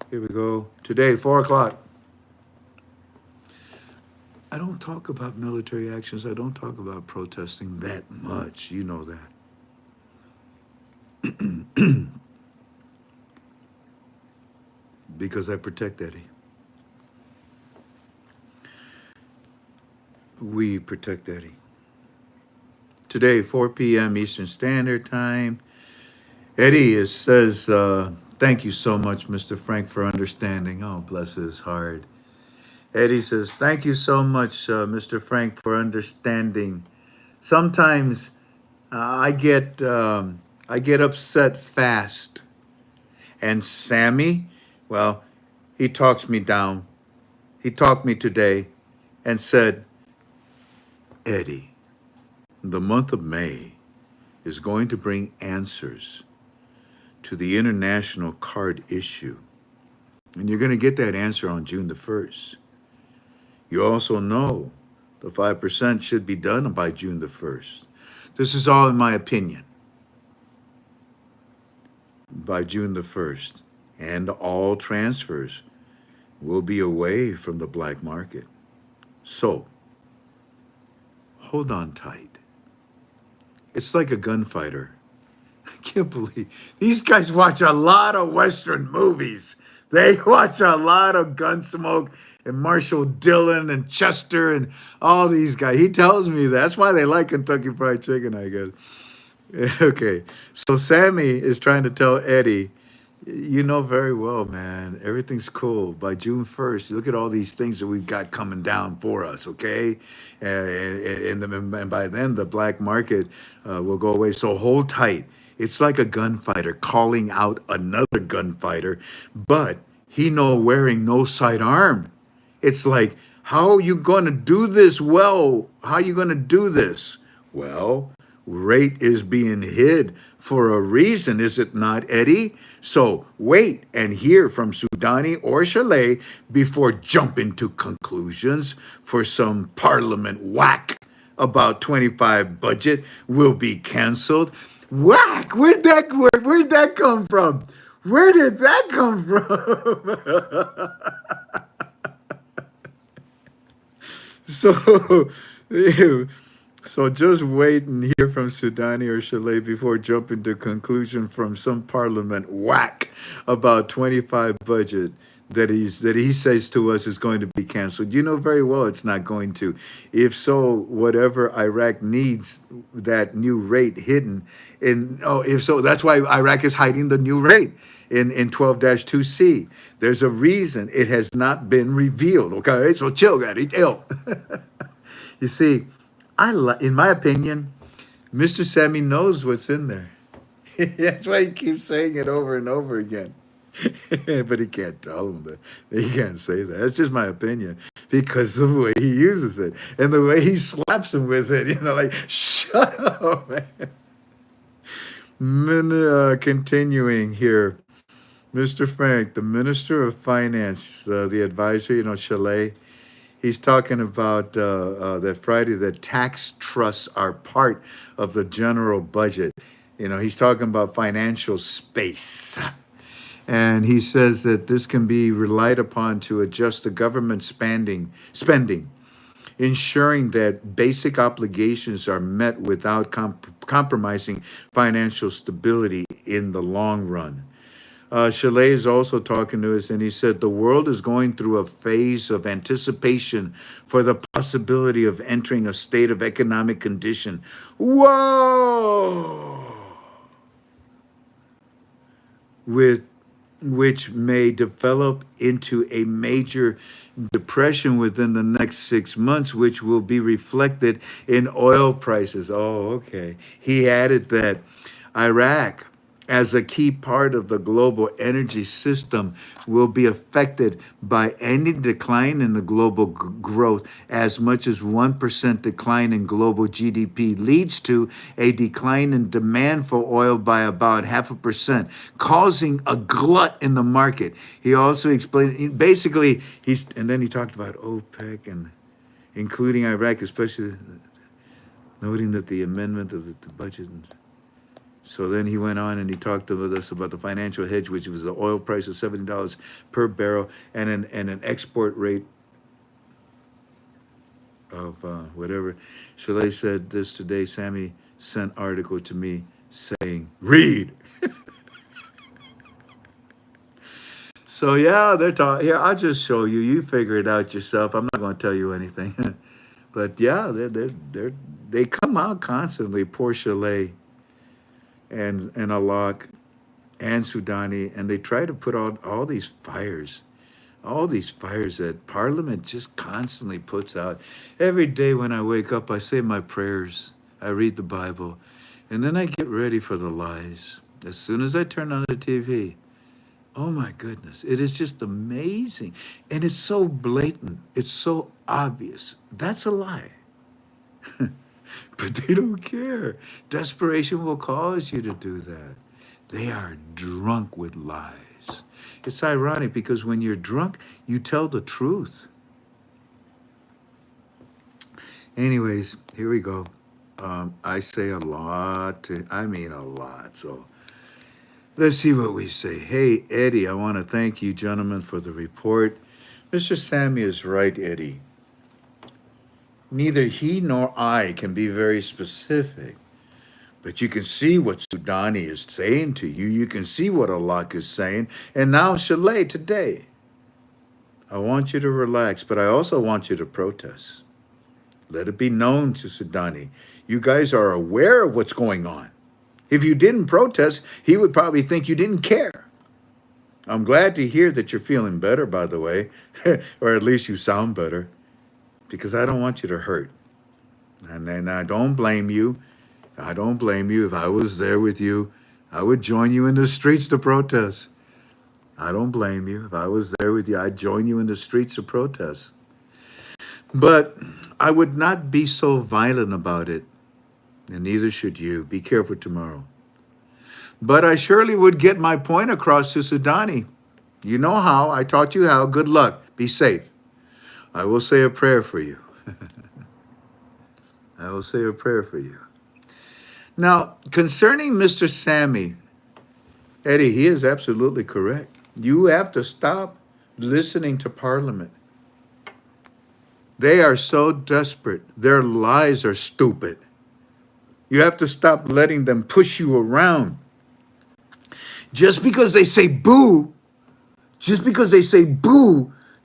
Here we go. Today, 4 o'clock. I don't talk about military actions. I don't talk about protesting that much. You know that. Because I protect Eddie. We protect Eddie. Today, 4 p.m. Eastern Standard Time. Eddie says, thank you so much, Mr. Frank, for understanding. Oh, bless his heart. Eddie says, thank you so much, Mr. Frank, for understanding. Sometimes I get upset fast. And Sammy, well, he talks me down. He talked me today and said, Eddie, the month of May is going to bring answers to the international card issue. And you're going to get that answer on June the 1st. You also know the 5% should be done by June the 1st. This is all in my opinion. By June the 1st. And all transfers will be away from the black market. So, hold on tight. It's like a gunfighter. I can't believe these guys watch a lot of Western movies. They watch a lot of Gunsmoke and Marshall Dillon and Chester and all these guys. He tells me that's why they like Kentucky Fried Chicken, I guess. Okay, so Sammy is trying to tell Eddie, you know very well, man, everything's cool. By June 1st, look at all these things that we've got coming down for us, okay? And by then, the black market will go away. So hold tight. It's like a gunfighter calling out another gunfighter, but he no wearing no sidearm. It's like, how are you going to do this well? How are you going to do this? Well, rate is being hid for a reason, is it not, Eddie? So wait and hear from Sudani or Chalet before jumping to conclusions for some parliament whack about 25 budget will be canceled. Whack! Where'd that come from? Where did that come from? So, so just wait and hear from Sudani or Chalet before jumping to conclusion from some parliament whack about 25 budget that he says to us is going to be canceled. You know very well it's not going to. If so, whatever Iraq needs that new rate hidden in. Oh, if so, that's why Iraq is hiding the new rate in 12-2C. There's a reason it has not been revealed. Okay, so chill, Gaddy, chill. You see, in my opinion, Mr. Sammy knows what's in there. That's why he keeps saying it over and over again. But he can't tell him that. He can't say that. That's just my opinion. Because of the way he uses it and the way he slaps him with it, like, shut up, man. Continuing here. Mr. Frank, the Minister of Finance, the advisor, Chalet, he's talking about that Friday that tax trusts are part of the general budget. He's talking about financial space. And he says that this can be relied upon to adjust the government spending, ensuring that basic obligations are met without compromising financial stability in the long run. Chalet is also talking to us, and he said the world is going through a phase of anticipation for the possibility of entering a state of economic condition. Whoa! Which may develop into a major depression within the next 6 months, which will be reflected in oil prices. Oh, okay. He added that Iraq, as a key part of the global energy system, will be affected by any decline in the global growth. As much as 1% decline in global GDP leads to a decline in demand for oil by about 0.5%, causing a glut in the market. He also explained, basically, and then he talked about OPEC and including Iraq, especially noting that the amendment of the budget. So then he went on and he talked to us about the financial hedge, which was the oil price of $70 per barrel and an export rate of whatever. Chalet said this today. Sammy sent article to me saying, read. So yeah, they're talking. Here, I'll just show you. You figure it out yourself. I'm not going to tell you anything. But yeah, they come out constantly. Poor Chalet and Alok and Sudani, and they try to put out all these fires that Parliament just constantly puts out. Every day when I wake up, I say my prayers, I read the Bible, and then I get ready for the lies. As soon as I turn on the TV, oh my goodness, it is just amazing. And it's so blatant, it's so obvious. That's a lie. But they don't care. Desperation will cause you to do that. They are drunk with lies. It's ironic because when you're drunk, you tell the truth. Anyways, here we go. I say a lot. I mean a lot. So let's see what we say. Hey, Eddie, I want to thank you, gentlemen, for the report. Mr. Sammy is right, Eddie. Neither he nor I can be very specific, but you can see what Sudani is saying to you. You can see what Alak is saying. And now Chalet today. I want you to relax, but I also want you to protest. Let it be known to Sudani. You guys are aware of what's going on. If you didn't protest, he would probably think you didn't care. I'm glad to hear that you're feeling better, by the way, or at least you sound better, because I don't want you to hurt. And then I don't blame you. I don't blame you. If I was there with you, I would join you in the streets to protest. I don't blame you. If I was there with you, I'd join you in the streets to protest. But I would not be so violent about it, and neither should you. Be careful tomorrow. But I surely would get my point across to Sudani. You know how. I taught you how. Good luck. Be safe. I will say a prayer for you. I will say a prayer for you. Now, concerning Mr. Sammy, Eddie, he is absolutely correct. You have to stop listening to Parliament. They are so desperate. Their lies are stupid. You have to stop letting them push you around. Just because they say boo,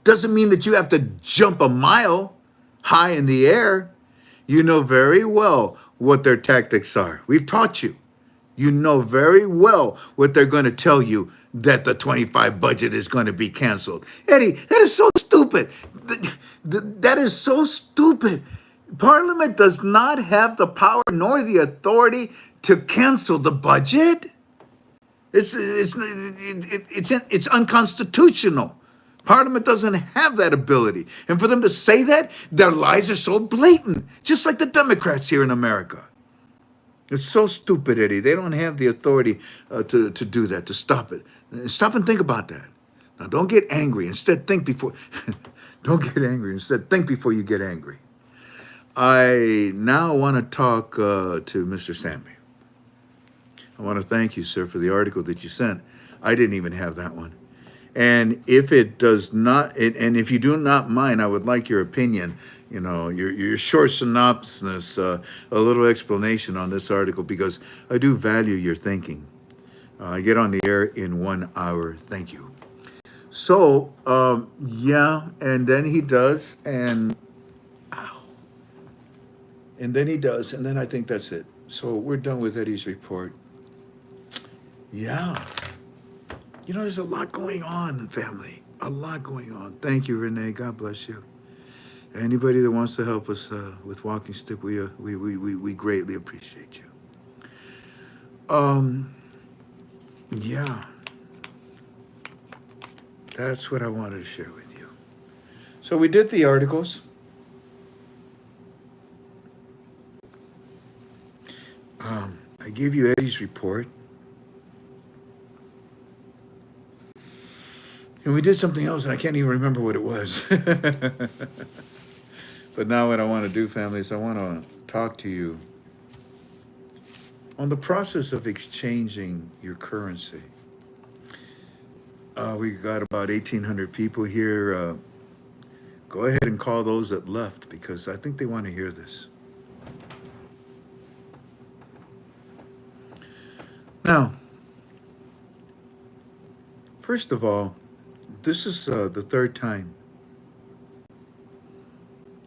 doesn't mean that you have to jump a mile high in the air. You know very well what their tactics are. We've taught you. You know very well what they're going to tell you, that the 25 budget is going to be canceled. Eddie, that is so stupid. That is so stupid. Parliament does not have the power nor the authority to cancel the budget. It's unconstitutional. Parliament doesn't have that ability. And for them to say that, their lies are so blatant, just like the Democrats here in America. It's so stupid, Eddie. They don't have the authority to do that, to stop it. Stop and think about that. Now, don't get angry. Instead, think before. Don't get angry. Instead, think before you get angry. I now want to talk to Mr. Sammy. I want to thank you, sir, for the article that you sent. I didn't even have that one. And if it does not, and if you do not mind, I would like your opinion, you know, your short synopsis, a little explanation on this article, because I do value your thinking. I get on the air in 1 hour. Thank you. So, yeah, and then he does, and then he does, and then I think that's it. So we're done with Eddie's report. Yeah. You know, there's a lot going on, family. A lot going on. Thank you, Renee. God bless you. Anybody that wants to help us with Walking Stick, we greatly appreciate you. Yeah. That's what I wanted to share with you. So we did the articles. I gave you Eddie's report. And we did something else, and I can't even remember what it was. But now what I want to do, family, is I want to talk to you on the process of exchanging your currency. We got about 1,800 people here. Go ahead and call those that left, because I think they want to hear this. Now, first of all, this is the third time.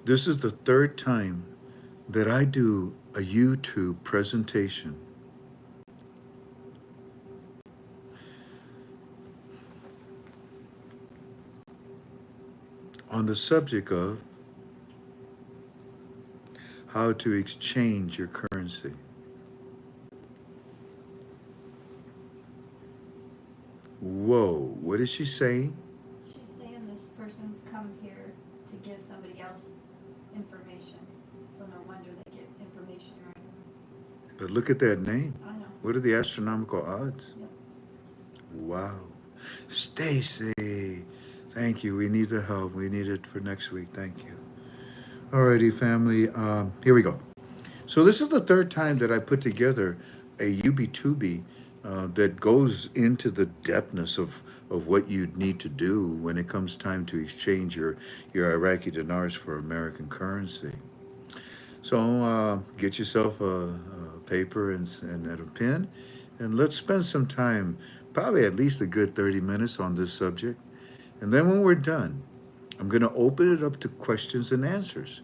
This is the third time that I do a YouTube presentation. On the subject of how to exchange your currency. Whoa, what is she saying? She's saying this person's come here to give somebody else information. So no wonder they get information right. But look at that name. I know. What are the astronomical odds? Yep. Wow. Stacy, thank you. We need the help. We need it for next week. Thank you. Alrighty, family. Here we go. So this is the third time that I put together a UB2B that goes into the depthness of what you need to do when it comes time to exchange your Iraqi dinars for American currency. So get yourself a paper and a pen, and let's spend some time, probably at least a good 30 minutes on this subject. And then when we're done, I'm going to open it up to questions and answers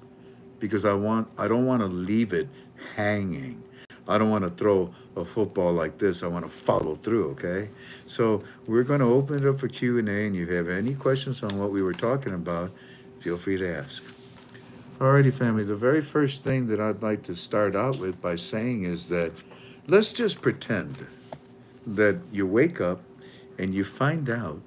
because I don't want to leave it hanging. I don't want to throw a football like this. I want to follow through, okay? So we're going to open it up for Q&A, and if you have any questions on what we were talking about, feel free to ask. Alrighty, family, the very first thing that I'd like to start out with by saying is that let's just pretend that you wake up and you find out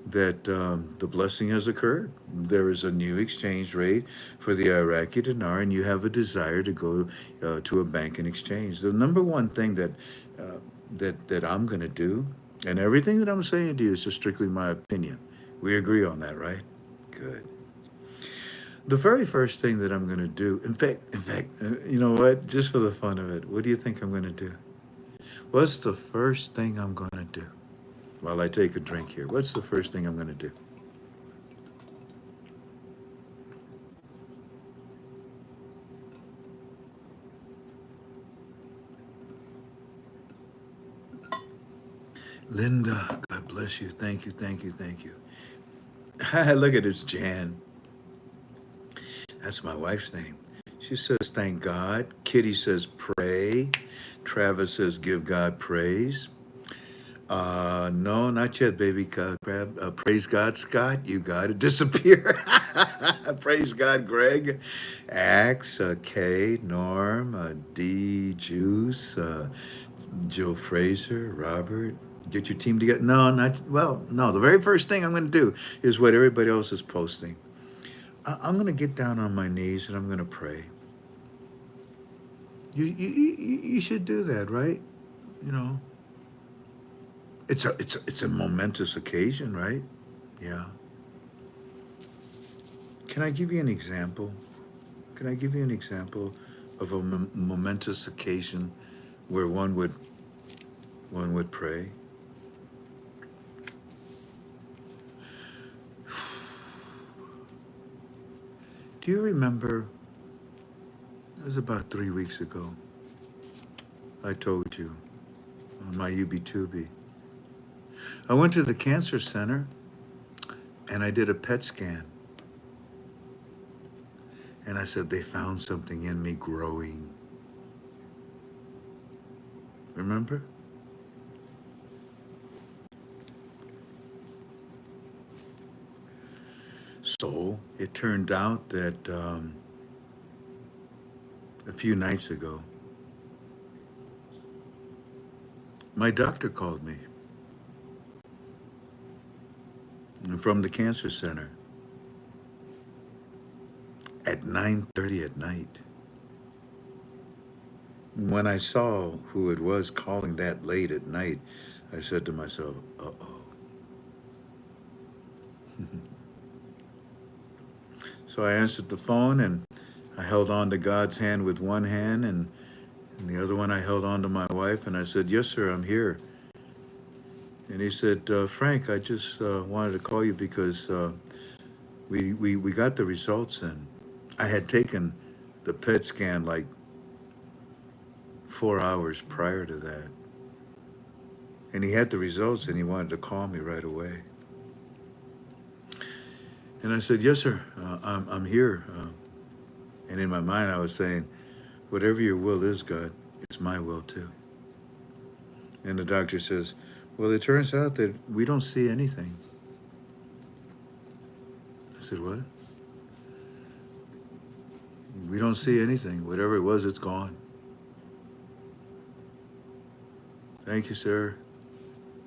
that the blessing has occurred. There is a new exchange rate for the Iraqi dinar, and you have a desire to go to a bank and exchange. The number one thing that I'm going to do, and everything that I'm saying to you is just strictly my opinion. We agree on that, right? Good. The very first thing that I'm going to do, in fact, you know what? Just for the fun of it, what do you think I'm going to do? What's the first thing I'm going to do? While I take a drink here, what's the first thing I'm going to do? Linda, God bless you. Thank you, thank you, thank you. Look at this, Jan. That's my wife's name. She says, thank God. Kitty says, pray. Travis says, give God praise. No, not yet, baby. Praise God, Scott. You got to disappear. Praise God, Greg. Axe, Kay, Norm, D, Juice, Joe Fraser, Robert. Get your team together. No, no. The very first thing I'm going to do is what everybody else is posting. I'm going to get down on my knees and I'm going to pray. You should do that, right? You know. It's a momentous occasion, right? Yeah. Can I give you an example? Can I give you an example of a momentous occasion where one would pray? Do you remember? It was about 3 weeks ago. I told you on my UB2B. I went to the cancer center and I did a PET scan. And I said, they found something in me growing. Remember? So it turned out that a few nights ago, my doctor called me from the cancer center at 9:30 at night. When I saw who it was calling that late at night, I said to myself, uh-oh. So I answered the phone and I held on to God's hand with one hand and the other one I held on to my wife and I said, yes, sir, I'm here. And he said, Frank, I just wanted to call you because we got the results and I had taken the PET scan like 4 hours prior to that. And he had the results and he wanted to call me right away. And I said, yes, sir, I'm here. And in my mind, I was saying, whatever your will is, God, it's my will too. And the doctor says, well, it turns out that we don't see anything. I said, what? We don't see anything. Whatever it was, it's gone. Thank you, sir.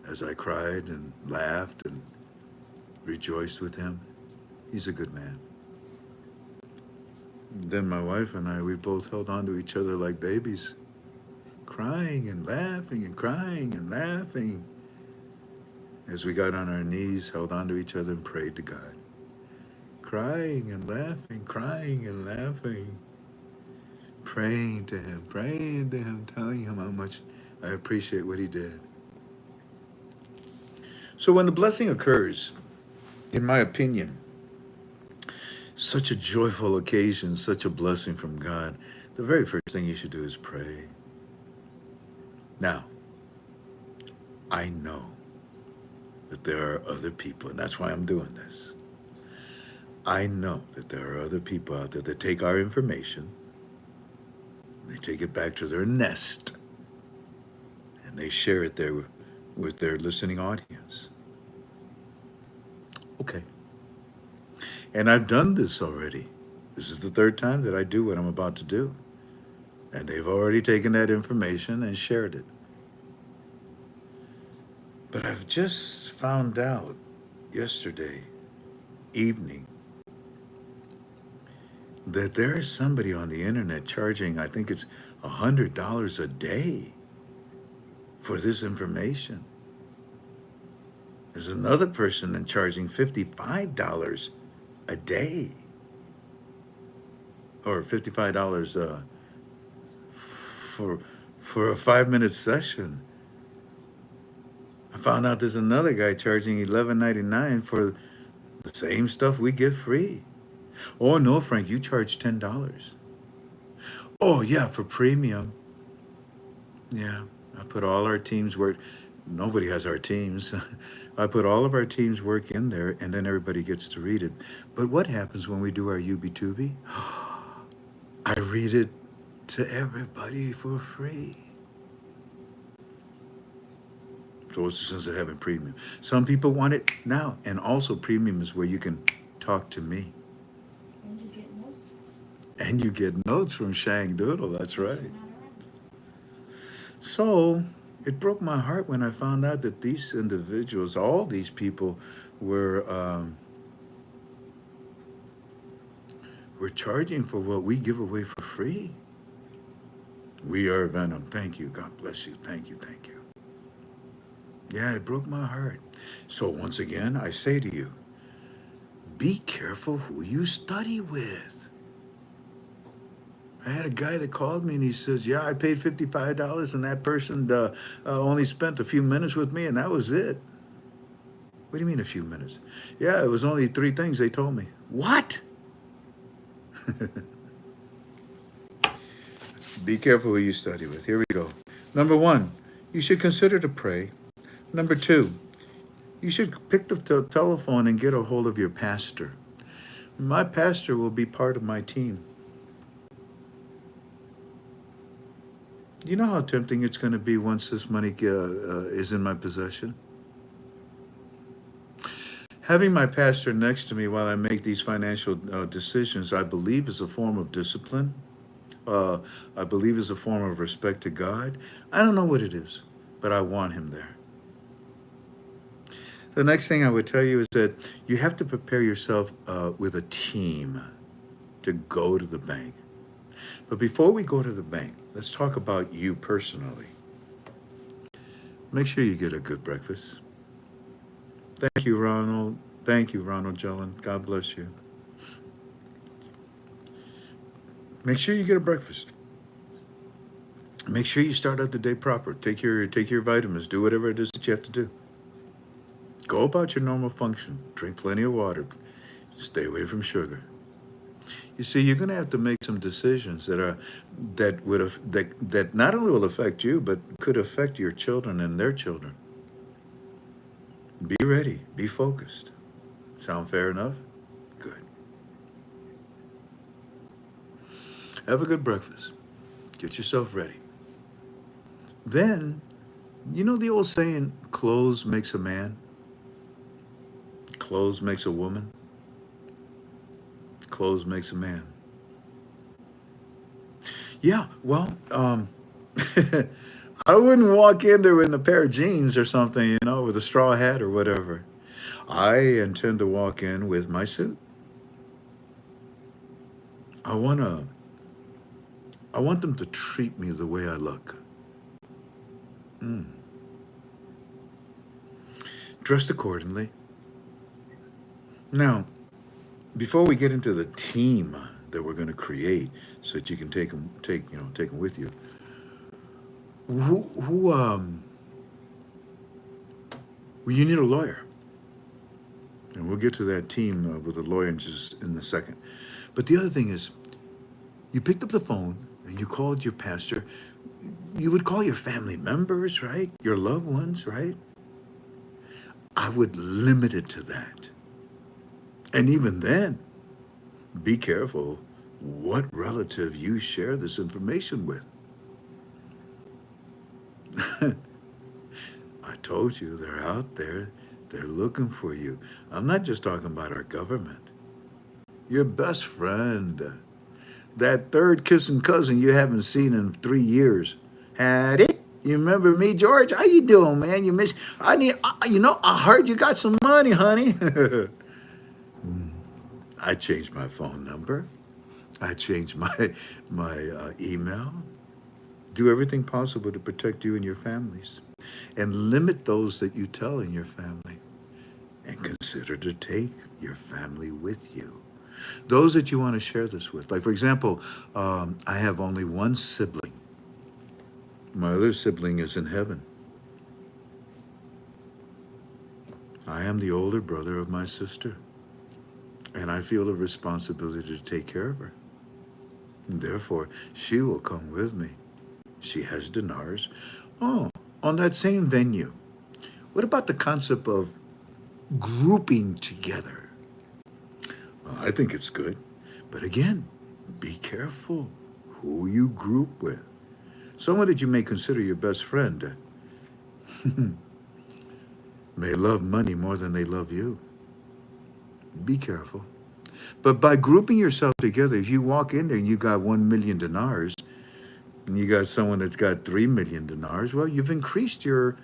As I cried and laughed and rejoiced with him. He's a good man. Then my wife and I, we both held on to each other like babies, crying and laughing and crying and laughing. As we got on our knees, held on to each other and prayed to God. Crying and laughing, praying to him, telling him how much I appreciate what he did. So when the blessing occurs, in my opinion, such a joyful occasion, such a blessing from God, the very first thing you should do is pray. Now, I know that there are other people, and that's why I'm doing this. I know that there are other people out there that take our information, they take it back to their nest, and they share it there with their listening audience. Okay. And I've done this already. This is the third time that I do what I'm about to do. And they've already taken that information and shared it. But I've just found out yesterday evening that there is somebody on the internet charging, I think it's $100 a day for this information. There's another person that charging $55 a day, or $55 for a 5-minute session. I found out there's another guy charging $11.99 for the same stuff we give free. Oh no, Frank, you charge $10. Oh yeah, for premium. Yeah, I put all our teams work. Nobody has our teams. I put all of our teams work in there, and then everybody gets to read it. But what happens when we do our UB2B? I read it to everybody for free. So what's the sense of having premium? Some people want it now, and also premium is where you can talk to me. And you get notes. And you get notes from Shang Doodle, that's right. You're not around. So it broke my heart when I found out that these individuals, all these people, were charging for what we give away for free. We are Venom. Thank you. God bless you. Thank you. Thank you. Yeah, it broke my heart. So once again, I say to you, be careful who you study with. I had a guy that called me and he says, yeah, I paid $55 and that person only spent a few minutes with me and that was it. What do you mean a few minutes? Yeah, it was only 3 things they told me. What? Be careful who you study with. Here we go. Number 1, you should consider to pray. Number 2, you should pick the telephone and get a hold of your pastor. My pastor will be part of my team. You know how tempting it's going to be once this money is in my possession? Having my pastor next to me while I make these financial decisions, I believe is a form of discipline. I believe is a form of respect to God. I don't know what it is, but I want him there. The next thing I would tell you is that you have to prepare yourself with a team to go to the bank. But before we go to the bank, let's talk about you personally. Make sure you get a good breakfast. Thank you, Ronald. Thank you, Ronald Jellin. God bless you. Make sure you get a breakfast. Make sure you start out the day proper. Take your vitamins. Do whatever it is that you have to do. Go about your normal function. Drink plenty of water. Stay away from sugar. You see, you're going to have to make some decisions that not only will affect you, but could affect your children and their children. Be ready. Be focused. Sound fair enough? Good. Have a good breakfast. Get yourself ready. Then, you know the old saying, clothes makes a man? Clothes makes a woman? Clothes makes a man. Yeah, well, I wouldn't walk in there in a pair of jeans or something, with a straw hat or whatever. I intend to walk in with my suit. I want them to treat me the way I look. Dressed accordingly. Now, before we get into the team that we're going to create, so that you can take them with you. Well, you need a lawyer, and we'll get to that team with a lawyer in a second. But the other thing is, you picked up the phone and you called your pastor. You would call your family members, right? Your loved ones, right? I would limit it to that. And even then, Be careful what relative you share this information with. I told you they're out there. They're looking for you. I'm not just talking about our government. Your best friend, that third kissing cousin you haven't seen in 3 years. Had it? You remember me, George? How you doing, man? You miss? I need. I heard you got some money, honey. I changed my phone number. I changed my email. Do everything possible to protect you and your families, and limit those that you tell in your family, and consider to take your family with you. Those that you want to share this with. Like, for example, I have only one sibling. My other sibling is in heaven. I am the older brother of my sister, and I feel a responsibility to take care of her. And therefore, she will come with me. She has dinars. Oh, on that same venue. What about the concept of grouping together? Well, I think it's good. But again, be careful who you group with. Someone that you may consider your best friend may love money more than they love you. Be careful. But by grouping yourself together, if you walk in there and you got 1 million dinars, and you got someone that's got 3 million dinars, well, you've increased the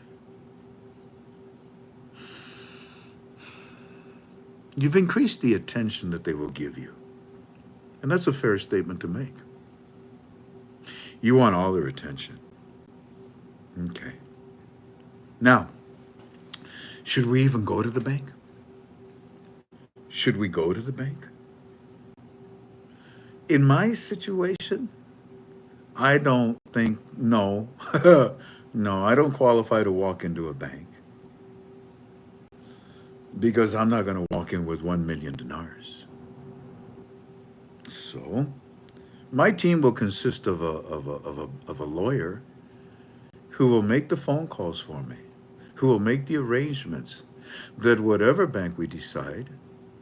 attention that they will give you. And that's a fair statement to make. You want all their attention. Okay. Now, should we even go to the bank? Should we go to the bank? In my situation, I don't think, no. No, I don't qualify to walk into a bank. Because I'm not going to walk in with 1 million dinars. So, my team will consist of a lawyer who will make the phone calls for me, who will make the arrangements that whatever bank we decide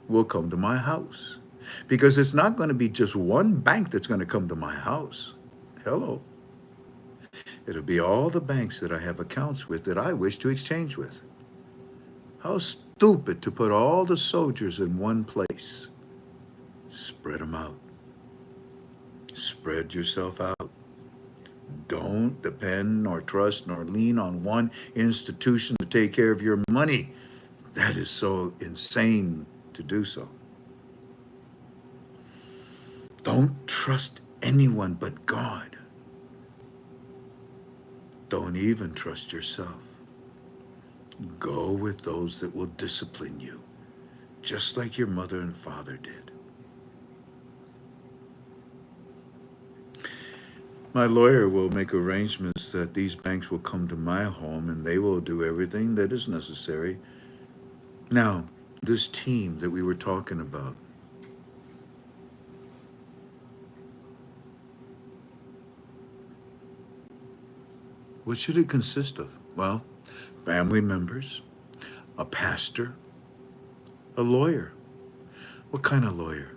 will come to my house. Because it's not going to be just one bank that's going to come to my house. Hello. It'll be all the banks that I have accounts with that I wish to exchange with. How stupid to put all the soldiers in one place. Spread them out. Spread yourself out. Don't depend nor trust nor lean on one institution to take care of your money. That is so insane to do so. Don't trust anyone but God. Don't even trust yourself. Go with those that will discipline you, just like your mother and father did. My lawyer will make arrangements that these banks will come to my home and they will do everything that is necessary. Now, this team that we were talking about, what should it consist of? Well, family members, a pastor, a lawyer. What kind of lawyer?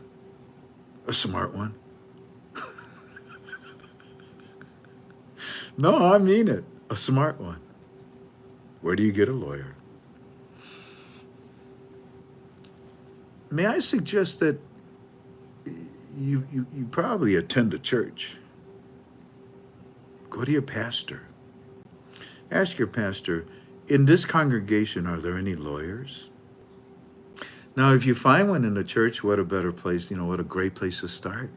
A smart one? No, I mean it. A smart one. Where do you get a lawyer? May I suggest that you probably attend a church. Go to your pastor. Ask your pastor, in this congregation, are there any lawyers? Now, if you find one in the church, what a better place, what a great place to start.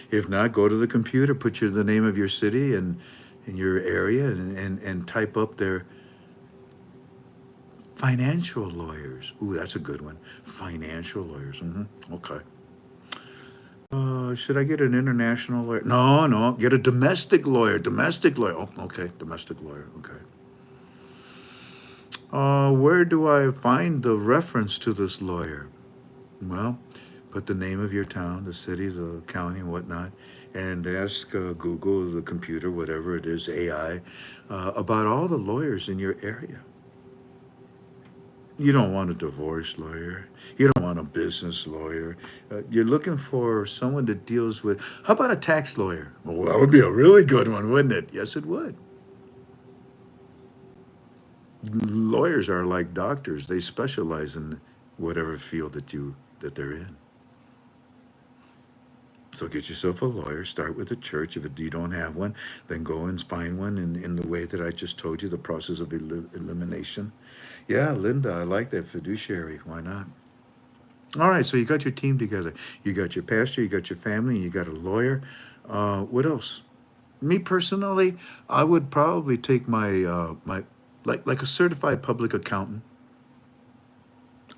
If not, go to the computer, put the name of your city and in your area and type up their financial lawyers. Ooh, that's a good one. Financial lawyers. Okay. Should I get an international lawyer? No, get a domestic lawyer. Domestic lawyer. Oh, okay, domestic lawyer. Okay. Where do I find the reference to this lawyer? Well, put the name of your town, the city, the county, and whatnot, and ask Google, the computer, whatever it is, AI, about all the lawyers in your area. You don't want a divorce lawyer. You don't want a business lawyer. You're looking for someone that deals with, how about a tax lawyer? Well, that would be a really good one, wouldn't it? Yes, it would. Lawyers are like doctors. They specialize in whatever field that they're in. So get yourself a lawyer. Start with a church. If you don't have one, then go and find one in the way that I just told you, the process of elimination. Yeah, Linda, I like that fiduciary. Why not? All right, so you got your team together. You got your pastor, you got your family, and you got a lawyer. What else? Me personally, I would probably take my like a certified public accountant.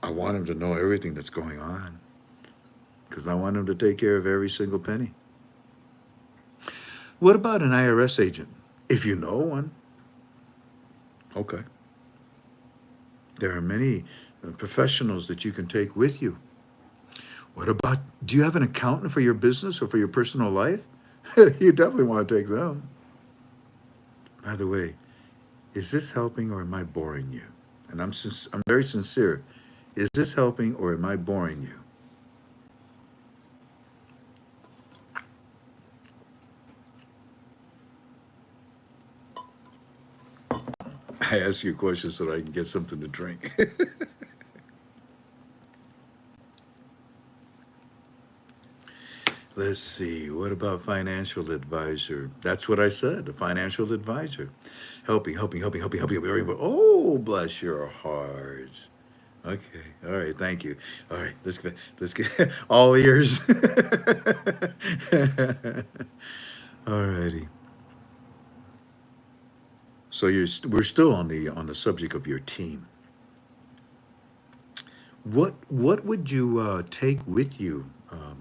I want him to know everything that's going on because I want him to take care of every single penny. What about an IRS agent? If you know one, okay. There are many professionals that you can take with you. What about, do you have an accountant for your business or for your personal life? You definitely want to take them. By the way, is this helping or am I boring you? And I'm very sincere. Is this helping or am I boring you? I ask you a question so that I can get something to drink. Let's see. What about financial advisor? That's what I said. A financial advisor, helping. Oh, bless your hearts. Okay. All right. Thank you. All right. Let's get all ears. All righty. So we're still on the subject of your team. What would you take with you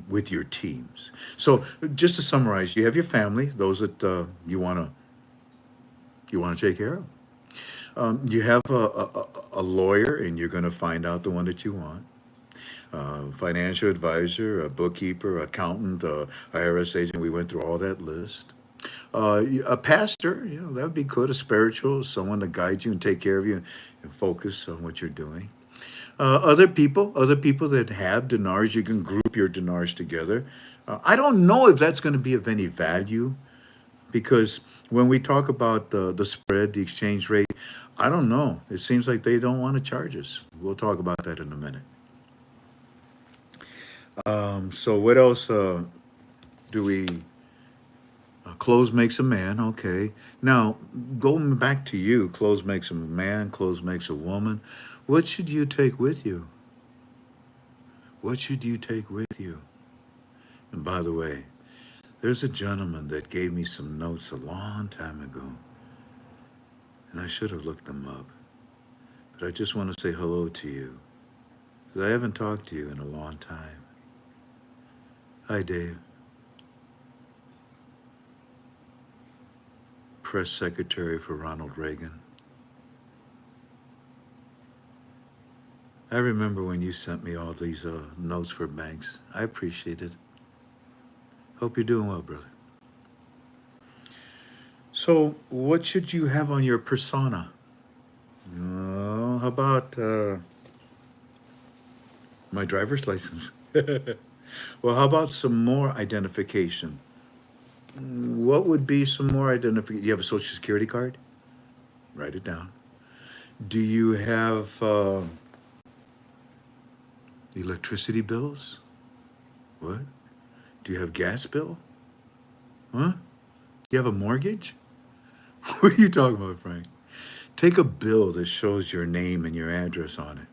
with your teams? So just to summarize, you have your family, those that you wanna take care of. You have a lawyer, and you're going to find out the one that you want. Financial advisor, a bookkeeper, accountant, IRS agent. We went through all that list. A pastor, that would be good. A spiritual, someone to guide you and take care of you and focus on what you're doing. Other people that have dinars, you can group your dinars together. I don't know if that's going to be of any value because when we talk about the spread, the exchange rate, I don't know. It seems like they don't want to charge us. We'll talk about that in a minute. So what else do we? Clothes makes a man. Okay. Now going back to you, clothes makes a man. Clothes makes a woman. What should you take with you? What should you take with you? And by the way, there's a gentleman that gave me some notes a long time ago, and I should have looked them up. But I just want to say hello to you, because I haven't talked to you in a long time. Hi, Dave. Press secretary for Ronald Reagan. I remember when you sent me all these notes for banks. I appreciate it. Hope you're doing well, brother. So, what should you have on your persona? How about my driver's license? Well, how about some more identification? What would be some more identification? You have a social security card? Write it down. Do you have electricity bills? What? Do you have gas bill? Huh? Do you have a mortgage? What are you talking about, Frank? Take a bill that shows your name and your address on it.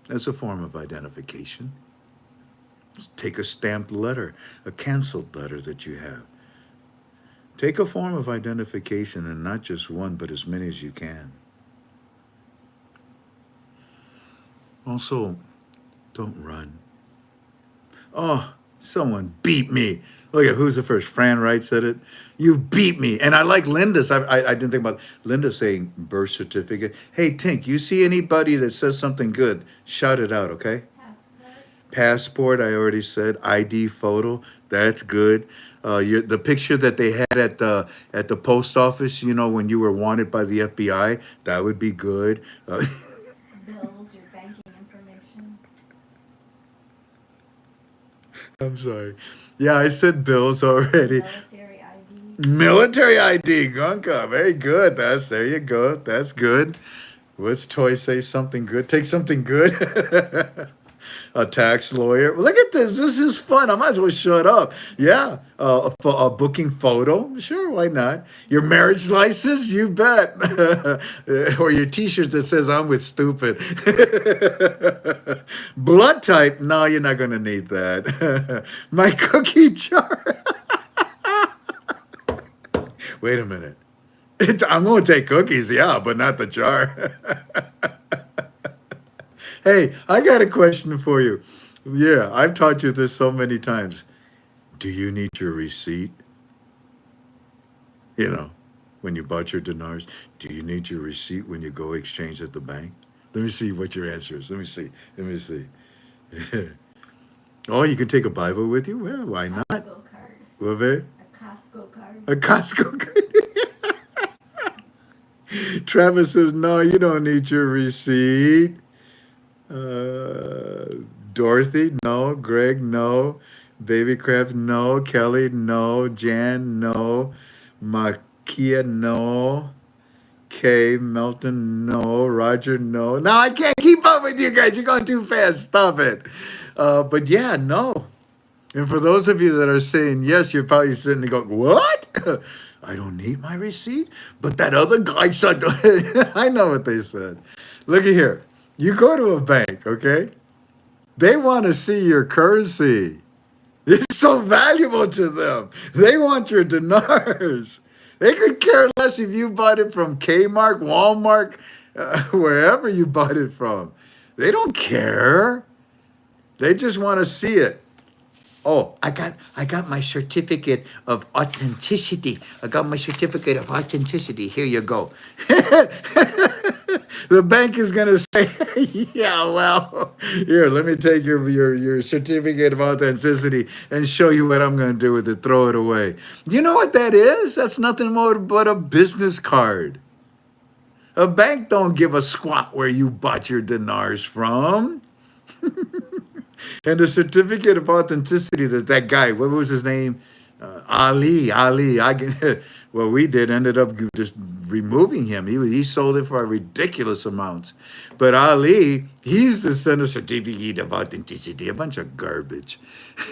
That's a form of identification. Take a stamped letter, a canceled letter that you have. Take a form of identification, and not just one, but as many as you can. Also, don't run. Oh, someone beat me. Look at who's the first. Fran Wright said it. You beat me. And I like Linda's. I didn't think about Linda saying birth certificate. Hey, Tink, you see anybody that says something good, shout it out, okay? Passport, I already said. ID photo, that's good. The picture that they had at the post office, when you were wanted by the FBI, that would be good. Bills, your bank I'm sorry. Yeah, I said bills already. Military ID. Military ID, Gunka. Very good. There you go. That's good. What's Toy say? Something good. Take something good. A tax lawyer. Look at this. This is fun. I might as well shut up. Yeah. A booking photo. Sure, why not? Your marriage license? You bet. Or your t-shirt that says I'm with stupid. Blood type? No, you're not going to need that. My cookie jar. Wait a minute. I'm going to take cookies, yeah, but not the jar. Hey, I got a question for you. Yeah, I've taught you this so many times. Do you need your receipt? You know, when you bought your dinars, do you need your receipt when you go exchange at the bank? Let me see what your answer is. Let me see. Let me see. Oh, you can take a Bible with you? Well, why not? Costco card. Will it? A Costco card. A Costco card. Travis says, no, you don't need your receipt. Dorothy, no. Greg, no. Babycraft, no. Kelly, no. Jan, no. Makia, no. Kay, Melton, no. Roger, no. No, I can't keep up with you guys. You're going too fast. Stop it. But yeah, no. And for those of you that are saying yes, you're probably sitting there going, what? I don't need my receipt? But that other guy said, I know what they said. Look at here. You go to a bank, okay? They want to see your currency. It's so valuable to them. They want your dinars. They could care less if you bought it from Kmart, Walmart, wherever you bought it from. They don't care. They just want to see it. Oh, I got my certificate of authenticity. I got my certificate of authenticity. Here you go. The bank is gonna say, yeah, well, here, let me take your certificate of authenticity and show you what I'm gonna do with it. Throw it away. You know what that is? That's nothing more but a business card. A bank don't give a squat where you bought your dinars from. And the certificate of authenticity that guy, what was his name? Ali. Well, we ended up just removing him. He sold it for ridiculous amounts. But Ali, he's the center certificate of authenticity, a bunch of garbage.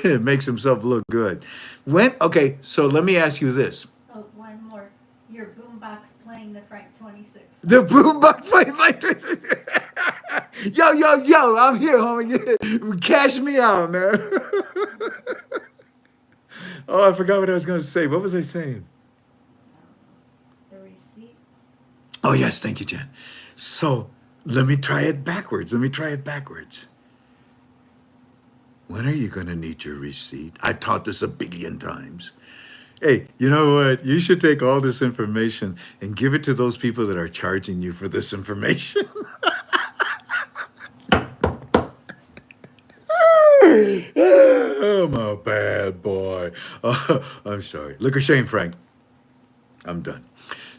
It makes himself look good. Okay, so let me ask you this. Oh, one more. Your boombox playing the Frank 26. The boombox play like yo, I'm here, homie. Cash me out, man. Oh, I forgot what I was going to say. What was I saying? The receipts. Oh, yes, thank you, Jen. So let me try it backwards. When are you going to need your receipt? I've taught this 1 billion times. Hey, you know what? You should take all this information and give it to those people that are charging you for this information. I'm a bad boy. I'm sorry. Look of shame, Frank. I'm done.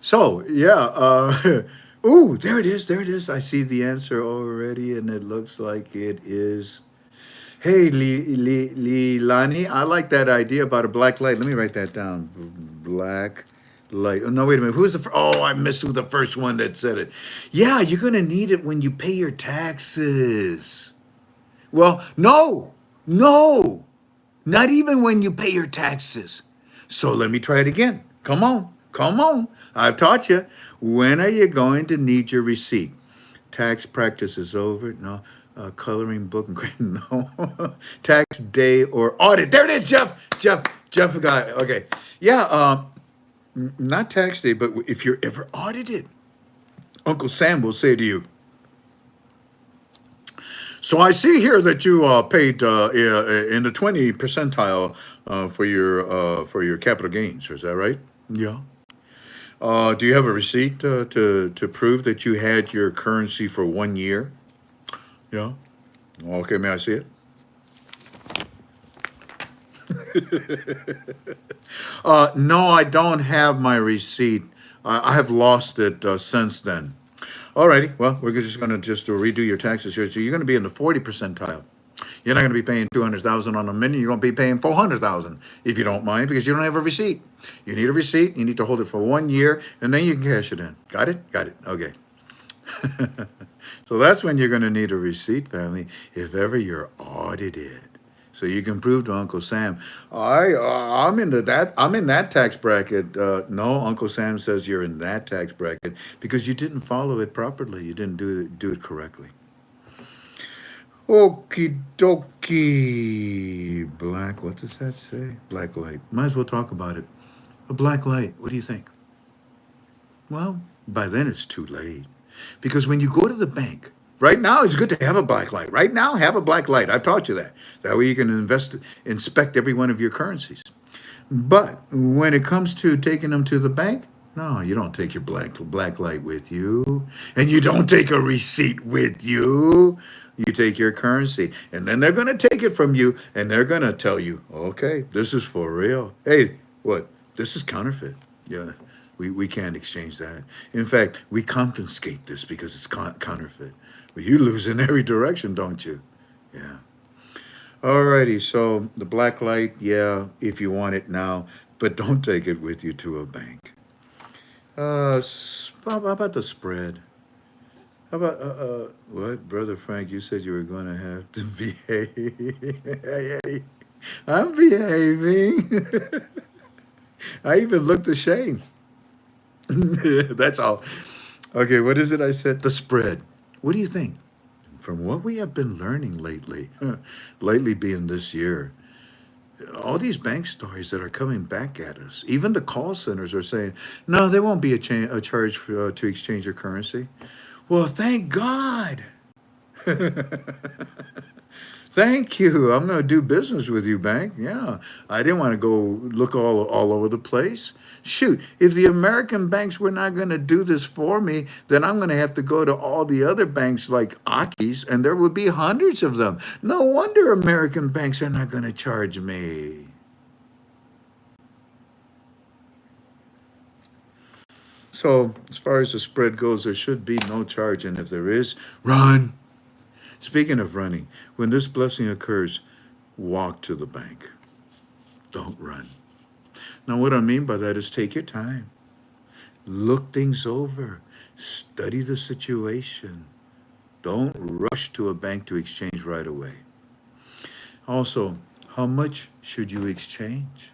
So, yeah. Ooh, there it is. I see the answer already, and it looks like it is... Hey, Lani, I like that idea about a black light. Let me write that down. Black light. Oh, no, wait a minute. Who's the Oh, I missed who the first one that said it. Yeah, you're going to need it when you pay your taxes. Well, no, not even when you pay your taxes. So let me try it again. Come on. I've taught you. When are you going to need your receipt? Tax practice is over. No. Coloring book and grade, no. Tax day or audit. There it is, Jeff got it. Okay. Yeah, not tax day, but if you're ever audited, Uncle Sam will say to you, so I see here that you paid in the 20 percentile for your capital gains. Is that right? Yeah. Do you have a receipt to prove that you had your currency for 1 year? Yeah. Okay, may I see it? No, I don't have my receipt. I have lost it since then. Alrighty, well, we're just going to redo your taxes here. So you're going to be in the 40 percentile. You're not going to be paying 200,000 on a minute. You're going to be paying 400,000 if you don't mind, because you don't have a receipt. You need a receipt. You need to hold it for 1 year, and then you can cash it in. Got it? Got it. Okay. So that's when you're going to need a receipt, family, if ever you're audited. So you can prove to Uncle Sam, I'm into that. I'm in that tax bracket. No, Uncle Sam says you're in that tax bracket because you didn't follow it properly. You didn't do it correctly. Okie dokie. Black, what does that say? Black light. Might as well talk about it. A black light. What do you think? Well, by then it's too late. Because when you go to the bank, right now it's good to have a black light. Right now, have a black light. I've taught you that. That way you can inspect every one of your currencies. But when it comes to taking them to the bank, no, you don't take your black light with you. And you don't take a receipt with you. You take your currency. And then they're going to take it from you and they're going to tell you, okay, this is for real. Hey, what? This is counterfeit. Yeah. We can't exchange that. In fact, we confiscate this because it's counterfeit. Well, you lose in every direction, don't you? Yeah. Alrighty, so the black light, yeah, if you want it now, but don't take it with you to a bank. How about the spread? How about, what? Brother Frank, you said you were going to have to behave. I'm behaving. I even looked ashamed. That's all. Okay, what is it I said? The spread. What do you think? From what we have been learning lately, lately being this year, all these bank stories that are coming back at us, even the call centers are saying, no, there won't be a charge for, to exchange your currency. Well, thank God. Thank you. I'm going to do business with you, bank. Yeah, I didn't want to go look all over the place. Shoot, if the American banks were not going to do this for me, then I'm going to have to go to all the other banks like Aki's, and there would be hundreds of them. No wonder American banks are not going to charge me. So as far as the spread goes, there should be no charge, and if there is, run. Speaking of running, when this blessing occurs, walk to the bank. Don't run. Now, what I mean by that is take your time. Look things over. Study the situation. Don't rush to a bank to exchange right away. Also, how much should you exchange?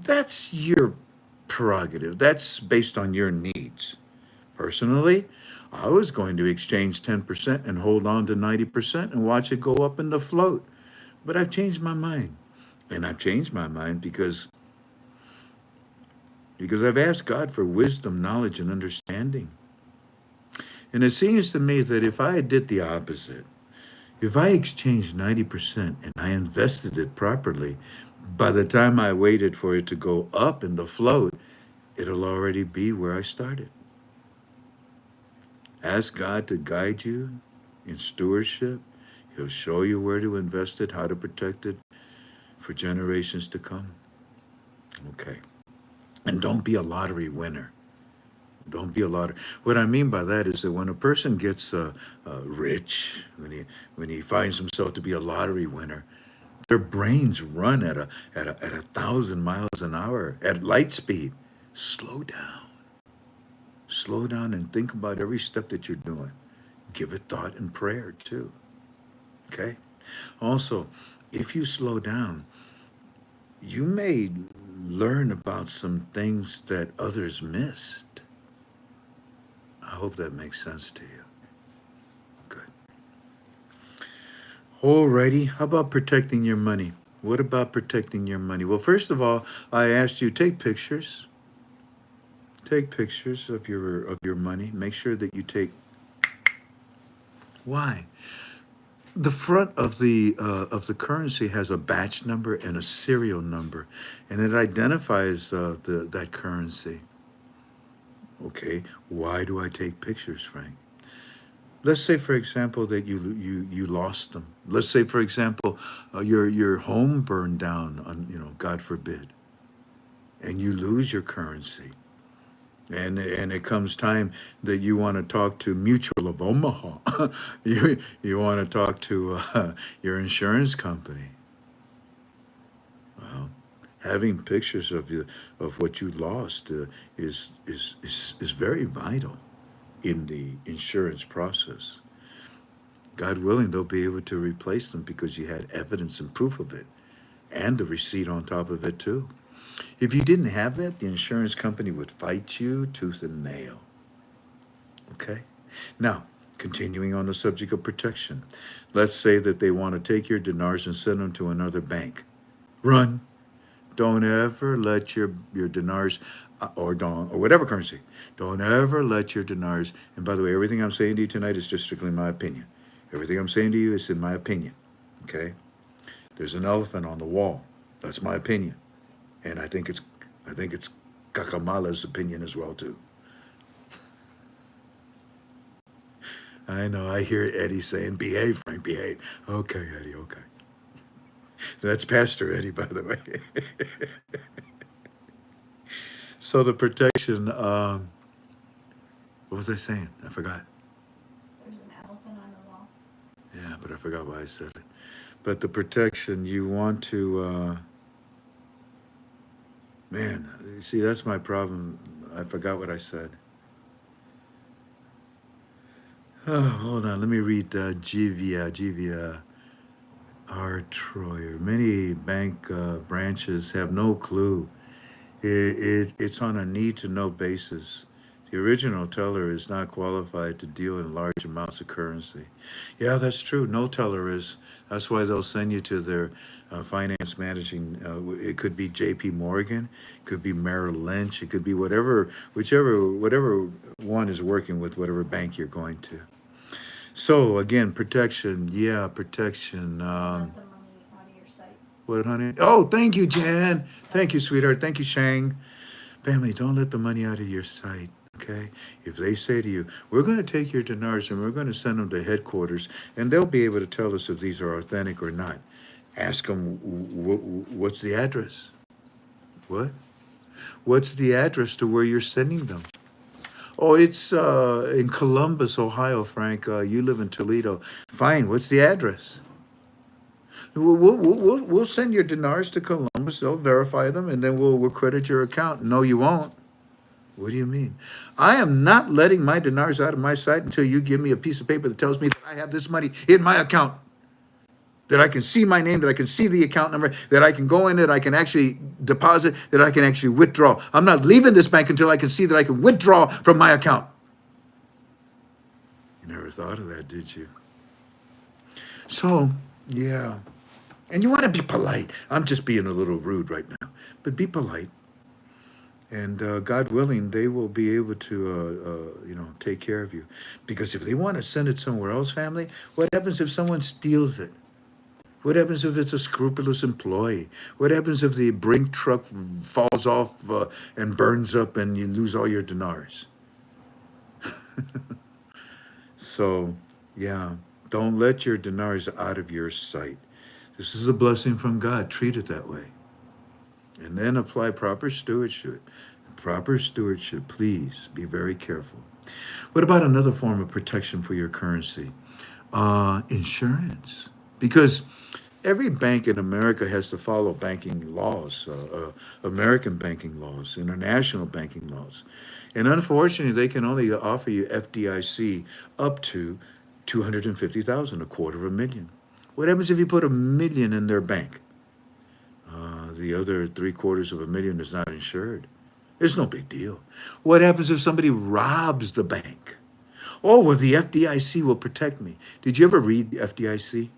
That's your prerogative. That's based on your needs. Personally, I was going to exchange 10% and hold on to 90% and watch it go up in the float. But I've changed my mind. And I've changed my mind because I've asked God for wisdom, knowledge, and understanding. And it seems to me that if I did the opposite, if I exchanged 90% and I invested it properly, by the time I waited for it to go up in the float, it'll already be where I started. Ask God to guide you in stewardship. He'll show you where to invest it, how to protect it for generations to come. Okay. And don't be a lottery winner. Don't be a lottery. What I mean by that is that when a person gets rich, when he finds himself to be a lottery winner, their brains run at a 1,000 miles an hour at light speed. Slow down. Slow down and think about every step that you're doing. Give it thought and prayer too. Okay? Also, if you slow down, you may learn about some things that others missed. I hope that makes sense to you. Good. Alrighty, how about protecting your money? What about protecting your money? Well, first of all, I asked you take pictures. Take pictures of your money. Make sure that you take. Why? The front of the currency has a batch number and a serial number, and it identifies that currency. Okay, why do I take pictures, Frank? Let's say, for example, that you lost them. Let's say, for example, your home burned down, God forbid, and you lose your currency. And it comes time that you want to talk to Mutual of Omaha. You want to talk to your insurance company. Well, having pictures of you of what you lost is very vital in the insurance process. God willing, they'll be able to replace them because you had evidence and proof of it, and the receipt on top of it too. If you didn't have that, the insurance company would fight you tooth and nail. Okay? Now, continuing on the subject of protection, let's say that they want to take your dinars and send them to another bank. Run. Don't ever let your dinars or don or whatever currency. Don't ever let your dinars. And by the way, everything I'm saying to you tonight is just strictly my opinion. Everything I'm saying to you is in my opinion. Okay? There's an elephant on the wall. That's my opinion. And I think it's Kakamala's opinion as well too. I know. I hear Eddie saying, "Behave, Frank, behave." Okay, Eddie. Okay. That's Pastor Eddie, by the way. So the protection. What was I saying? I forgot. There's an elephant on the wall. Yeah, but I forgot why I said it. But the protection, you want to. Man, you see, that's my problem. I forgot what I said. Oh, hold on. Let me read Givia R. Troyer. Many bank branches have no clue. It's on a need-to-know basis. The original teller is not qualified to deal in large amounts of currency. Yeah, that's true. No teller is. That's why they'll send you to their finance managing. It could be J.P. Morgan, it could be Merrill Lynch, it could be whatever one is working with, whatever bank you're going to. So again, protection. Yeah, protection. Let the money out of your sight. What, honey? Oh, thank you, Jan. Thank you, sweetheart. Thank you, Shang. Family, don't let the money out of your sight. Okay? If they say to you, we're going to take your dinars and we're going to send them to headquarters, and they'll be able to tell us if these are authentic or not. Ask them, what's the address? What? What's the address to where you're sending them? Oh, it's in Columbus, Ohio, Frank. You live in Toledo. Fine. What's the address? We'll send your dinars to Columbus. They'll verify them, and then we'll credit your account. No, you won't. What do you mean? I am not letting my dinars out of my sight until you give me a piece of paper that tells me that I have this money in my account, that I can see my name, that I can see the account number, that I can go in, that I can actually deposit, that I can actually withdraw. I'm not leaving this bank until I can see that I can withdraw from my account. You never thought of that, did you? So, yeah. And you want to be polite. I'm just being a little rude right now, but be polite. And God willing, they will be able to, take care of you. Because if they want to send it somewhere else, family, what happens if someone steals it? What happens if it's a scrupulous employee? What happens if the brink truck falls off and burns up and you lose all your dinars? So, yeah, don't let your dinars out of your sight. This is a blessing from God. Treat it that way. And then apply proper stewardship. Proper stewardship, please be very careful. What about another form of protection for your currency? Insurance. Because every bank in America has to follow banking laws, American banking laws, international banking laws. And unfortunately, they can only offer you FDIC up to $250,000, $250,000. What happens if you put $1 million in their bank? The other $750,000 is not insured. It's no big deal. What happens if somebody robs the bank? Oh, well, the FDIC will protect me. Did you ever read the FDIC?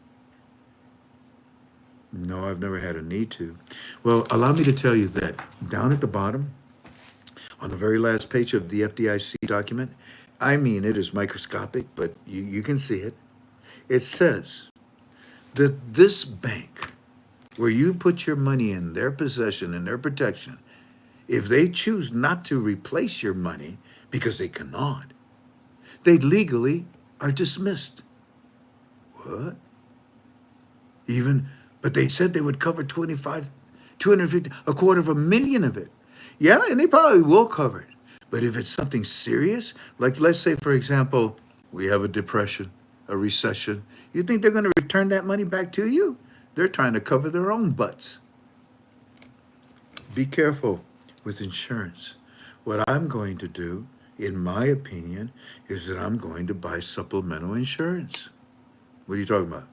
No, I've never had a need to. Well, allow me to tell you that down at the bottom, on the very last page of the FDIC document, I mean, it is microscopic, but you can see it. It says that this bank, where you put your money in their possession and their protection, if they choose not to replace your money because they cannot, they legally are dismissed. What? But they said they would cover 250, $250,000 of it. Yeah, and they probably will cover it. But if it's something serious, like let's say, for example, we have a depression, a recession, you think they're going to return that money back to you? They're trying to cover their own butts. Be careful with insurance. What I'm going to do, in my opinion, is that I'm going to buy supplemental insurance. What are you talking about?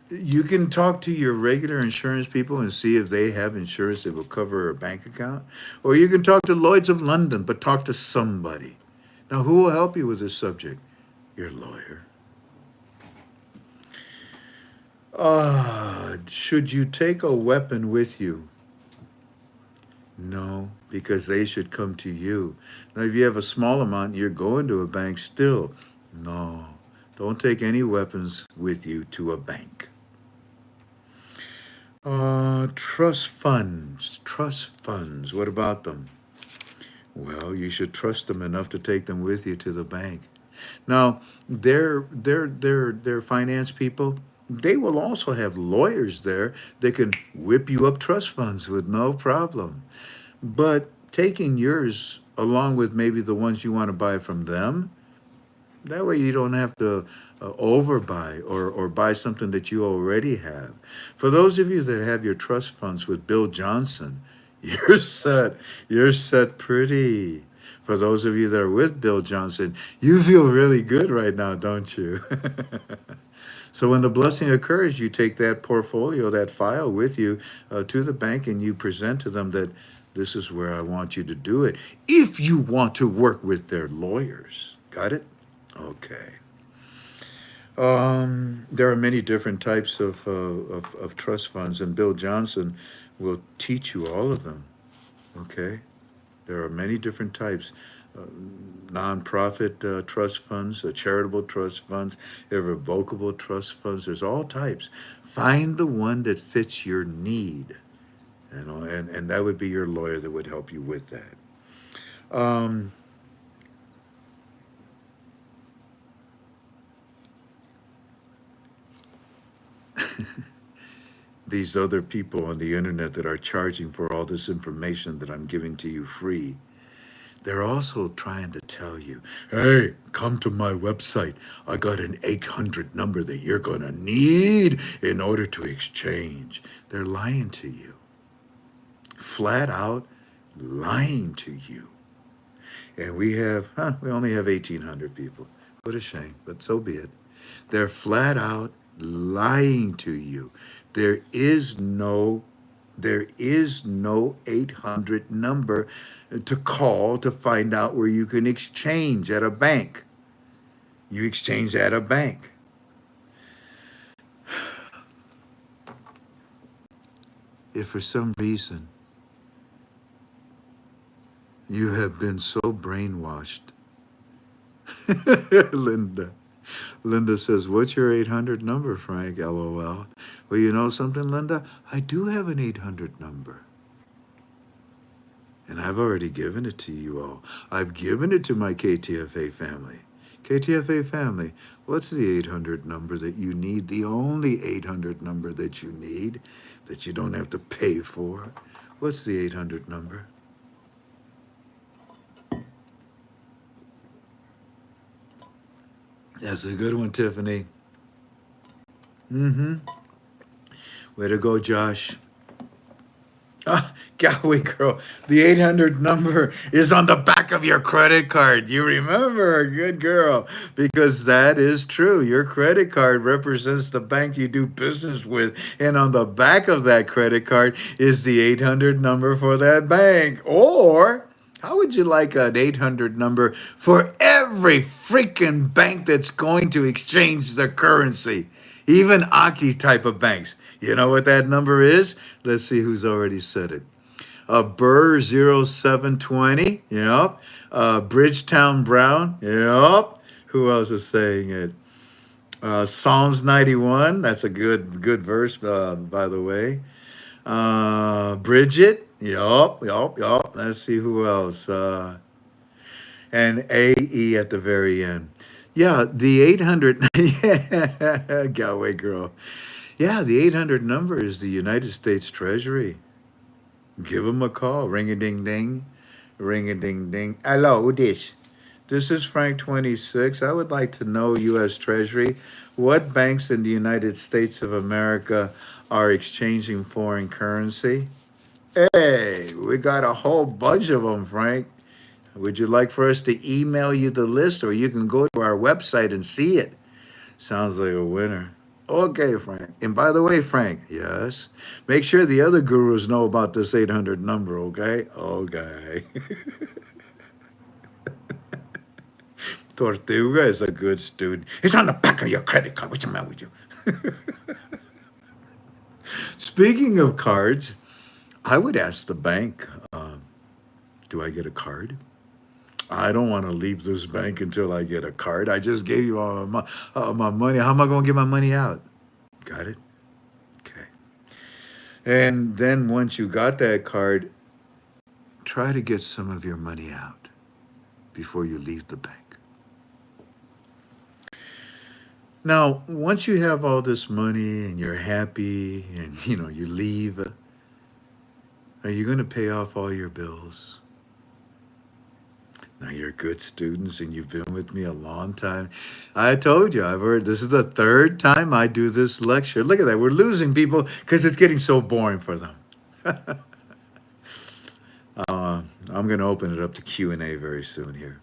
You can talk to your regular insurance people and see if they have insurance that will cover a bank account. Or you can talk to Lloyd's of London, but talk to somebody. Now, who will help you with this subject? Your lawyer. Should you take a weapon with you? No, because they should come to you. Now, if you have a small amount, you're going to a bank still. No, don't take any weapons with you to a bank. Trust funds. Trust funds. What about them? Well, you should trust them enough to take them with you to the bank. Now, their finance people, they will also have lawyers there that can whip you up trust funds with no problem. But taking yours along with maybe the ones you want to buy from them, that way you don't have to overbuy or buy something that you already have. For those of you that have your trust funds with Bill Johnson, you're set. You're set pretty. For those of you that are with Bill Johnson, you feel really good right now, don't you? So when the blessing occurs, you take that portfolio, that file with you to the bank, and you present to them that this is where I want you to do it. If you want to work with their lawyers. Got it? Okay. There are many different types of trust funds, and Bill Johnson will teach you all of them. Okay? There are many different types. Nonprofit trust funds, charitable trust funds, irrevocable trust funds. There's all types. Find the one that fits your need. You know, and that would be your lawyer that would help you with that. These other people on the internet that are charging for all this information that I'm giving to you free, they're also trying to tell you, hey, come to my website. I got an 800 number that you're going to need in order to exchange. They're lying to you. Flat out lying to you. And we only have 1,800 people. What a shame, but so be it. They're flat out lying to you. There is no 800 number to call to find out where you can exchange at a bank. You exchange at a bank. If for some reason you have been so brainwashed, Linda says, what's your 800 number, Frank? LOL. Well, you know something, Linda? I do have an 800 number. And I've already given it to you all. I've given it to my KTFA family. KTFA family, what's the 800 number that you need? The only 800 number that you need, that you don't have to pay for. What's the 800 number? That's a good one, Tiffany. Way to go, Josh. Galway girl, the 800 number is on the back of your credit card. You remember, good girl, because that is true. Your credit card represents the bank you do business with, and on the back of that credit card is the 800 number for that bank. Or how would you like an 800 number for every freaking bank that's going to exchange their currency? Even Aki type of banks. You know what that number is? Let's see who's already said it. Burr 0720. Yep. Bridgetown Brown. Yep. Who else is saying it? Psalms 91. That's a good verse, by the way. Bridget. Yup. Let's see who else. And AE at the very end. Yeah, the 800. Yeah, Galway girl. Yeah, the 800 number is the United States Treasury. Give them a call. Ring-a-ding-ding. Ring-a-ding-ding. Hello, Udish. This is Frank26. I would like to know, U.S. Treasury, what banks in the United States of America are exchanging foreign currency? Hey, we got a whole bunch of them, Frank. Would you like for us to email you the list, or you can go to our website and see it? Sounds like a winner. Okay, Frank. And by the way, Frank, yes, make sure the other gurus know about this 800 number, okay? Okay. Tortuga is a good student. It's on the back of your credit card. What's the matter with you? Speaking of cards, I would ask the bank, do I get a card? I don't want to leave this bank until I get a card. I just gave you all my money. How am I going to get my money out? Got it? Okay. And then once you got that card, try to get some of your money out before you leave the bank. Now, once you have all this money and you're happy and you leave, are you going to pay off all your bills? Now, you're good students and you've been with me a long time. I told you, I've heard this is the third time I do this lecture. Look at that. We're losing people because it's getting so boring for them. I'm going to open it up to Q&A very soon here.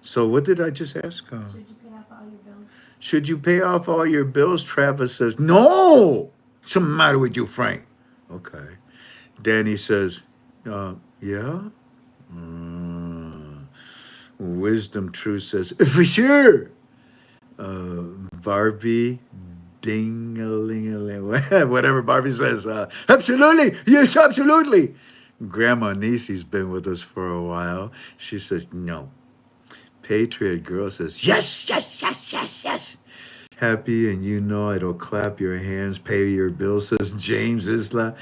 So what did I just ask? Should you pay off all your bills? Should you pay off all your bills? Travis says, no. What's the matter with you, Frank? Okay. Danny says, yeah. Wisdom Truth says, for sure. Barbie, ding-a-ling-a-ling, whatever Barbie says, absolutely, yes, absolutely. Grandma Nisi's been with us for a while. She says, no. Patriot Girl says, yes, yes, yes, yes, yes. Happy and it'll clap your hands, pay your bills, says James Isla.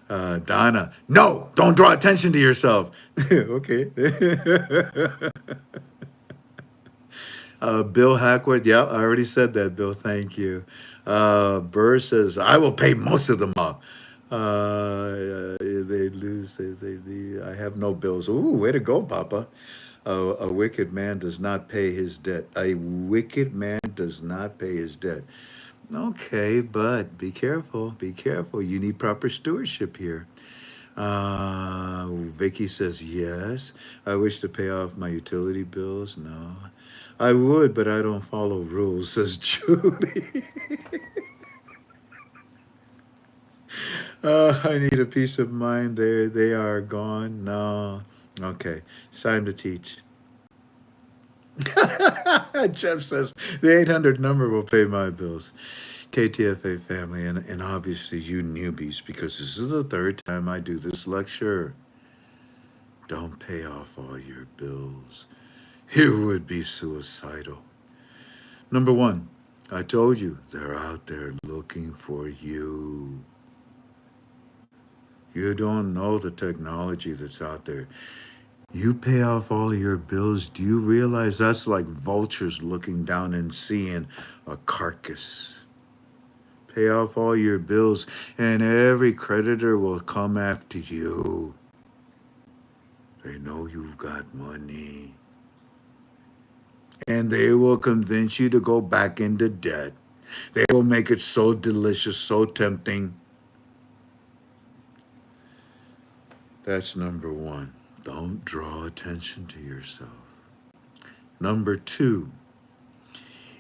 Donna, no, don't draw attention to yourself. Okay. Bill Hackworth, yeah, I already said that, Bill, thank you. Burr says, I will pay most of them off. They lose, I have no bills. Ooh, way to go, Papa. A wicked man does not pay his debt. A wicked man does not pay his debt. Okay, but be careful. Be careful. You need proper stewardship here. Vicky says, yes. I wish to pay off my utility bills. No. I would, but I don't follow rules, says Julie. I need a peace of mind. They are gone. No. Okay, it's time to teach. Jeff says, the 800 number will pay my bills. KTFA family, and obviously you newbies, because this is the third time I do this lecture. Don't pay off all your bills. It would be suicidal. Number one, I told you, they're out there looking for you. You don't know the technology that's out there. You pay off all of your bills. Do you realize that's like vultures looking down and seeing a carcass? Pay off all your bills, and every creditor will come after you. They know you've got money. And they will convince you to go back into debt. They will make it so delicious, so tempting. That's number one. Don't draw attention to yourself. Number two,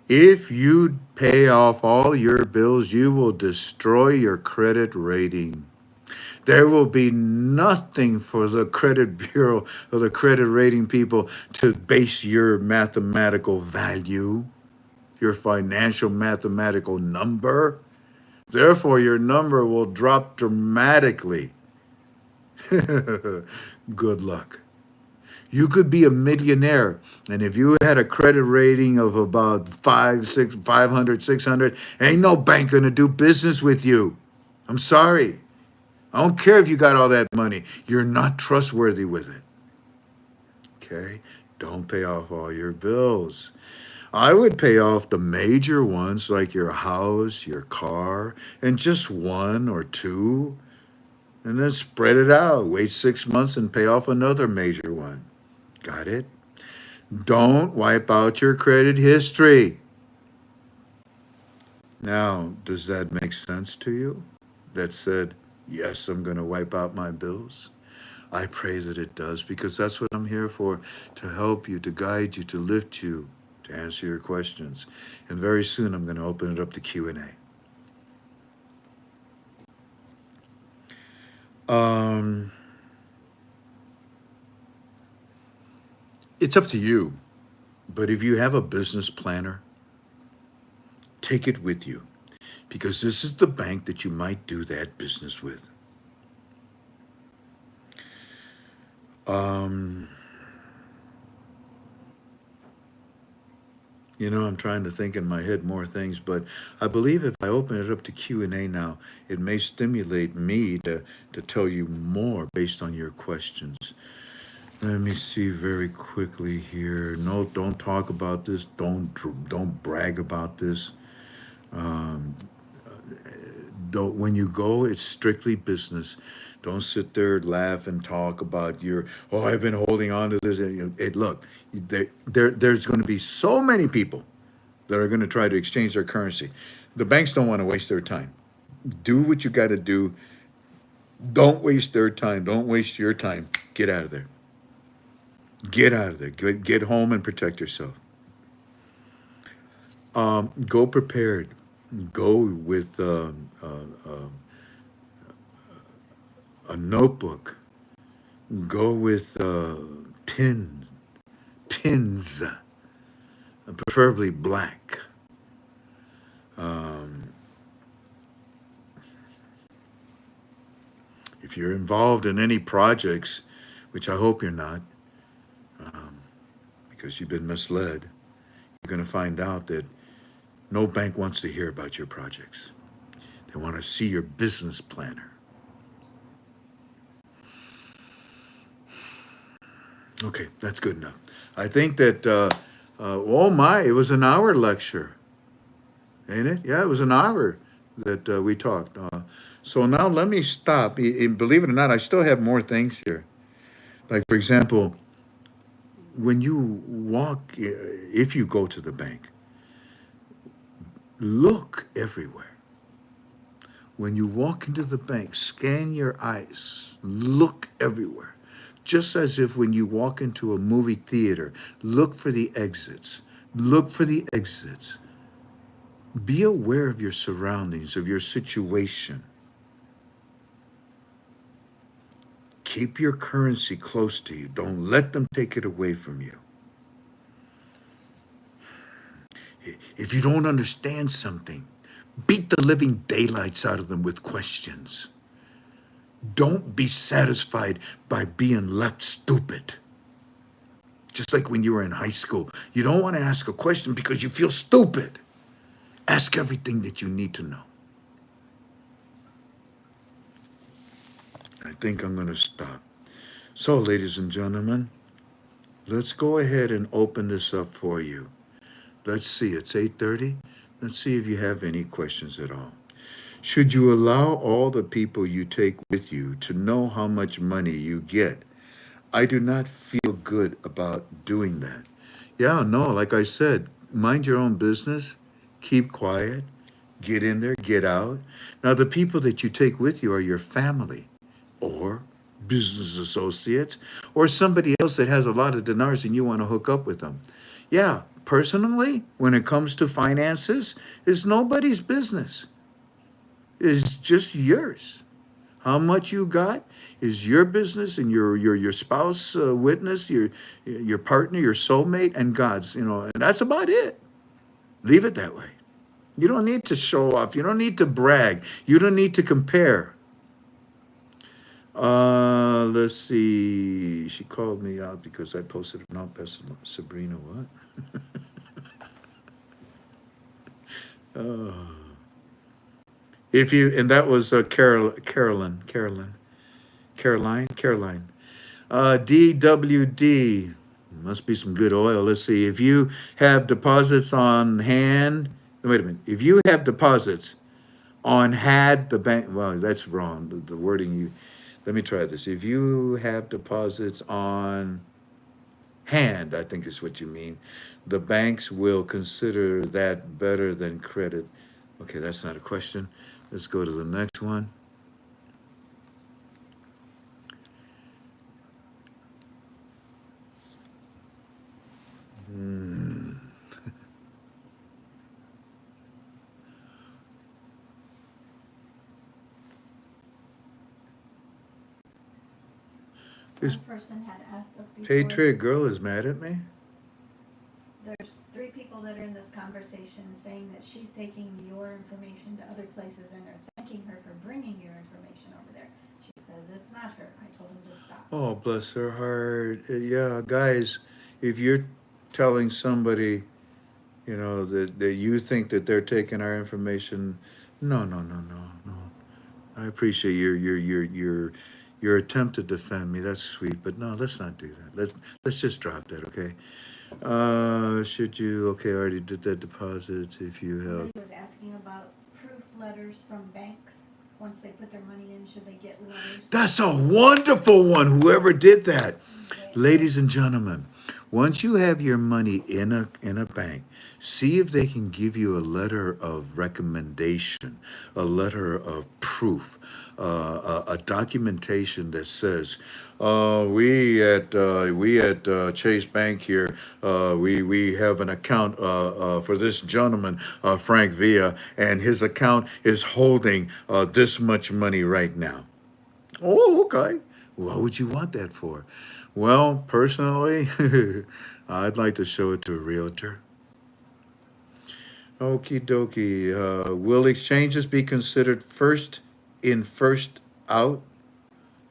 if you pay off all your bills, you will destroy your credit rating. There will be nothing for the credit bureau or the credit rating people to base your mathematical value, your financial mathematical number. Therefore, your number will drop dramatically. Good luck. You could be a millionaire, and if you had a credit rating of about 500, 600, ain't no bank gonna do business with you. I'm sorry. I don't care if you got all that money. You're not trustworthy with it. Okay? Don't pay off all your bills. I would pay off the major ones like your house, your car, and just one or two. and then spread it out. Wait 6 months and pay off another major one. Got it? Don't wipe out your credit history. Now, does that make sense to you? That said, yes, I'm going to wipe out my bills. I pray that it does, because that's what I'm here for, to help you, to guide you, to lift you, to answer your questions. And very soon I'm going to open it up to Q&A. It's up to you, but if you have a business planner, take it with you, because this is the bank that you might do that business with. You know, I'm trying to think in my head more things, but I believe if I open it up to Q&A now, it may stimulate me to tell you more based on your questions. Let me see very quickly here. No, don't talk about this. Don't brag about this. Don't, when you go, it's strictly business. Don't sit there, laugh, and talk about your, oh, I've been holding on to this. Look, there's going to be so many people that are going to try to exchange their currency. The banks don't want to waste their time. Do what you got to do. Don't waste their time. Don't waste your time. Get out of there. Get out of there. Get home and protect yourself. Go prepared. Go with a notebook. Go with pins, preferably black. If you're involved in any projects, which I hope you're not, because you've been misled, you're going to find out that no bank wants to hear about your projects. They want to see your business planner. Okay, that's good enough. I think that, oh my, it was an hour lecture. Ain't it? Yeah, it was an hour that we talked. So now let me stop. Believe it or not, I still have more things here. Like, for example, when you walk, if you go to the bank, look everywhere. When you walk into the bank, scan your eyes, look everywhere. Just as if when you walk into a movie theater, look for the exits. Look for the exits. Be aware of your surroundings, of your situation. Keep your currency close to you. Don't let them take it away from you. If you don't understand something, beat the living daylights out of them with questions. Don't be satisfied by being left stupid. Just like when you were in high school, you don't want to ask a question because you feel stupid. Ask everything that you need to know. I think I'm going to stop. So, ladies and gentlemen, let's go ahead and open this up for you. Let's see, it's 8:30. Let's see if you have any questions at all. Should you allow all the people you take with you to know how much money you get? I do not feel good about doing that. Yeah, no, like I said, mind your own business, keep quiet, get in there, get out. Now, the people that you take with you are your family or business associates or somebody else that has a lot of dinars and you want to hook up with them. Yeah, personally, when it comes to finances, it's nobody's business. It's just yours. How much you got is your business and your spouse witness, your partner, your soulmate, and God's. And that's about it. Leave it that way. You don't need to show off. You don't need to brag. You don't need to compare. Let's see. She called me out because I posted. No, that's Sabrina. What? And that was Caroline. DWD, must be some good oil. Let's see. If you have deposits on hand, wait a minute. If you have deposits on had the bank, well, that's wrong. The wording let me try this. If you have deposits on hand, I think is what you mean, the banks will consider that better than credit. Okay, that's not a question. Let's go to the next one. This One person had asked us before. Patriot girl is mad at me. There's 3 people that are in this conversation saying that she's taking your information to other places and are thanking her for bringing your information over there. She says it's not her. I told him to stop. Oh, bless her heart. Yeah, guys, if you're telling somebody, you know, that you think that they're taking our information, no. I appreciate your attempt to defend me. That's sweet, but no, let's not do that. Let's just drop that, okay? Should you? Okay, I already did that. Deposits. If you have. Somebody was asking about proof letters from banks. Once they put their money in, should they get letters? That's a wonderful one. Whoever did that, ladies and gentlemen. Once you have your money in a bank, see if they can give you a letter of recommendation, a letter of proof, a documentation that says, we at Chase Bank here, we have an account for this gentleman, Frank Villa, and his account is holding this much money right now. Oh, okay. What would you want that for? Well, personally, I'd like to show it to a realtor. Okie dokie. Will exchanges be considered first in, first out?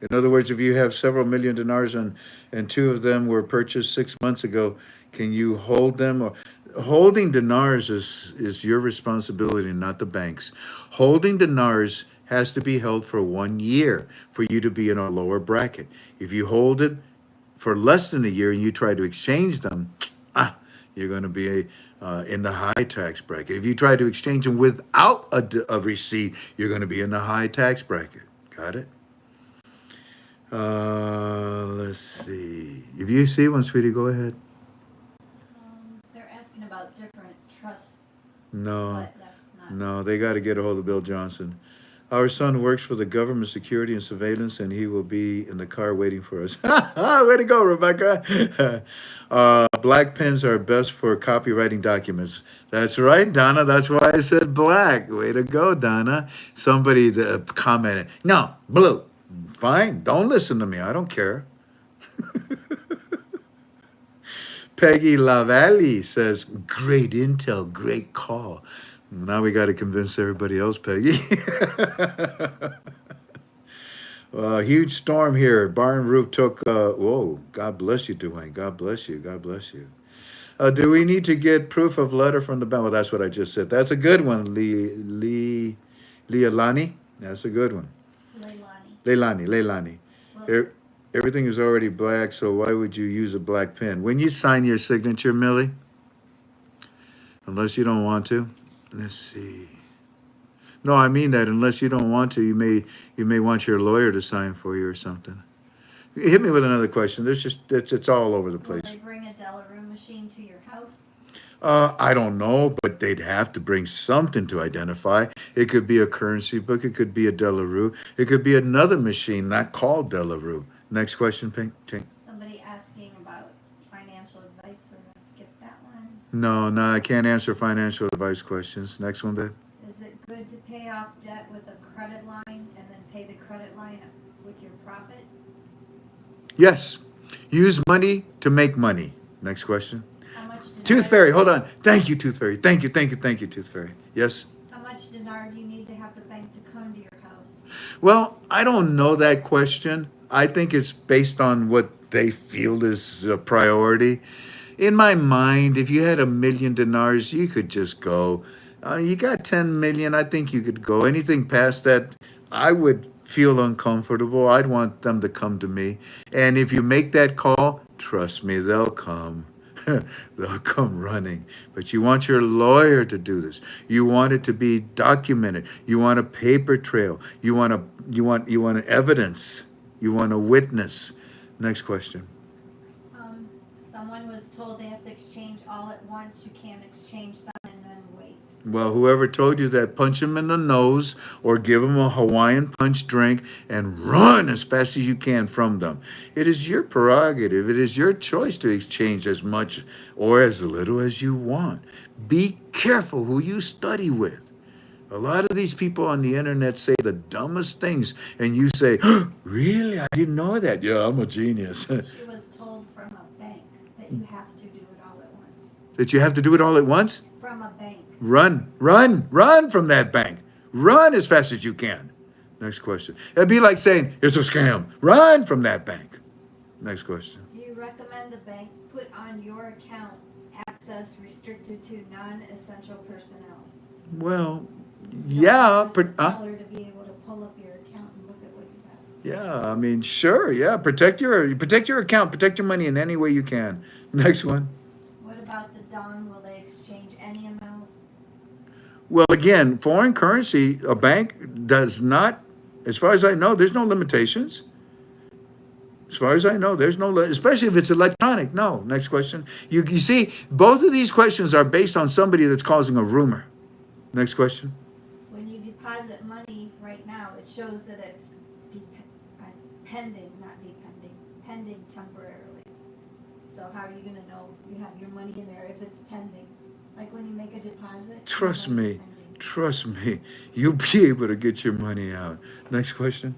In other words, if you have several million dinars and 2 of them were purchased 6 months ago, can you hold them? Or, holding dinars is your responsibility, not the bank's. Holding dinars has to be held for 1 year for you to be in a lower bracket. If you hold it for less than a year and you try to exchange them, you're going to be in the high tax bracket. If you try to exchange them without a receipt, you're going to be in the high tax bracket. Got it? Let's see. If you see one, sweetie, go ahead. They're asking about different trusts, No, but that's not. no, they got to get a hold of Bill Johnson. Our son works for the government security and surveillance, and he will be in the car waiting for us. Way to go, Rebecca. Black pens are best for copywriting documents. That's right, Donna. That's why I said black. Way to go, Donna. Somebody commented, no, blue. Fine. Don't listen to me. I don't care. Peggy Lavallee says, great intel, great call. Now we got to convince everybody else, Peggy. Huge storm here. Barn roof took, whoa, God bless you, Dwayne. God bless you. God bless you. Do we need to get proof of letter from the bank? Well, that's what I just said. That's a good one, Leilani. That's a good one. Leilani. Well, Everything is already black, so why would you use a black pen? When you sign your signature, Millie, unless you don't want to, let's see. No, I mean that unless you don't want to, you may want your lawyer to sign for you or something. Hit me with another question. It's all over the will place. they bring a Delarue machine to your house? I don't know, but they'd have to bring something to identify. It could be a currency book. It could be a Delarue. It could be another machine not called Delarue. Next question, Pink. Somebody asking about financial advice. We're gonna skip that one. No, I can't answer financial advice questions. Next one, babe. Is it good to pay off debt with a credit line and then pay the credit line with your profit? Yes. Use money to make money. Next question. How much dinar? Tooth Fairy, hold on. Thank you, Tooth Fairy. Thank you, Tooth Fairy. Yes? How much dinar do you need to have the bank to come to your house? Well, I don't know that question. I think it's based on what they feel is a priority. In my mind, if you had 1 million dinars, you could just go. You got 10 million, I think you could go. Anything past that, I would feel uncomfortable. I'd want them to come to me. And if you make that call, trust me, they'll come. They'll come running. But you want your lawyer to do this. You want it to be documented. You want a paper trail. You want evidence. You want a witness. Next question. Someone was told they have to exchange all at once. You can't exchange some and then wait. Well, whoever told you that, punch him in the nose or give him a Hawaiian punch drink and run as fast as you can from them. It is your prerogative. It is your choice to exchange as much or as little as you want. Be careful who you study with. A lot of these people on the internet say the dumbest things, and you say, really? I didn't know that. Yeah, I'm a genius. She was told from a bank that you have to do it all at once. That you have to do it all at once? From a bank. Run from that bank. Run as fast as you can. Next question. It'd be like saying, it's a scam. Run from that bank. Next question. Do you recommend the bank put on your account access restricted to non-essential personnel? Well, You don't yeah. want the teller to be able to pull up your account and look at what you have. Yeah, I mean, sure. Yeah, protect your account, protect your money in any way you can. Next one. What about the dong? Will they exchange any amount? Well, again, foreign currency, a bank does not, as far as I know, there's no limitations. As far as I know, there's no, especially if it's electronic. No. Next question. You see, both of these questions are based on somebody that's causing a rumor. Next question. When you deposit money right now, it shows that it's pending, not depending, pending temporarily. So how are you gonna know you have your money in there if it's pending? Like when you make a deposit? Trust your money's me. pending. Trust me. You'll be able to get your money out. Next question.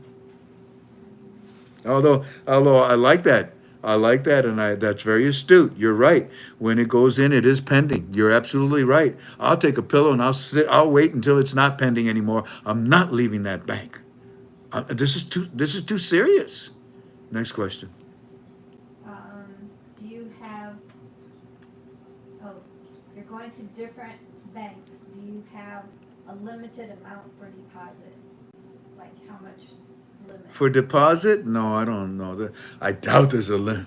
Although I like that. I like that, and that's very astute. You're right. When it goes in, it is pending. You're absolutely right. I'll take a pillow and I'll wait until it's not pending anymore. I'm not leaving that bank. This is too serious. Next question. Do you have, you're going to different banks. Do you have a limited amount for deposit? Like how much limit? For deposit? No, I don't know. I doubt there's a limit,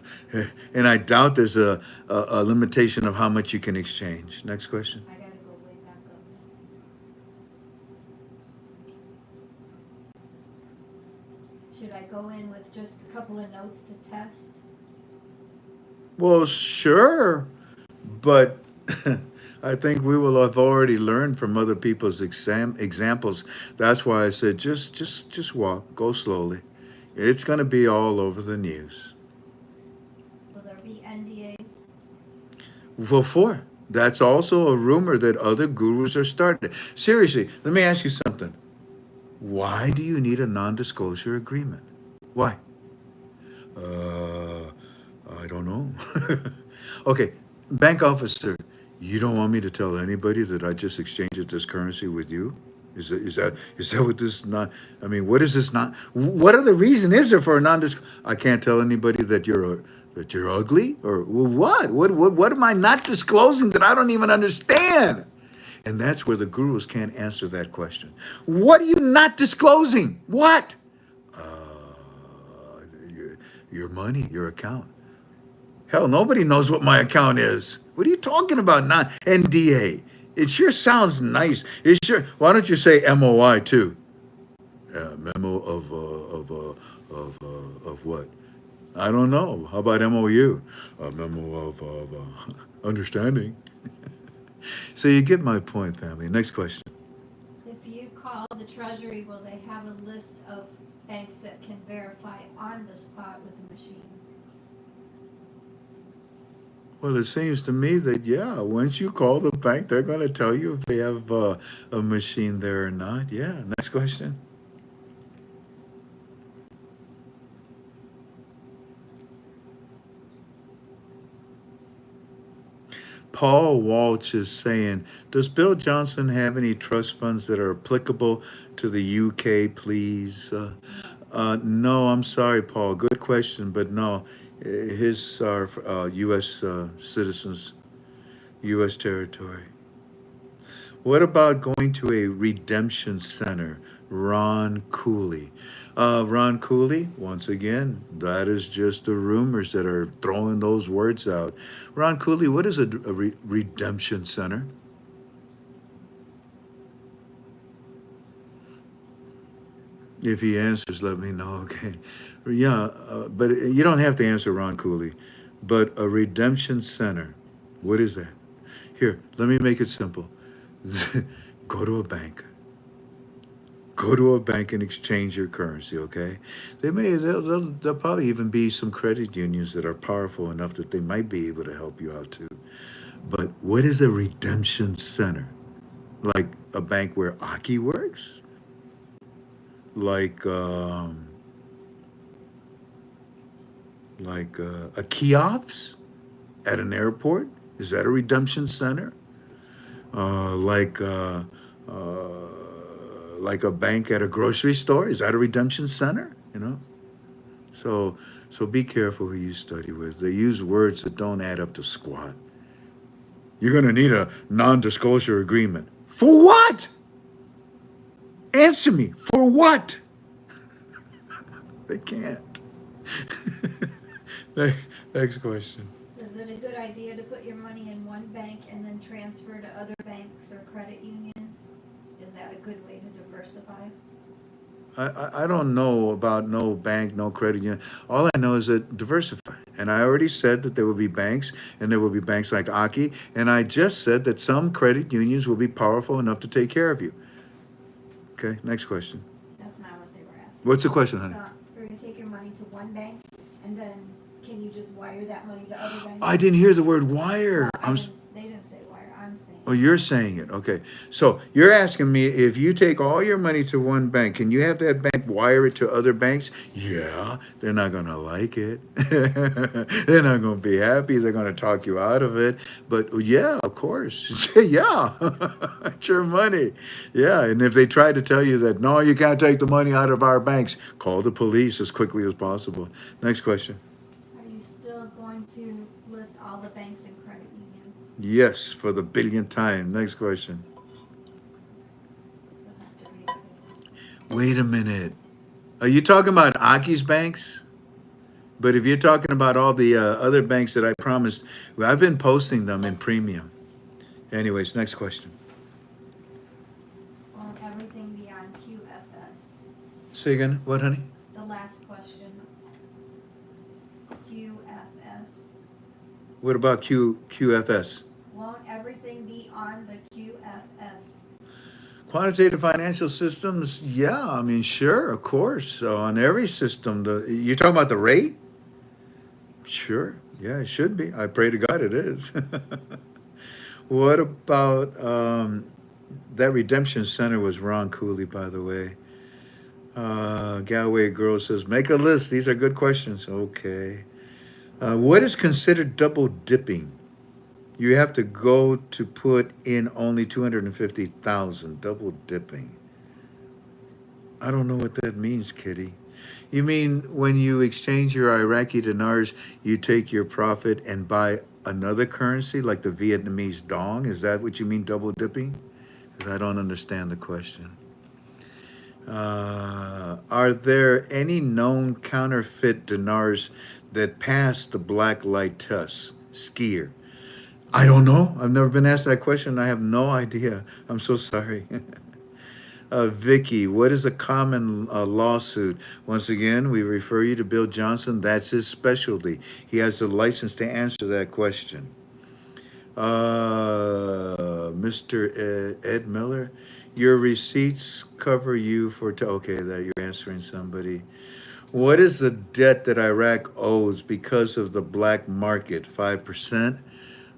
and I doubt there's a limitation of how much you can exchange. Next question. I gotta go way back up. Should I go in with just a couple of notes to test? Well, sure, but I think we will have already learned from other people's examples. That's why I said just walk, go slowly. It's going to be all over the news. Will there be NDAs? Well, that's also a rumor that other gurus are starting. Seriously, let me ask you something. Why do you need a non-disclosure agreement? Why? I don't know. Okay, bank officer, you don't want me to tell anybody that I just exchanged this currency with you? Is that what this not? I mean, what is this not? What other reason is there for a non-disclosure? I can't tell anybody that you're ugly or what? What am I not disclosing that I don't even understand? And that's where the gurus can't answer that question. What are you not disclosing? What? Your money, your account. Hell, nobody knows what my account is. What are you talking about? Not NDA. It sure sounds nice. It sure. Why don't you say MOI too? Memo of what? I don't know. How about MOU? A memo of understanding. So you get my point, family. Next question. If you call the Treasury, will they have a list of banks that can verify on the spot with the machine? Well, it seems to me that, yeah, once you call the bank, they're going to tell you if they have a machine there or not. Yeah, next question. Paul Walsh is saying, does Bill Johnson have any trust funds that are applicable to the UK, please? No, I'm sorry, Paul. Good question, but no. His are U.S. Citizens, U.S. territory. What about going to a redemption center? Ron Cooley. Ron Cooley, once again, that is just the rumors that are throwing those words out. Ron Cooley, what is a redemption center? If he answers, let me know, okay? Yeah, but you don't have to answer Ron Cooley. But a redemption center, what is that? Here, let me make it simple. Go to a bank. Go to a bank and exchange your currency, okay? There'll probably even be some credit unions that are powerful enough that they might be able to help you out too. But what is a redemption center? Like a bank where Aki works? Like a kiosk at an airport? Is that a redemption center? Uh, like uh, uh, like a bank at a grocery store? Is that a redemption center? You know. So so be careful who you study with. They use words that don't add up to squat. You're gonna need a non-disclosure agreement. For what? Answer me. For what? They can't. Next question. Is it a good idea to put your money in one bank and then transfer to other banks or credit unions? Is that a good way to diversify? I don't know about no bank, no credit union. All I know is that diversify. And I already said that there will be banks, and there will be banks like Aki. And I just said that some credit unions will be powerful enough to take care of you. Okay, next question. That's not what they were asking. What's the question, honey? You're gonna take your money to one bank, and then can you just wire that money to other banks? I didn't hear the word wire. They didn't say wire, I'm saying. Oh, you're saying it. Okay. So you're asking me if you take all your money to one bank, can you have that bank wire it to other banks? Yeah, they're not going to like it. They're not going to be happy. They're going to talk you out of it. But yeah, of course. Yeah, it's your money. Yeah. And if they try to tell you that, no, you can't take the money out of our banks, call the police as quickly as possible. Next question. Are you still going to list all the banks and credit unions? Yes, for the billionth time. Next question. You'll have to read it. Wait a minute. Are you talking about Aki's banks? But if you're talking about all the other banks that I promised, well, I've been posting them in premium. Anyways, next question. Won't everything be on QFS? Say again. What, honey? The last question. QFS. What about QFS? Won't everything be on the QFS? Quantitative financial systems? Yeah, I mean, sure, of course. On every system, you're talking about the rate? Sure. Yeah, it should be. I pray to God it is. What about that redemption center was Ron Cooley, by the way. Galway Girl says, make a list. These are good questions. Okay. What is considered double dipping? You have to go to put in only 250,000. Double dipping. I don't know what that means, Kitty. You mean when you exchange your Iraqi dinars, you take your profit and buy another currency like the Vietnamese dong? Is that what you mean, double dipping? 'Cause I don't understand the question. Are there any known counterfeit dinars that pass the black light test? Skier. I don't know. I've never been asked that question. I have no idea. I'm so sorry. Vicky, what is a common lawsuit? Once again, we refer you to Bill Johnson. That's his specialty. He has a license to answer that question. Mr. Ed Miller, your receipts cover you for, okay, that you're answering somebody. What is the debt that Iraq owes because of the black market? 5%?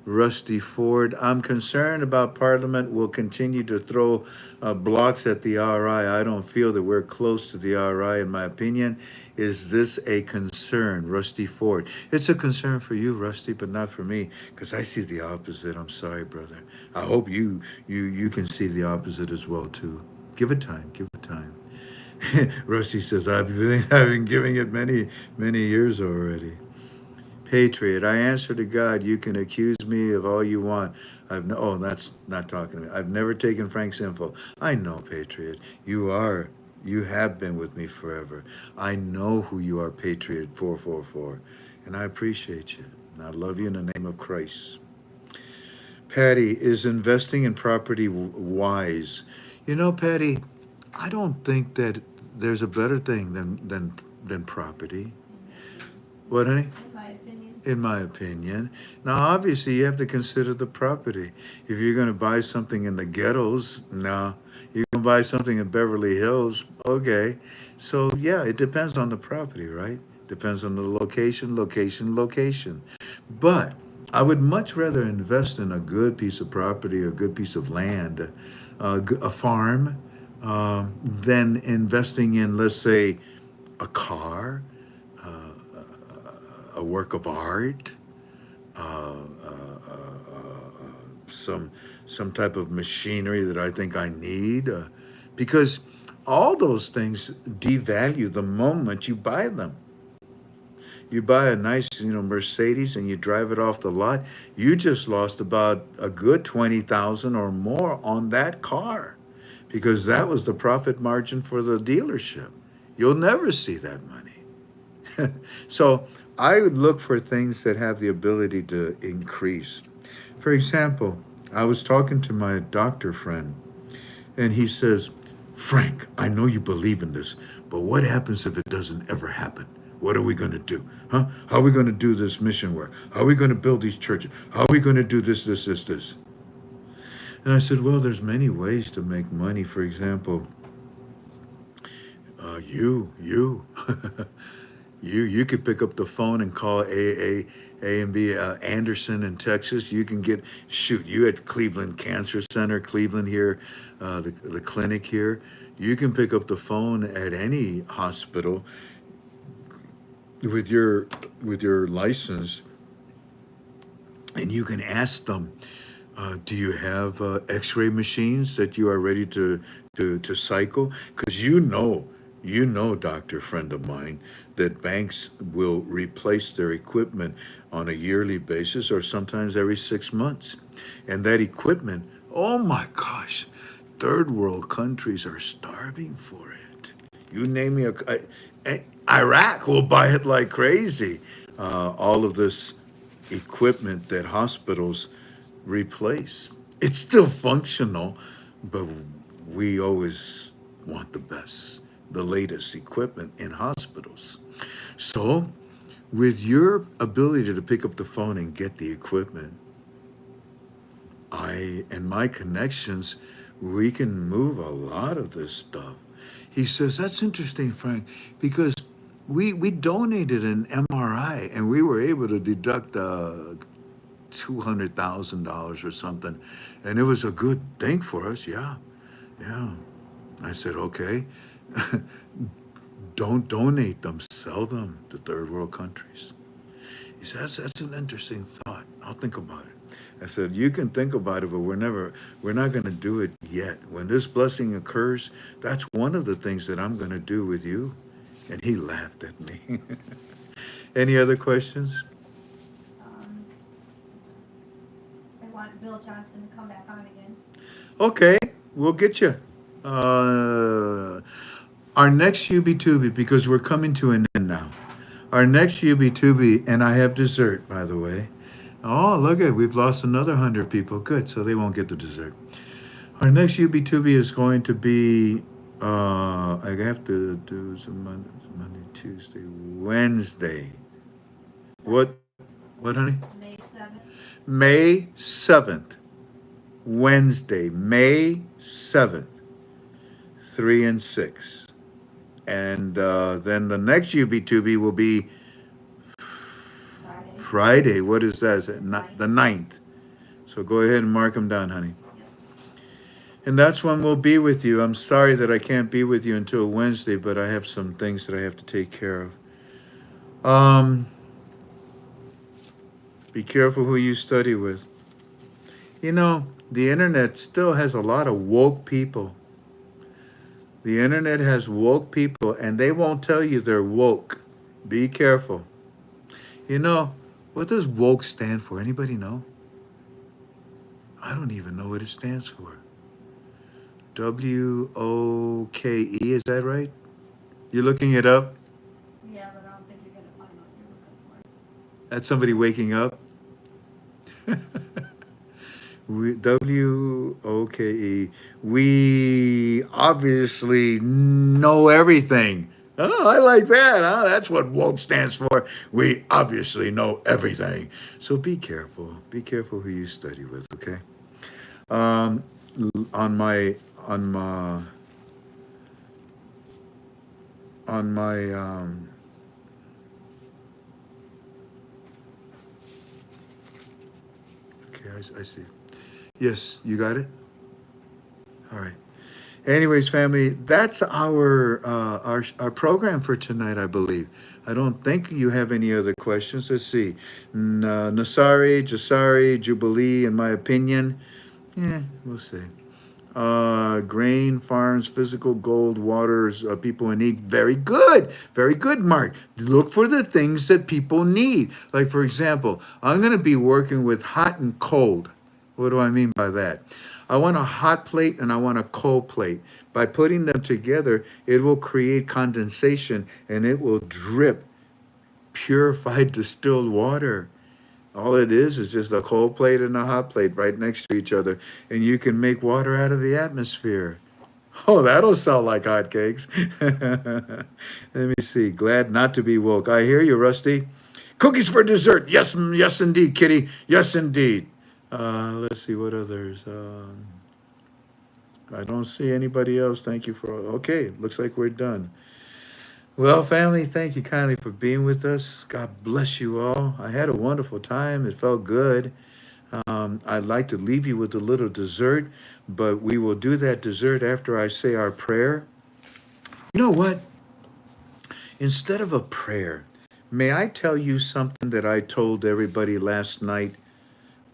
Rusty Ford, I'm concerned about Parliament will continue to throw blocks at the RI. I don't feel that we're close to the RI, in my opinion. Is this a concern? Rusty Ford. It's a concern for you, Rusty, but not for me, because I see the opposite. I'm sorry, brother. I hope you can see the opposite as well, too. Give it time. Give it time. Rusty says, I've been giving it many years already. Patriot, I answer to God. You can accuse me of all you want. That's not talking to me. I've never taken Frank's info. I know, Patriot. You have been with me forever. I know who you are, Patriot 444. And I appreciate you. And I love you in the name of Christ. Patty, is investing in property wise? You know, Patty, I don't think that there's a better thing than than property. What, honey? In my opinion. In my opinion. Now, obviously, you have to consider the property. If you're going to buy something in the ghettos, no. You're going to buy something in Beverly Hills, okay. So, yeah, it depends on the property, right? Depends on the location. But I would much rather invest in a good piece of property or a good piece of land, a farm, than investing in, let's say, a car, a work of art, some some type of machinery that I think I need, because all those things devalue the moment you buy them. You buy a nice, Mercedes and you drive it off the lot, you just lost about a good 20,000 or more on that car because that was the profit margin for the dealership. You'll never see that money. So I would look for things that have the ability to increase. For example, I was talking to my doctor friend, and he says, Frank, I know you believe in this, but what happens if it doesn't ever happen? What are we going to do? Huh? How are we going to do this mission work? How are we going to build these churches? How are we going to do this? And I said, well, there's many ways to make money. For example, you, you could pick up the phone and call A and B Anderson in Texas. You can you at Cleveland Cancer Center, Cleveland here, the clinic here. You can pick up the phone at any hospital with your license, and you can ask them, do you have X-ray machines that you are ready to cycle? Because doctor friend of mine, that banks will replace their equipment on a yearly basis or sometimes every 6 months. And that equipment, oh my gosh, third world countries are starving for it. You name me Iraq will buy it like crazy. All of this equipment that hospitals replace. It's still functional, but we always want the best, the latest equipment in hospitals. So, with your ability to pick up the phone and get the equipment, I and my connections, we can move a lot of this stuff. He says, that's interesting, Frank, because we donated an MRI and we were able to deduct $200,000 or something. And it was a good thing for us. Yeah. I said, okay. Don't donate them, sell them to third world countries. He says, that's an interesting thought. I'll think about it. I said, you can think about it, but we're not going to do it yet. When this blessing occurs, that's one of the things that I'm going to do with you. And he laughed at me. Any other questions? I want Bill Johnson to come back on again. Okay, we'll get you. Our next UB2B, because we're coming to an end now. Our next UB2B, and I have dessert, by the way. Oh, look at it. We've lost another 100 people. Good, so they won't get the dessert. Our next UB2B is going to be, I have to do some Monday, Tuesday, Wednesday. What, honey? May 7th. May 7th. Wednesday, May 7th, 3 and 6. And then the next UB2B will be Friday. What is that? Is it the 9th? So go ahead and mark them down, honey. And that's when we'll be with you. I'm sorry that I can't be with you until Wednesday, but I have some things that I have to take care of. Be careful who you study with. The internet still has a lot of woke people. The internet has woke people, and they won't tell you they're woke. Be careful. What does woke stand for? Anybody know? I don't even know what it stands for. WOKE, is that right? You're looking it up? Yeah, but I don't think you're going to find what you're looking for. That's somebody waking up? WOKE. We obviously know everything. Oh, I like that, huh? That's what woke stands for. We obviously know everything. So be careful. Be careful who you study with, okay? Um, on my on my on my okay, I see. Yes, you got it. All right. Anyways, family, that's our program for tonight, I believe. I don't think you have any other questions. Let's see. Nasari, Jasari, Jubilee, in my opinion. Yeah, we'll see. Grain farms, physical gold, waters, people in need. Very good, Mark. Look for the things that people need. Like, for example, I'm going to be working with hot and cold. What do I mean by that? I want a hot plate and I want a cold plate. By putting them together, it will create condensation and it will drip purified distilled water. All it is just a cold plate and a hot plate right next to each other, and you can make water out of the atmosphere. Oh, that'll sell like hotcakes. Let me see. Glad not to be woke. I hear you, Rusty. Cookies for dessert. Yes, yes, indeed, Kitty. Yes, indeed. Let's see what others. I don't see anybody else. Thank you for. Okay, looks like we're done. Well, family, thank you kindly for being with us. God bless you all. I had a wonderful time. It felt good. I'd like to leave you with a little dessert, but we will do that dessert after I say our prayer. You know what? Instead of a prayer, may I tell you something that I told everybody last night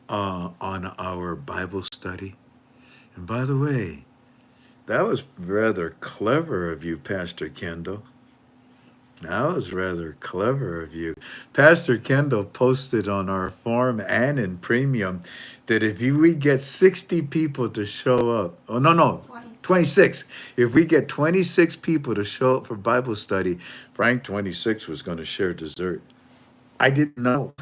on our Bible study? And by the way, that was rather clever of you, Pastor Kendall. That was rather clever of you. Pastor Kendall posted on our forum and in premium that if we get 60 people to show up, oh, no, 26. If we get 26 people to show up for Bible study, Frank26 was going to share dessert. I didn't know.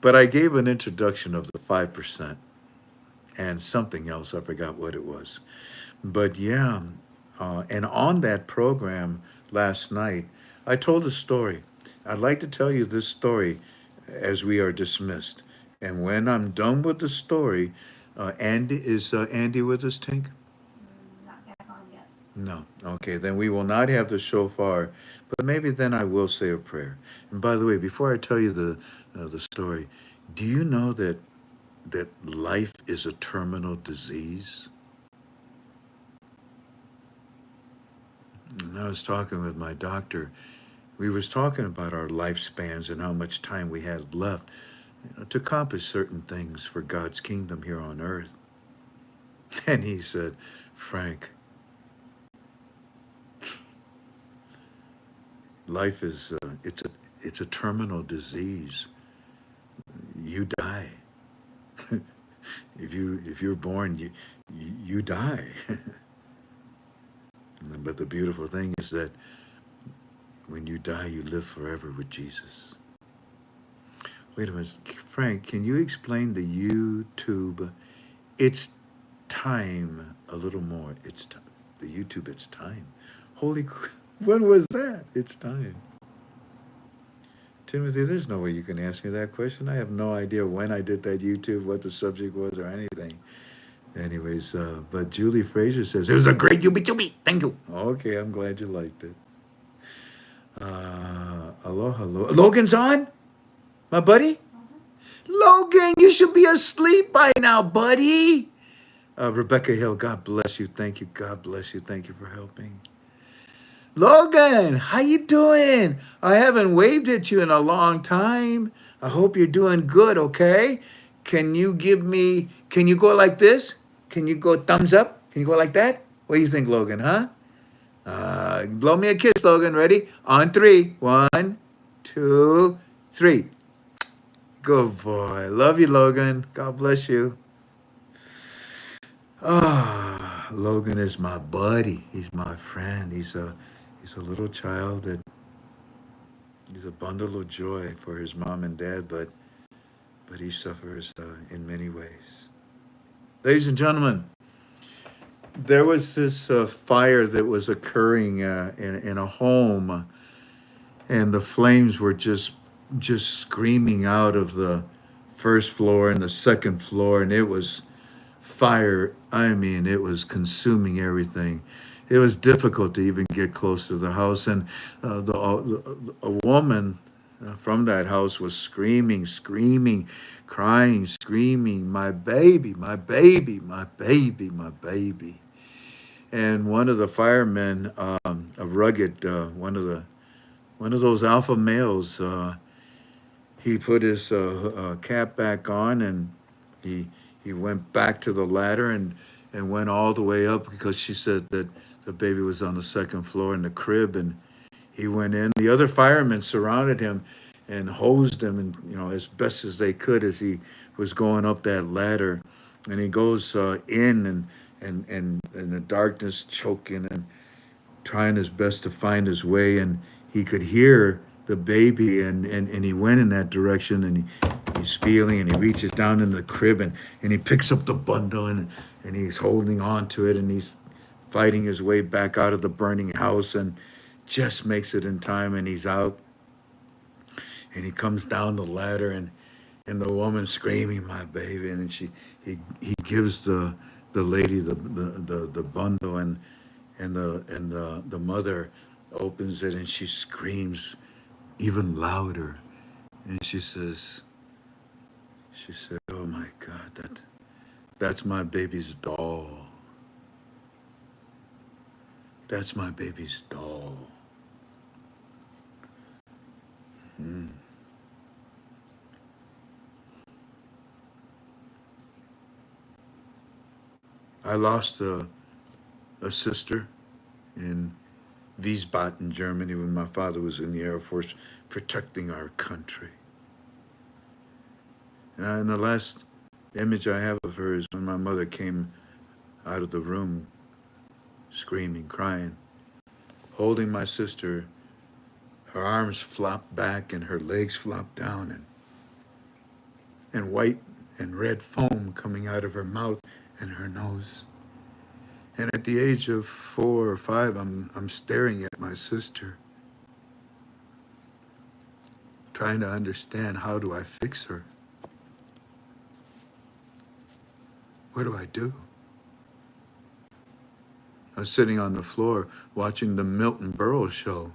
But I gave an introduction of the 5% and something else. I forgot what it was. But yeah, and on that program last night, I told a story. I'd like to tell you this story as we are dismissed. And when I'm done with the story, Andy, is Andy with us, Tink? Not back on yet. No. Okay, then we will not have the shofar, but maybe then I will say a prayer. And by the way, before I tell you the story, do you know that life is a terminal disease? And I was talking with my doctor. We was talking about our lifespans and how much time we had left, to accomplish certain things for God's kingdom here on earth. And he said, Frank, life is it's a terminal disease. You die. if you're born, you die. But the beautiful thing is that when you die, you live forever with Jesus. Wait a minute, Frank, can you explain the YouTube? It's time a little more. The YouTube, it's time. When was that? It's time. Timothy, there's no way you can ask me that question. I have no idea when I did that YouTube, what the subject was, or anything. Anyways, but Julie Frazier says, it was a great YouTube. Thank you. Okay, I'm glad you liked it. Aloha. Logan's on? My buddy? Logan, you should be asleep by now, buddy. Rebecca Hill, God bless you. Thank you. God bless you. Thank you for helping. Logan, how you doing? I haven't waved at you in a long time. I hope you're doing good, okay? Can you go like this? Can you go thumbs up? Can you go like that? What do you think, Logan, huh? Blow me a kiss, Logan. Ready? On 3. 1, 2, 3. Good boy. Love you, Logan. God bless you. Logan is my buddy. He's my friend. He's a little child that he's a bundle of joy for his mom and dad, but he suffers in many ways. Ladies and gentlemen, there was this fire that was occurring in a home, and the flames were just screaming out of the first floor and the second floor, and it was fire. I mean, it was consuming everything. It was difficult to even get close to the house, and a woman from that house was screaming, screaming, crying, screaming, "My baby, my baby, my baby, my baby." And one of the firemen, a rugged, one of those alpha males, he put his cap back on, and he he went back to the ladder and went all the way up, because she said that the baby was on the second floor in the crib, and he went in. The other firemen surrounded him and hosed him, and as best as they could, as he was going up that ladder. And he goes in, and in the darkness, choking and trying his best to find his way, and he could hear the baby, and he went in that direction, and he's feeling, and he reaches down in the crib, and he picks up the bundle, and he's holding on to it, and he's fighting his way back out of the burning house, and just makes it in time, and he's out, and he comes down the ladder, and the woman screaming, "My baby," and then he gives the lady the bundle, and the mother opens it, and she screams even louder, and she said, "Oh my God, that's my baby's doll. That's my baby's doll." Mm. I lost a sister in Wiesbaden, Germany, when my father was in the Air Force protecting our country. And the last image I have of her is when my mother came out of the room screaming, crying, holding my sister. Her arms flopped back and her legs flopped down, and white and red foam coming out of her mouth and her nose. And at the age of 4 or 5, I'm staring at my sister, trying to understand, how do I fix her? What do I do? I was sitting on the floor watching the Milton Berle show,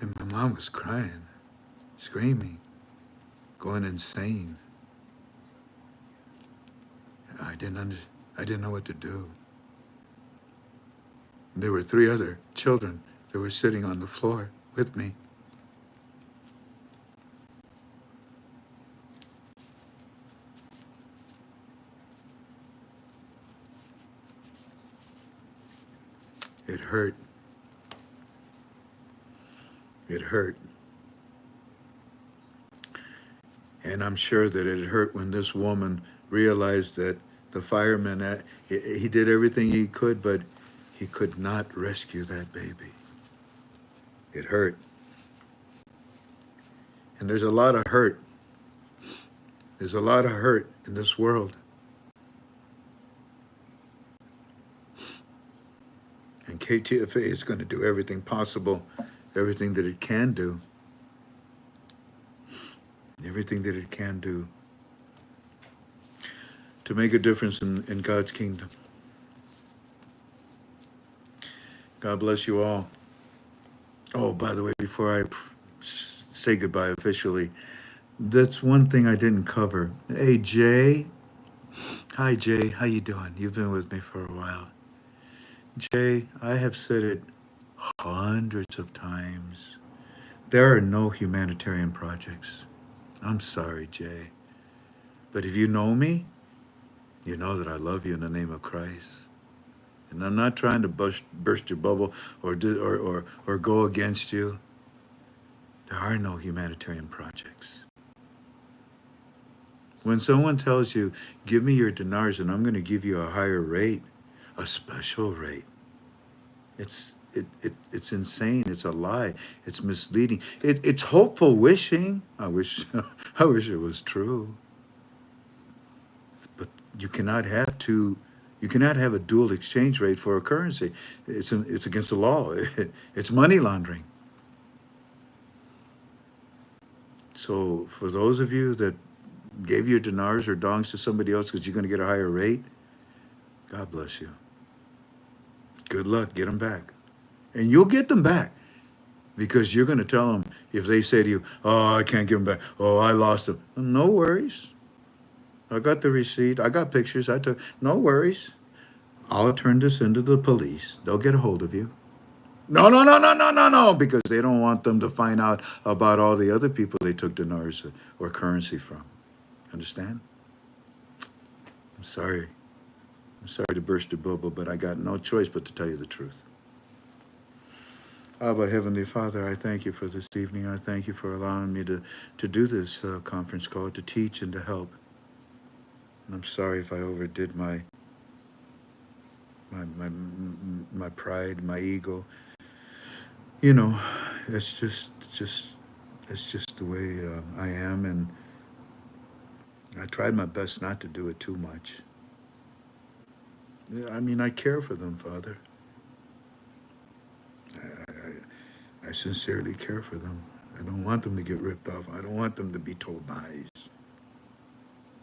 and my mom was crying, screaming, going insane. I didn't know what to do. There were 3 other children that were sitting on the floor with me. It hurt. It hurt. And I'm sure that it hurt when this woman realized that the fireman, he did everything he could, but he could not rescue that baby. It hurt. And there's a lot of hurt. There's a lot of hurt in this world. And KTFA is going to do everything possible, everything that it can do, everything that it can do to make a difference in God's kingdom. God bless you all. Oh, by the way, before I say goodbye officially, that's one thing I didn't cover. Hey, Jay. Hi, Jay. How you doing? You've been with me for a while. Jay, I have said it hundreds of times. There are no humanitarian projects. I'm sorry, Jay. But if you know me, you know that I love you in the name of Christ. And I'm not trying to burst your bubble or go against you. There are no humanitarian projects. When someone tells you, "Give me your dinars and I'm going to give you a higher rate," a special rate, it's insane. It's a lie. It's misleading. It's hopeful wishing. I wish it was true. But You cannot have two. You cannot have a dual exchange rate for a currency. It's against the law. It's money laundering. So for those of you that gave your dinars or dongs to somebody else because you're going to get a higher rate, God bless you. Good luck. Get them back. And you'll get them back because you're going to tell them if they say to you, oh, I can't give them back. Oh, I lost them. No worries. I got the receipt. I got pictures. I took. No worries. I'll turn this into the police. They'll get a hold of you. No, no, no, no, no, no, no, because they don't want them to find out about all the other people they took dinars or currency from. Understand? I'm sorry. I'm sorry to burst your bubble, but I got no choice but to tell you the truth. Abba, Heavenly Father, I thank you for this evening. I thank you for allowing me to do this conference call, to teach and to help. And I'm sorry if I overdid my pride, my ego. You know, it's just the way I am, and I tried my best not to do it too much. I mean, I care for them, Father. I sincerely care for them. I don't want them to get ripped off. I don't want them to be told lies.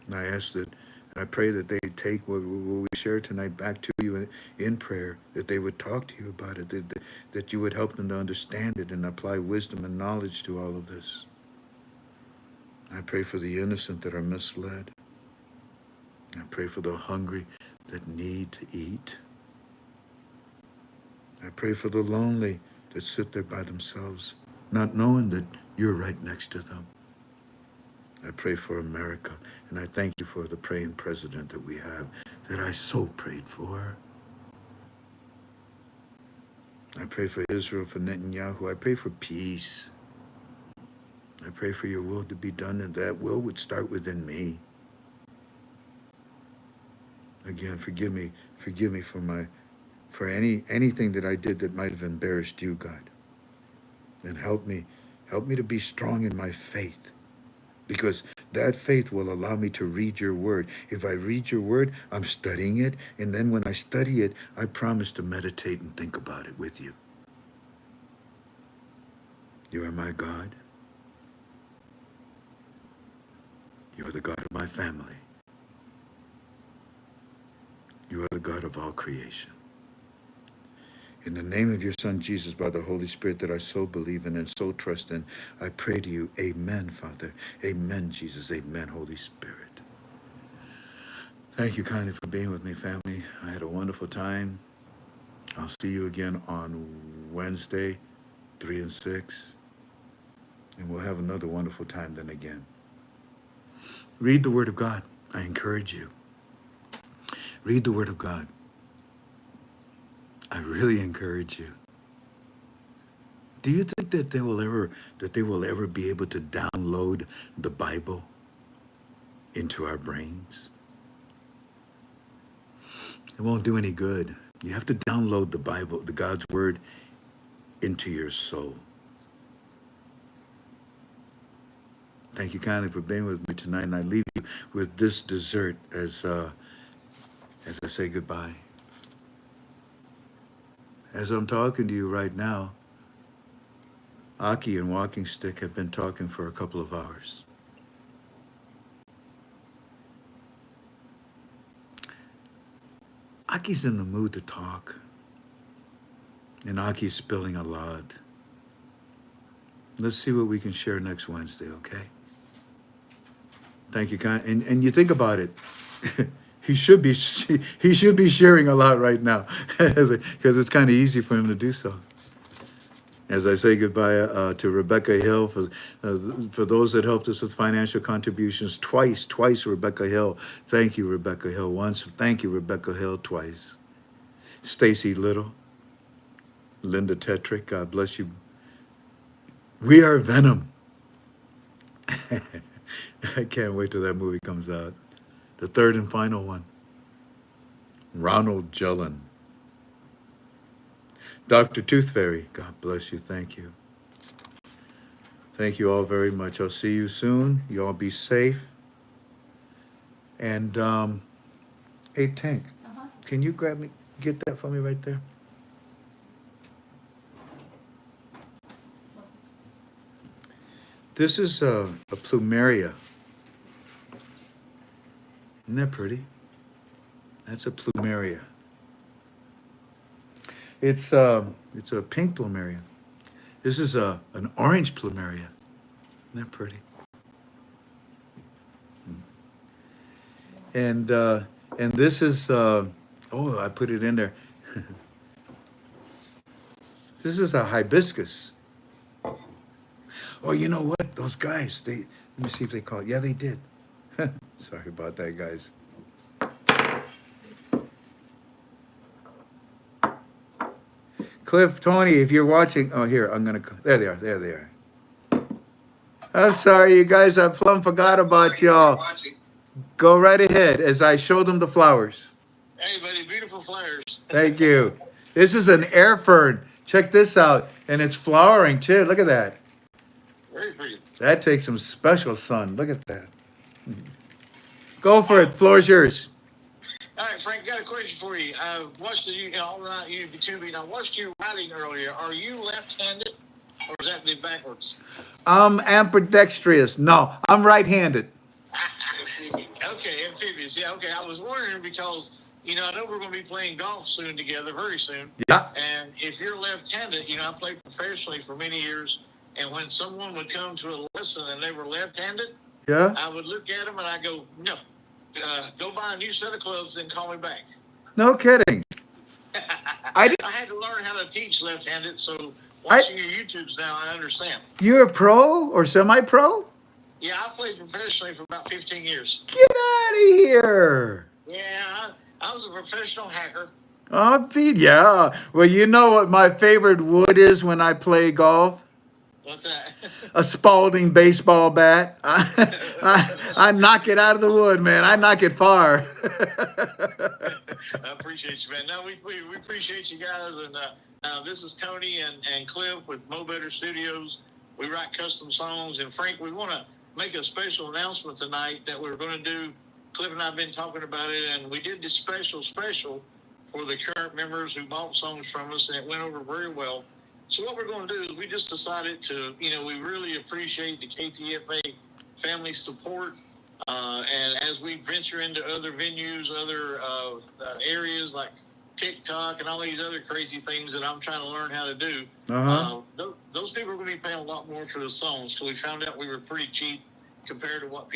And I ask that, I pray that they take what we share tonight back to you in prayer, that they would talk to you about it, that you would help them to understand it and apply wisdom and knowledge to all of this. I pray for the innocent that are misled. I pray for the hungry that need to eat. I pray for the lonely that sit there by themselves, not knowing that you're right next to them. I pray for America, and I thank you for the praying president that we have, that I so prayed for. I pray for Israel, for Netanyahu. I pray for peace. I pray for your will to be done, and that will would start within me. Again, forgive me for anything that I did that might have embarrassed you, God. And help me to be strong in my faith, because that faith will allow me to read your word. If I read your word, I'm studying it, and then when I study it, I promise to meditate and think about it with you. You are my God. You are the God of my family. You are the God of all creation. In the name of your Son, Jesus, by the Holy Spirit that I so believe in and so trust in, I pray to you, amen, Father. Amen, Jesus. Amen, Holy Spirit. Thank you kindly for being with me, family. I had a wonderful time. I'll see you again on Wednesday, 3 and 6. And we'll have another wonderful time then again. Read the Word of God. I encourage you. Read the Word of God. I really encourage you. Do you think that they will ever be able to download the Bible into our brains? It won't do any good. You have to download the Bible, the God's Word, into your soul. Thank you kindly for being with me tonight, and I leave you with this dessert as I say goodbye. As I'm talking to you right now, Aki and Walking Stick have been talking for a couple of hours. Aki's in the mood to talk, and Aki's spilling a lot. Let's see what we can share next Wednesday, okay? Thank you, and you think about it. He should be sharing a lot right now, because it's kind of easy for him to do so. As I say goodbye to Rebecca Hill, for those that helped us with financial contributions, twice, Rebecca Hill. Thank you, Rebecca Hill, once. Thank you, Rebecca Hill, twice. Stacy Little, Linda Tetrick, God bless you. We Are Venom. I can't wait till that movie comes out. The third and final one. Ronald Jellin. Dr. Tooth Fairy, God bless you. Thank you. Thank you all very much. I'll see you soon. You all be safe. And Hey, Tank, Uh-huh. can you get that for me right there? This is a plumeria. Isn't that pretty? That's a plumeria. It's a pink plumeria. This is an orange plumeria. Isn't that pretty? And this is oh, I put it in there. This is a hibiscus. Oh, you know what? Those guys, they let me see if they called. Yeah, they did. Sorry about that, guys. Cliff, Tony, if you're watching, oh here, I'm gonna. There they are. There they are. I'm sorry, you guys. I plumb forgot about y'all. Go right ahead as I show them the flowers. Hey, buddy, beautiful flowers. Thank you. This is an air fern. Check this out, and it's flowering too. Look at that. Very pretty. That takes some special sun. Look at that. Go for it. Floor's yours. All right, Frank, got a question for you. I watched you all night, YouTube, and I watched you writing earlier. Are you left-handed, or is that the backwards? I'm ambidextrous. No, I'm right-handed. Okay, amphibious. Yeah, okay. I was wondering because, I know we're going to be playing golf soon together, very soon. Yeah. And if you're left-handed, I played professionally for many years, and when someone would come to a lesson and they were left-handed, Yeah. I would look at them and I go, no, go buy a new set of clubs and call me back. No kidding. I had to learn how to teach left-handed, so watching your YouTubes now, I understand. You're a pro or semi-pro? Yeah, I played professionally for about 15 years. Get out of here. Yeah, I was a professional hacker. Oh, Pete, yeah. Well, you know what my favorite wood is when I play golf? What's that? A Spalding baseball bat. I knock it out of the wood, man. I knock it far. I appreciate you, man. No, we appreciate you guys. And this is Tony and Cliff with Mo Better Studios. We write custom songs. And Frank, we want to make a special announcement tonight that we're going to do. Cliff and I have been talking about it, and we did this special for the current members who bought songs from us, and it went over very well. So what we're going to do is we just decided to, we really appreciate the KTFA family support. And as we venture into other venues, other areas like TikTok and all these other crazy things that I'm trying to learn how to do, those people are going to be paying a lot more for the songs. So we found out we were pretty cheap compared to what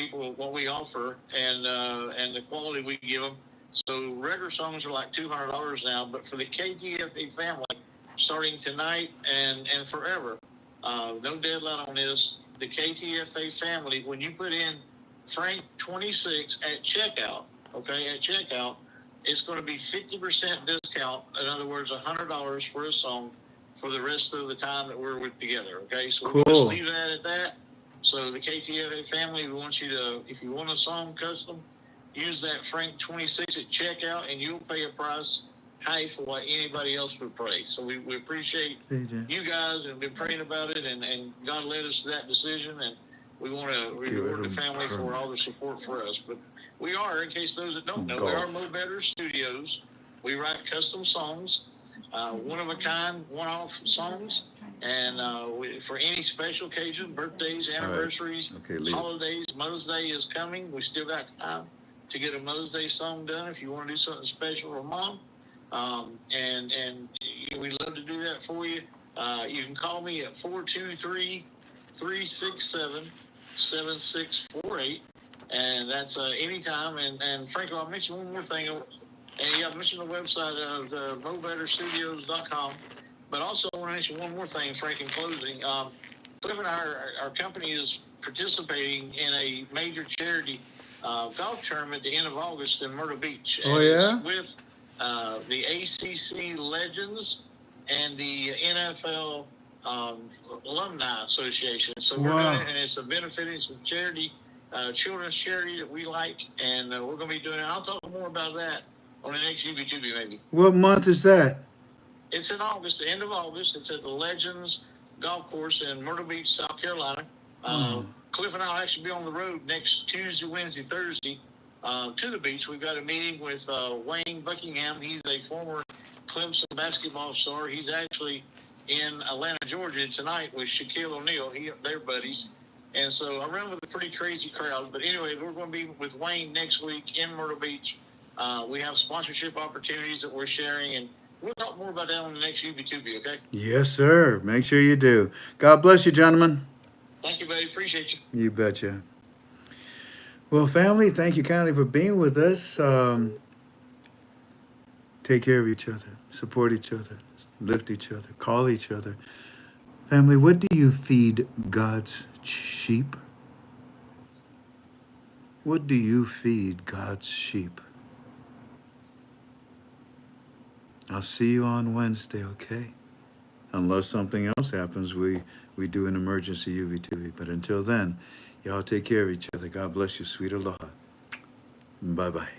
we offer and the quality we give them. So regular songs are like $200 now, but for the KTFA family, starting tonight and forever, no deadline on this. The KTFA family, when you put in FRANK26 at checkout, it's going to be 50% discount. In other words, $100 for a song for the rest of the time that we're together. Okay, so cool. We'll just leave that at that. So the KTFA family, we want you to, if you want a song custom, use that FRANK26 at checkout, and you'll pay a price high for what anybody else would pay. So we appreciate you guys and been praying about it, and God led us to that decision, and we want to reward the family for all the support for us. But we are, in case those that don't know, we are Mo Better Studios. We write custom songs, one-of-a-kind, one-off songs, and for any special occasion, birthdays, anniversaries, holidays. Mother's Day is coming. We still got time to get a Mother's Day song done if you want to do something special for Mom. And we'd love to do that for you. You can call me at 423-367-7648, and that's anytime. And Franco, I'll mention one more thing. And I mentioned the website of mobetterstudios.com, but also I want to mention one more thing, Frank, in closing. Cliff and our company is participating in a major charity golf tournament at the end of August in Myrtle Beach. And it's with the ACC Legends and the NFL Alumni Association. So we're doing it, and it's a benefiting some charity, children's charity that we like, and we're going to be doing it. I'll talk more about that on the next UB2B maybe. What month is that? It's in August, the end of August. It's at the Legends Golf Course in Myrtle Beach, South Carolina. Cliff and I will actually be on the road next Tuesday, Wednesday, Thursday to the beach. We've got a meeting with Wayne Buckingham. He's a former Clemson basketball star. He's actually in Atlanta, Georgia tonight with Shaquille O'Neal. They're buddies. And so I run with a pretty crazy crowd. But anyway, we're going to be with Wayne next week in Myrtle Beach. We have sponsorship opportunities that we're sharing, and we'll talk more about that on the next UB2B, okay? Yes, sir. Make sure you do. God bless you, gentlemen. Thank you, buddy. Appreciate you. You betcha. Well, family, thank you kindly for being with us. Take care of each other, support each other, lift each other, call each other. Family, what do you feed God's sheep? What do you feed God's sheep? I'll see you on Wednesday, okay? Unless something else happens, we do an emergency UV2V. But until then, y'all take care of each other. God bless you. Sweet aloha. Bye-bye.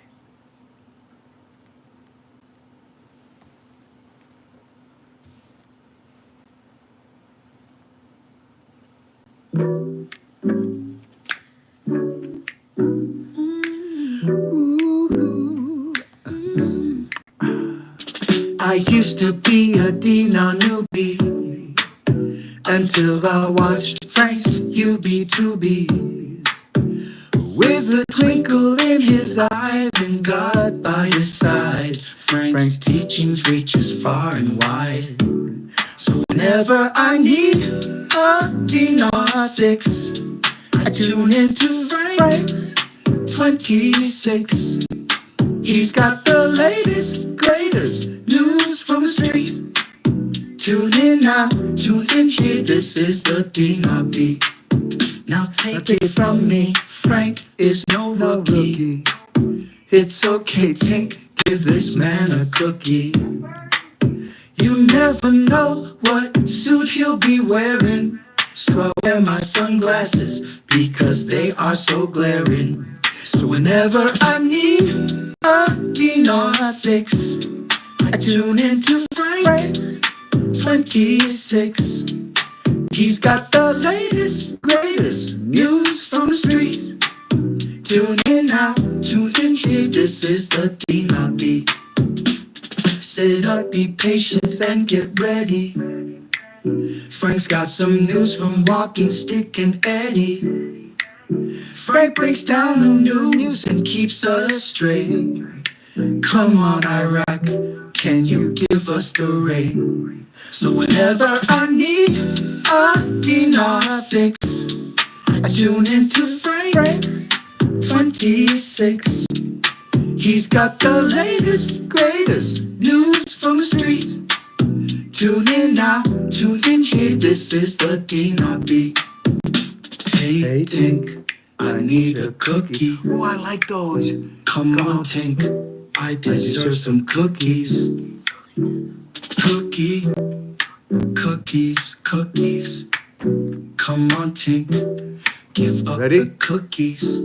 I used to be a Dina newbie until I watched Frank's UB2B. With a twinkle in his eye and God by his side, Frank's teachings reaches far and wide. So whenever I need a Dina fix, I tune into Frank26. He's got the latest, greatest news from the street. Tune in now, tune in here, this is the Dina Beat. Now take it from me, Frank is no rookie. It's okay, Tink, give this man a cookie. You never know what suit he'll be wearing, so I wear my sunglasses because they are so glaring. So whenever I need a Dina fix, I tune into Frank26. He's got the latest, greatest news from the street. Tune in now, tune in here, this is the Dina Beat. Sit up, be patient, and get ready. Frank's got some news from Walking Stick and Eddie. Frank breaks down the news and keeps us straight. Come on, Iraq, can you give us the rate? So whenever I need a Dina fix, I tune into Frank26. He's got the latest, greatest news from the street. Tune in now, tune in here, this is the Dina Beat. Hey, Tink, I need a cookie. Oh, I like those. Come on, Tink, I deserve some cookies. Cookies, cookies. Come on, Tink, give up Ready? the cookies.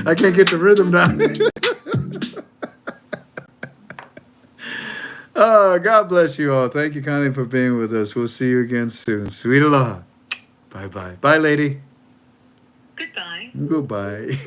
I can't get the rhythm down. Oh, God bless you all. Thank you kindly for being with us. We'll see you again soon. Sweet aloha. Bye-bye. Bye, lady. Goodbye. Goodbye.